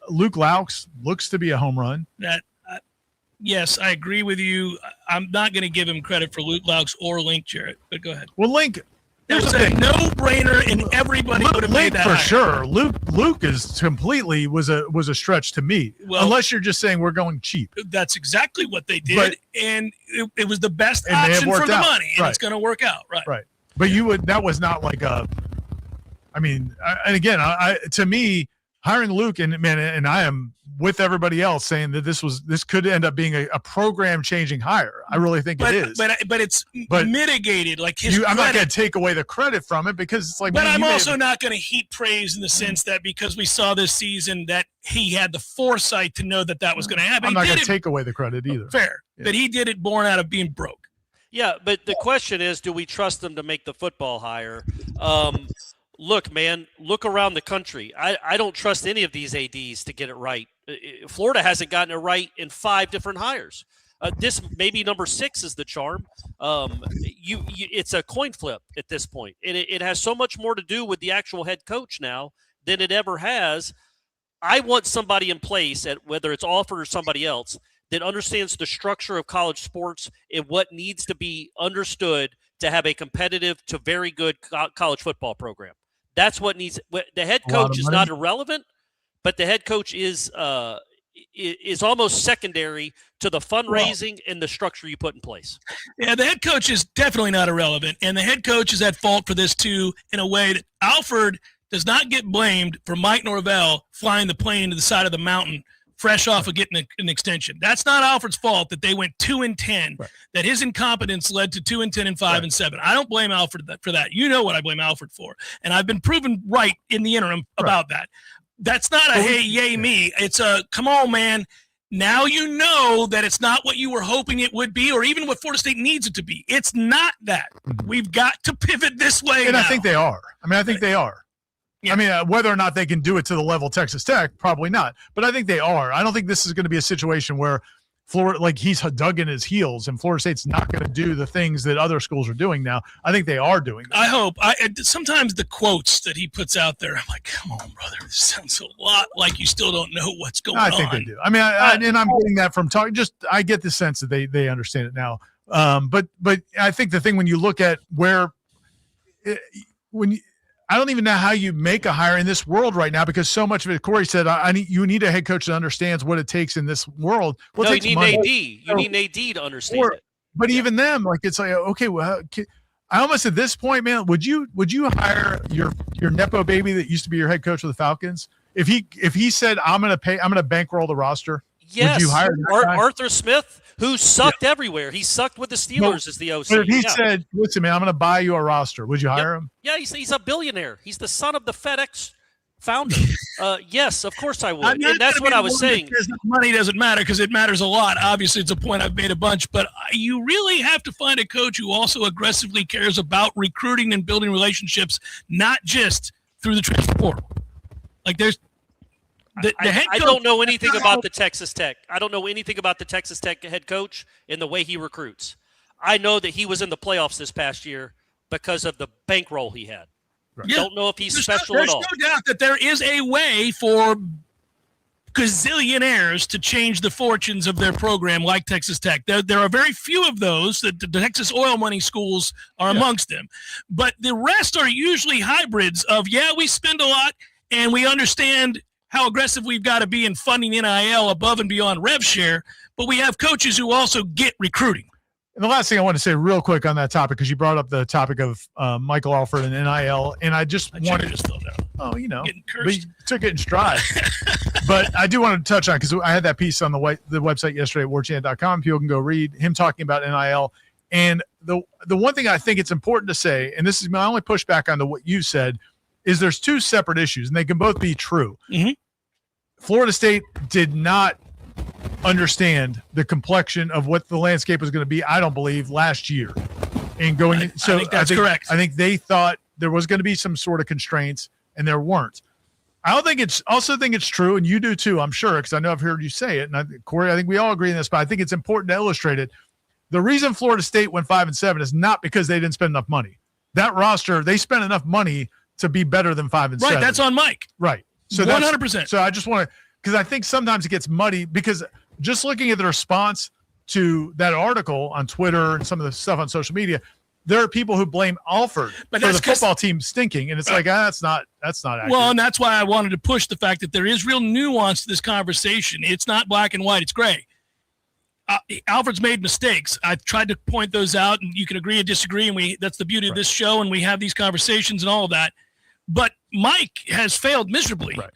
Luke Laux looks to be a home run. Yes, I agree with you. I'm not going to give him credit for Luke Laux or Link Jarrett, but go ahead. Well, Link, it was a no-brainer, and everybody would have made that for hire. sure. Luke is completely was a stretch to me. Well, unless you're just saying we're going cheap. That's exactly what they did, and it was the best option for the money, and it's going to work out, right? Right. But that was not like a. I mean, and again, to me, hiring Luke and I am with everybody else saying that this could end up being a program changing hire. I really think it is. But it's mitigated. Like I'm not going to take away the credit from it because it's like. But I'm also not going to heap praise in the sense that because we saw this season that he had the foresight to know that was going to happen. I'm not going to take away the credit either. Fair, yeah. But he did it born out of being broke. Yeah, but the question is, do we trust them to make the football hire? Look, man, look around the country. I don't trust any of these ADs to get it right. Florida hasn't gotten it right in 5 different hires. This maybe number 6 is the charm. It's a coin flip at this point. It has so much more to do with the actual head coach now than it ever has. I want somebody in place, whether it's Alford or somebody else, that understands the structure of college sports and what needs to be understood to have a competitive to very good college football program. That's what needs. The head coach is not irrelevant, but the head coach is is almost secondary to the fundraising and the structure you put in place. Yeah, the head coach is definitely not irrelevant, and the head coach is at fault for this too, in a way that Alford does not get blamed for Mike Norvell flying the plane to the side of the mountain fresh off of getting an extension. That's not Alford's fault that they went 2-10, that his incompetence led to 2-10 and 5-7. I don't blame Alford for that. You know what I blame Alford for, and I've been proven right in the interim about that. That's not a, hey, yay, me. It's a, come on, man. Now you know that it's not what you were hoping it would be or even what Florida State needs it to be. It's not that. We've got to pivot this way And now. I think they are. I think they are. Yeah. I mean, whether or not they can do it to the level of Texas Tech, probably not. But I think they are. I don't think this is going to be a situation where Florida, like he's dug in his heels and Florida State's not going to do the things that other schools are doing now. I think they are doing that. I hope. Sometimes the quotes that he puts out there, I'm like, come on, brother. This sounds a lot like you still don't know what's going on. I think they do. I mean, and I'm getting that from talking. I get the sense that they understand it now. But I think the thing when you look at I don't even know how you make a hire in this world right now because so much of it, Corey said, you need a head coach that understands what it takes in this world. No, you need an AD. You need an AD to understand it. But even them, like it's like, okay, well, I almost at this point, man, would you hire your Nepo baby that used to be your head coach of the Falcons? If he said, I'm going to bankroll the roster. Yes. Would you hire Arthur Smith, who sucked everywhere. He sucked with the Steelers as the OC. But if he said, listen, man, I'm going to buy you a roster, would you hire him? Yeah, he's a billionaire. He's the son of the FedEx founder. Yes, of course I would. And that's what I was saying. Money doesn't matter because it matters a lot. Obviously, it's a point I've made a bunch. But you really have to find a coach who also aggressively cares about recruiting and building relationships, not just through the transfer portal. Like there's the head coach, I don't know anything about the Texas Tech. I don't know anything about the Texas Tech head coach and the way he recruits. I know that he was in the playoffs this past year because of the bankroll he had. Right. Don't know if he's special at all. There's no doubt that there is a way for gazillionaires to change the fortunes of their program like Texas Tech. There are very few of those. The Texas oil money schools are amongst them. But the rest are usually hybrids of, we spend a lot and we understand how aggressive we've got to be in funding NIL above and beyond rev share, but we have coaches who also get recruiting. And the last thing I want to say real quick on that topic, because you brought up the topic of Michael Alford and NIL, and I wanted to filled out. Oh, but you took it in stride. But I do want to touch on, because I had that piece on the website yesterday at warchant.com. People can go read him talking about NIL. And the one thing I think it's important to say, and this is my only pushback on what you said, is there's two separate issues, and they can both be true. Mm-hmm. Florida State did not understand the complexion of what the landscape was going to be, I don't believe, last year. And I think that's correct. I think they thought there was going to be some sort of constraints, and there weren't. I also think it's true, and you do too, I'm sure, because I know I've heard you say it. And Corey, I think we all agree on this, but I think it's important to illustrate it. The reason Florida State went 5-7 is not because they didn't spend enough money. That roster, they spent enough money to be better than 5-7. Right, that's on Mike. Right. So 100%. So I just want to, because I think sometimes it gets muddy, because just looking at the response to that article on Twitter and some of the stuff on social media, there are people who blame Alford for the football team stinking, and it's like that's not accurate. Well, and that's why I wanted to push the fact that there is real nuance to this conversation. It's not black and white; it's gray. Alford's made mistakes. I've tried to point those out, and you can agree and disagree, and that's the beauty of this show, and we have these conversations and all of that. But Mike has failed miserably. Right.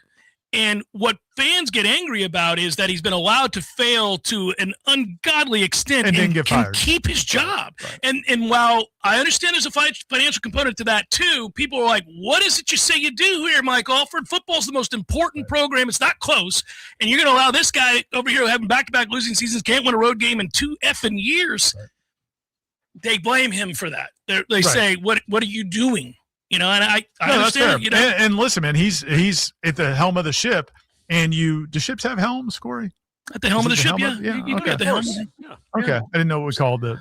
And what fans get angry about is that he's been allowed to fail to an ungodly extent and didn't get can fired. Keep his job. Right. And while I understand there's a financial component to that too, people are like, what is it you say you do here, Mike Alford? Football's the most important program. It's not close. And you're going to allow this guy over here having back-to-back losing seasons, can't win a road game in 2 effing years. Right. They blame him for that. They say, what are you doing? And I understand. And listen, man, he's at the helm of the ship. And do ships have helms, Corey? At the helm of the ship, yeah. You okay. at the helm. Yeah. Okay, I didn't know what was called the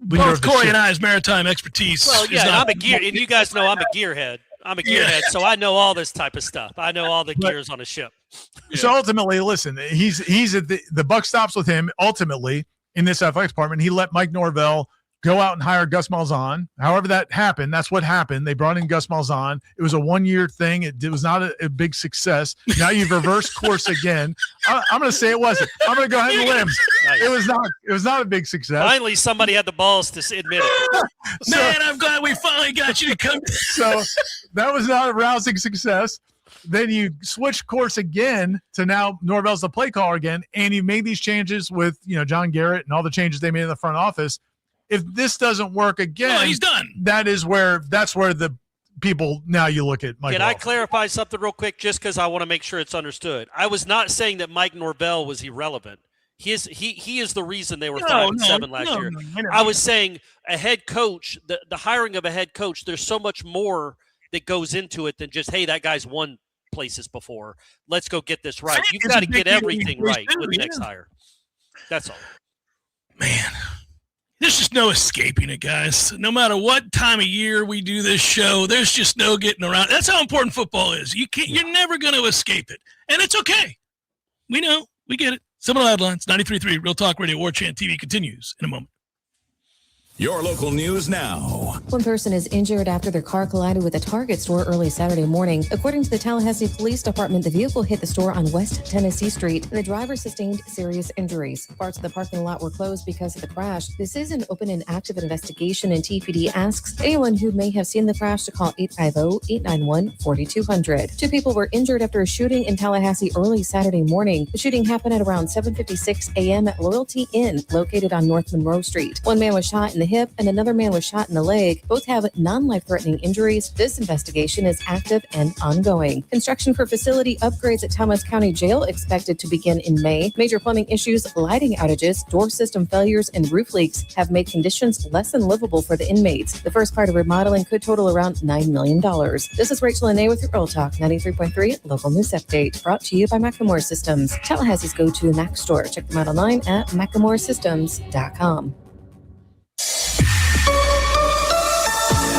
both Corey and I's maritime expertise. Well, I'm a gear, and you guys know I'm a gearhead. So I know all this type of stuff. I know all the gears on a ship. So ultimately, listen, he's at the buck stops with him. Ultimately, in this athletics department, he let Mike Norvell go out and hire Gus Malzahn. However that happened, that's what happened. They brought in Gus Malzahn. It was a one-year thing. It was not a big success. Now you've reversed course again. I'm going to say it wasn't. I'm going to go ahead and limb. Nice. It was not a big success. Finally, somebody had the balls to admit it. Man, I'm glad we finally got you to come. So that was not a rousing success. Then you switch course again to now Norvell's the play caller again, and you made these changes with John Garrett and all the changes they made in the front office. If this doesn't work again, he's done. That's where the people now you look at Mike. Can I clarify something real quick, just because I want to make sure it's understood? I was not saying that Mike Norvell was irrelevant. He is the reason they were 5-7 last year. I was saying a head coach, the hiring of a head coach. There's so much more that goes into it than just, hey, that guy's won places before. Let's go get this right. You've got to get everything right with the next hire. That's all. Man, there's just no escaping it, guys. No matter what time of year we do this show, there's just no getting around. That's how important football is. You're never going to escape it. And it's okay. We know. We get it. Seminole Headlines, 93.3 Real Talk Radio, Warchant TV continues in a moment. Your local news now. One person is injured after their car collided with a Target store early Saturday morning. According to the Tallahassee Police Department, the vehicle hit the store on West Tennessee Street, and the driver sustained serious injuries. Parts of the parking lot were closed because of the crash. This is an open and active investigation, and TPD asks anyone who may have seen the crash to call 850-891-4200. 2 people were injured after a shooting in Tallahassee early Saturday morning. The shooting happened at around 7:56 a.m. at Loyalty Inn, located on North Monroe Street. One man was shot in the hip and another man was shot in the leg. Both have non-life-threatening injuries. This investigation is active and ongoing. Construction for facility upgrades at Thomas County Jail expected to begin in May. Major plumbing issues, lighting outages, door system failures, and roof leaks have made conditions less than livable for the inmates. The first part of remodeling could total around $9 million. This is Rachel Anay with your Real Talk 93.3 Local News Update, brought to you by Macklemore Systems, Tallahassee's go-to Mac store. Check them out online at MacklemoreSystems.com.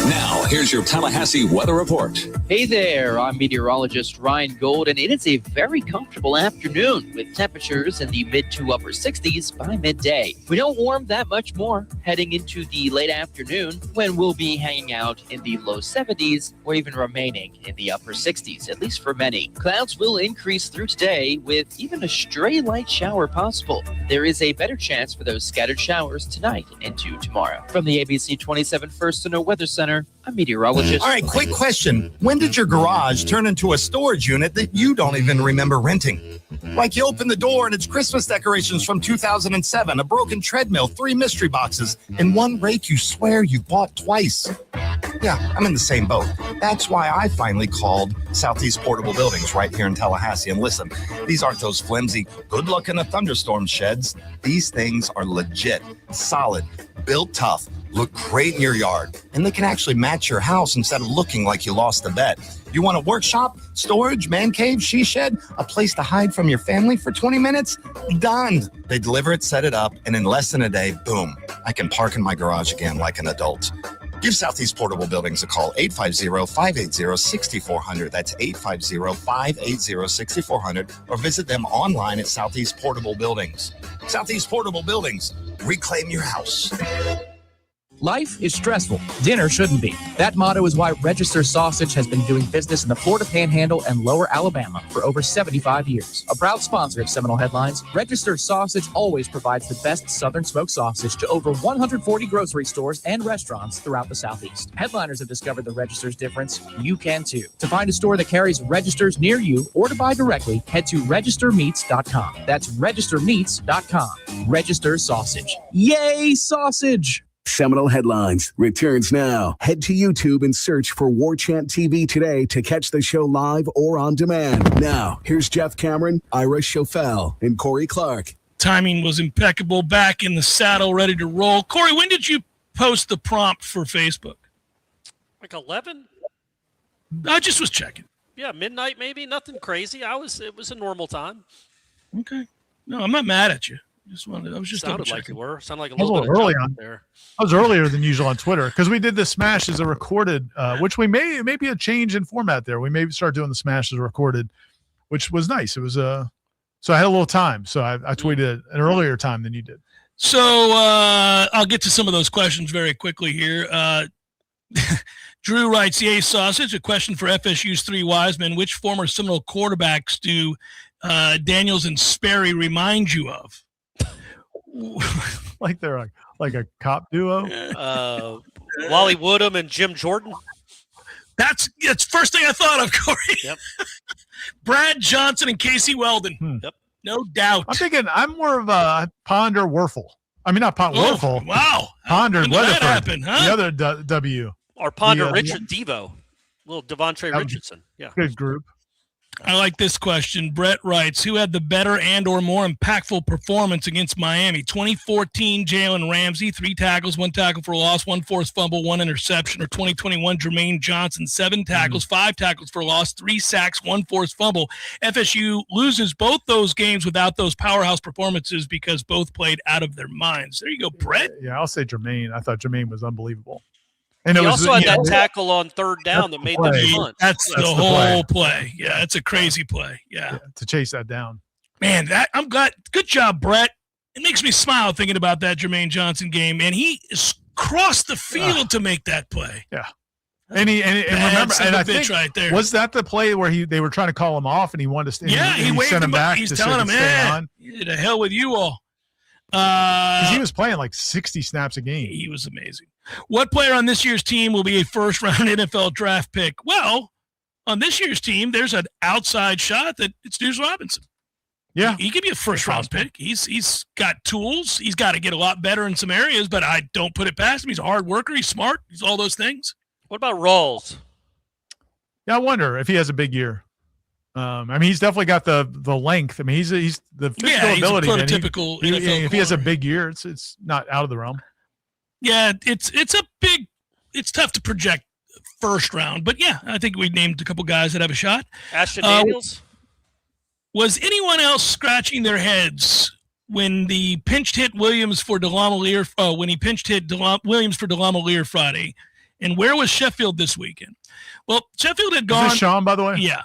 Now, here's your Tallahassee weather report. Hey there, I'm meteorologist Ryan Gold, and it is a very comfortable afternoon with temperatures in the mid to upper 60s by midday. We don't warm that much more heading into the late afternoon when we'll be hanging out in the low 70s or even remaining in the upper 60s, at least for many. Clouds will increase through today with even a stray light shower possible. There is a better chance for those scattered showers tonight into tomorrow. From the ABC 27 First to Know Weather Center, I'm meteorologist. All right, quick question. When did your garage turn into a storage unit that you don't even remember renting? Like you open the door and it's Christmas decorations from 2007, a broken treadmill, 3 mystery boxes, and 1 rake you swear you bought twice. Yeah, I'm in the same boat. That's why I finally called Southeast Portable Buildings right here in Tallahassee. And listen, these aren't those flimsy, good luck in a thunderstorm sheds. These things are legit, solid, built tough, look great in your yard, and they can actually match your house instead of looking like you lost a bet. You want a workshop, storage, man cave, she shed, a place to hide from your family for 20 minutes? Done. They deliver it, set it up, and in less than a day, boom, I can park in my garage again like an adult. Give Southeast Portable Buildings a call, 850-580-6400. That's 850-580-6400. Or visit them online at Southeast Portable Buildings. Southeast Portable Buildings. Reclaim your house. Life is stressful. Dinner shouldn't be. That motto is why Register Sausage has been doing business in the Florida Panhandle and Lower Alabama for over 75 years. A proud sponsor of Seminole Headlines, Register Sausage always provides the best Southern smoked sausage to over 140 grocery stores and restaurants throughout the Southeast. Headliners have discovered the Register's difference. You can too. To find a store that carries Registers near you or to buy directly, head to registermeats.com. That's registermeats.com. Register Sausage. Yay, sausage! Seminole Headlines returns now. Head to YouTube and search for Warchant TV today to catch the show live or on demand. Now, here's Jeff Cameron, Ira Schofel, and Corey Clark. Timing was impeccable. Back in the saddle, ready to roll. Corey, when did you post the prompt for Facebook? Like 11? I just was checking. Yeah, midnight maybe. Nothing crazy. It was a normal time. Okay. No, I'm not mad at you. I was just sounded like you were. Sounded like a I was little bit early on there. I was earlier than usual on Twitter because we did the Smash as a recorded, which may be a change in format there. We may start doing the Smash as a recorded, which was nice. It was so I had a little time, so I tweeted an earlier time than you did. So I'll get to some of those questions very quickly here. Drew writes, Yay Sausage, a question for FSU's three wise men. Which former Seminole quarterbacks do Daniels and Sperry remind you of? Like they're like a cop duo? Wally Woodham and Jim Jordan. That's first thing I thought of, Corey. Yep. Brad Johnson and Casey Weldon. Yep. No doubt. I'm more of a Ponder Werfel. I mean, not Werfel. Wow. Ponder When did that Weatherford. happen, huh? The other W. Or Ponder Richard Devo. Little Devontae Richardson. Yeah. Good group. I like this question. Brett writes, who had the better and or more impactful performance against Miami? 2014, Jalen Ramsey, 3 tackles, 1 tackle for loss, 1 forced fumble, 1 interception. Or 2021, Jermaine Johnson, 7 tackles, 5 tackles for loss, 3 sacks, 1 forced fumble. FSU loses both those games without those powerhouse performances because both played out of their minds. There you go, Brett. Yeah, I'll say Jermaine. I thought Jermaine was unbelievable. And he also had that tackle on third down that made them punt. That's the whole play. Yeah, it's a crazy play. Yeah, to chase that down. Man, I'm glad. Good job, Brett. It makes me smile thinking about that Jermaine Johnson game, man. He crossed the field to make that play. Yeah. And remember, and I think right there. Was that the play where they were trying to call him off and he wanted to stay? Yeah, he waved sent him back. He's to telling him, man, to hell with you all. Because he was playing like 60 snaps a game. He was amazing. What player on this year's team will be a first-round NFL draft pick? Well, on this year's team, there's an outside shot that it's Deuce Robinson. Yeah. He could be a first-round pick. He's got tools. He's got to get a lot better in some areas, but I don't put it past him. He's a hard worker. He's smart. He's all those things. What about Rawls? Yeah, I wonder if he has a big year. I mean, he's definitely got the length. I mean, he's the physical ability. He's a prototypical NFL if he has a big year, it's not out of the realm. Yeah, it's tough to project first round, but yeah, I think we named a couple guys that have a shot. Ashton Daniels. Was anyone else scratching their heads when the pinch hit Williams for Delamolier? When he pinched hit Williams for Delamolier Friday, and where was Sheffield this weekend? Well, Sheffield had gone. Is this Sean, by the way? Yeah.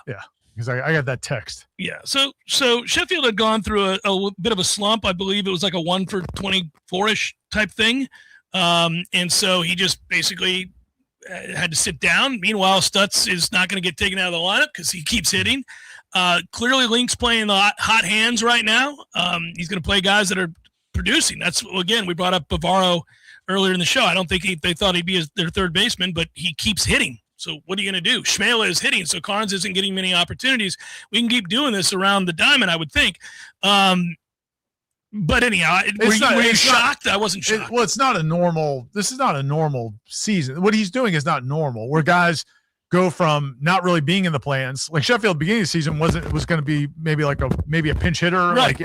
Because I got that text. Yeah. So Sheffield had gone through a bit of a slump. I believe it was like a 1 for 24-ish type thing. And so he just basically had to sit down. Meanwhile, Stutz is not going to get taken out of the lineup because he keeps hitting. Clearly, Link's playing the hot hands right now. He's going to play guys that are producing. That's, again, we brought up Bavaro earlier in the show. I don't think they thought he'd be their third baseman, but he keeps hitting. So what are you going to do? Schmela is hitting, so Carnes isn't getting many opportunities. We can keep doing this around the diamond, I would think. But anyhow, were you shocked? I wasn't shocked. It's not a normal – this is not a normal season. What he's doing is not normal, where guys go from not really being in the plans. Like Sheffield beginning of the season was going to be maybe a pinch hitter. Right.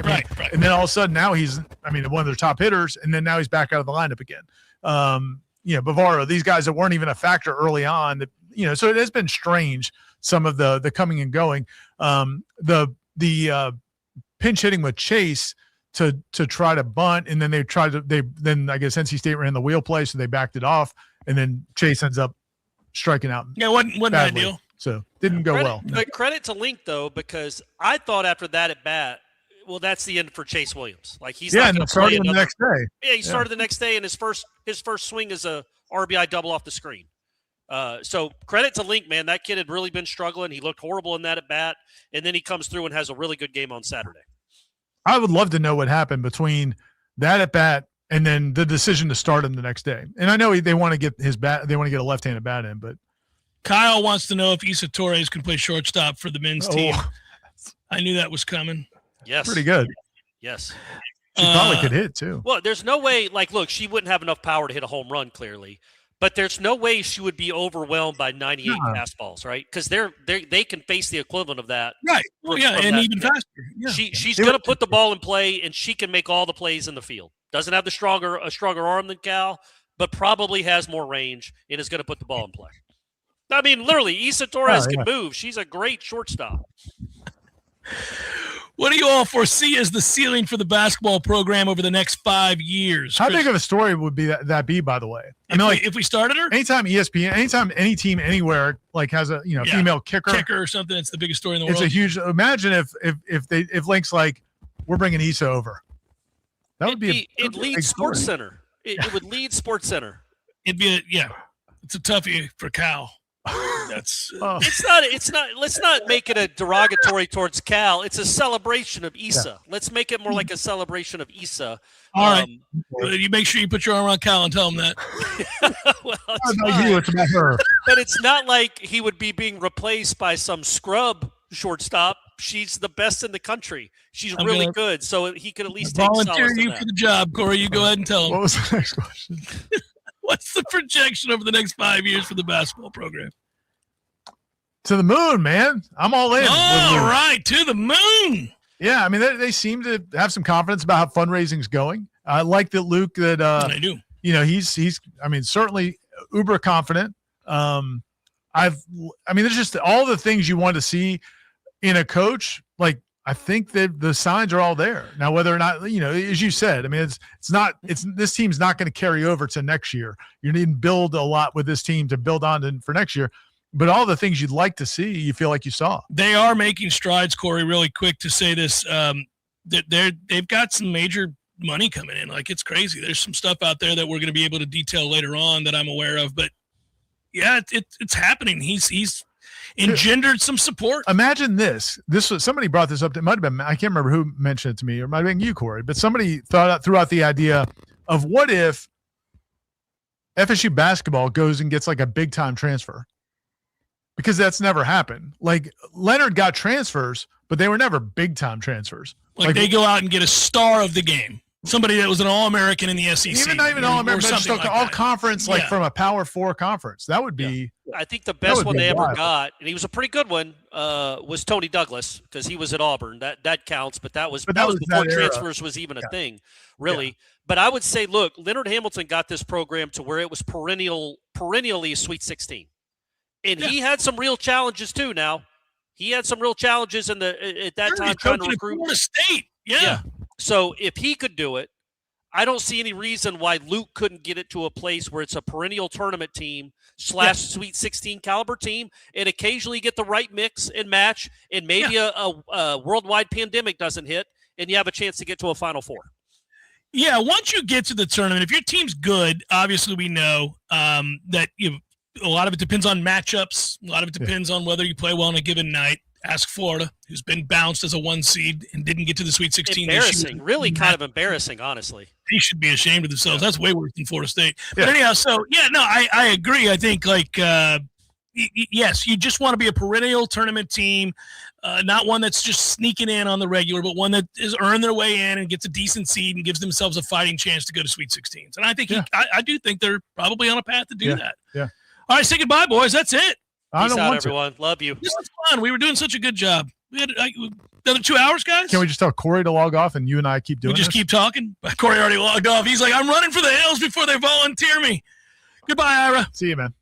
And then all of a sudden now he's – one of their top hitters, and then now he's back out of the lineup again. Bavaro, these guys that weren't even a factor early on that, so it has been strange, some of the coming and going. The pinch hitting with Chase to try to bunt, and then then I guess NC State ran the wheel play, so they backed it off, and then Chase ends up striking out. Yeah, wasn't ideal. So didn't go well. But credit to Link though, because I thought after that at bat, well, that's the end for Chase Williams. Like he's not going to play the next day. Yeah, he started the next day, and his first swing is a RBI double off the screen. So credit to Link, man. That kid had really been struggling. He looked horrible in that at bat, and then he comes through and has a really good game on Saturday. I would love to know what happened between that at bat and then the decision to start him the next day. And I know they want to get his bat. They want to get a left-handed bat in, but Kyle wants to know if Issa Torres can play shortstop for the men's team. I knew that was coming. Yes, pretty good. Yes, she probably could hit too. Well, there's no way. Like, look, she wouldn't have enough power to hit a home run, clearly. But there's no way she would be overwhelmed by 98 fastballs, right? Because they can face the equivalent of that, right? And even faster. Yeah. She's going to put the ball in play, and she can make all the plays in the field. Doesn't have a stronger arm than Cal, but probably has more range and is going to put the ball in play. I mean, literally, Issa Torres can move. She's a great shortstop. What do you all foresee as the ceiling for the basketball program over the next 5 years? How big of a story would that be, by the way? If we started her? Anytime ESPN, anytime any team anywhere has a female kicker or something, it's the biggest story in the world. It's a huge. Imagine if Link's like, we're bringing Issa over. That would be it leads Sports Center. It would lead Sports Center. It'd be it's a toughie for Cal. That's it's not. Let's not make it a derogatory towards Cal. It's a celebration of Issa. Let's make it more like a celebration of Issa. All right. You make sure you put your arm around Cal and tell him that. Well, it's about her. But it's not like he would be being replaced by some scrub shortstop. She's the best in the country. She's really good, so he could at least take volunteer you for the job, Corey. You go ahead and tell him. What was the next question? What's the projection over the next 5 years for the basketball program? To the moon, man. I'm all in. All right, to the moon. Yeah, I mean, they seem to have some confidence about how fundraising's going. I like that Luke. That I do. He's. I mean, certainly uber confident. There's just all the things you want to see in a coach. Like, I think that the signs are all there now. Whether or not, as you said, I mean, this team's not going to carry over to next year. You need to build a lot with this team to build on for next year. But all the things you'd like to see, you feel like you saw. They are making strides, Corey. Really quick to say this, that they've got some major money coming in. Like, it's crazy. There's some stuff out there that we're going to be able to detail later on that I'm aware of. But yeah, it's happening. He's engendered some support. Imagine this. Somebody brought this up. It might have been, I can't remember who mentioned it to me, or it might have been you, Corey. But somebody threw out the idea of what if FSU basketball goes and gets like a big time transfer. Because that's never happened. Like, Leonard got transfers, but they were never big-time transfers. Like they go out and get a star of the game, somebody that was an All-American in the SEC. Not even All-American, but just like all-conference, from a Power 4 conference. That would be I think the best one they ever got, and he was a pretty good one, was Tony Douglas, because he was at Auburn. That counts, but that was before transfers was even a thing, really. Yeah. But I would say, look, Leonard Hamilton got this program to where it was perennially a Sweet 16. And he had some real challenges too. Now, he had some real challenges at that time trying to recruit. Florida State, yeah. So if he could do it, I don't see any reason why Luke couldn't get it to a place where it's a perennial tournament team / Sweet 16 caliber team, and occasionally get the right mix and match, and maybe a worldwide pandemic doesn't hit, and you have a chance to get to a Final Four. Yeah, once you get to the tournament, if your team's good, obviously we know that a lot of it depends on matchups. A lot of it depends on whether you play well on a given night. Ask Florida, who's been bounced as a 1 seed and didn't get to the Sweet 16 this year. Really kind of embarrassing, honestly. They should be ashamed of themselves. That's way worse than Florida State. But anyhow, I agree. I think, yes, you just want to be a perennial tournament team, not one that's just sneaking in on the regular, but one that has earned their way in and gets a decent seed and gives themselves a fighting chance to go to Sweet 16s. And I think I do think they're probably on a path to do that. Yeah. All right, say goodbye, boys. That's it. Peace out, everyone. Love you. This was fun. We were doing such a good job. We had another 2 hours, guys. Can we just tell Corey to log off and you and I keep doing this? We just keep talking? Corey already logged off. He's like, I'm running for the hills before they volunteer me. Goodbye, Ira. See you, man.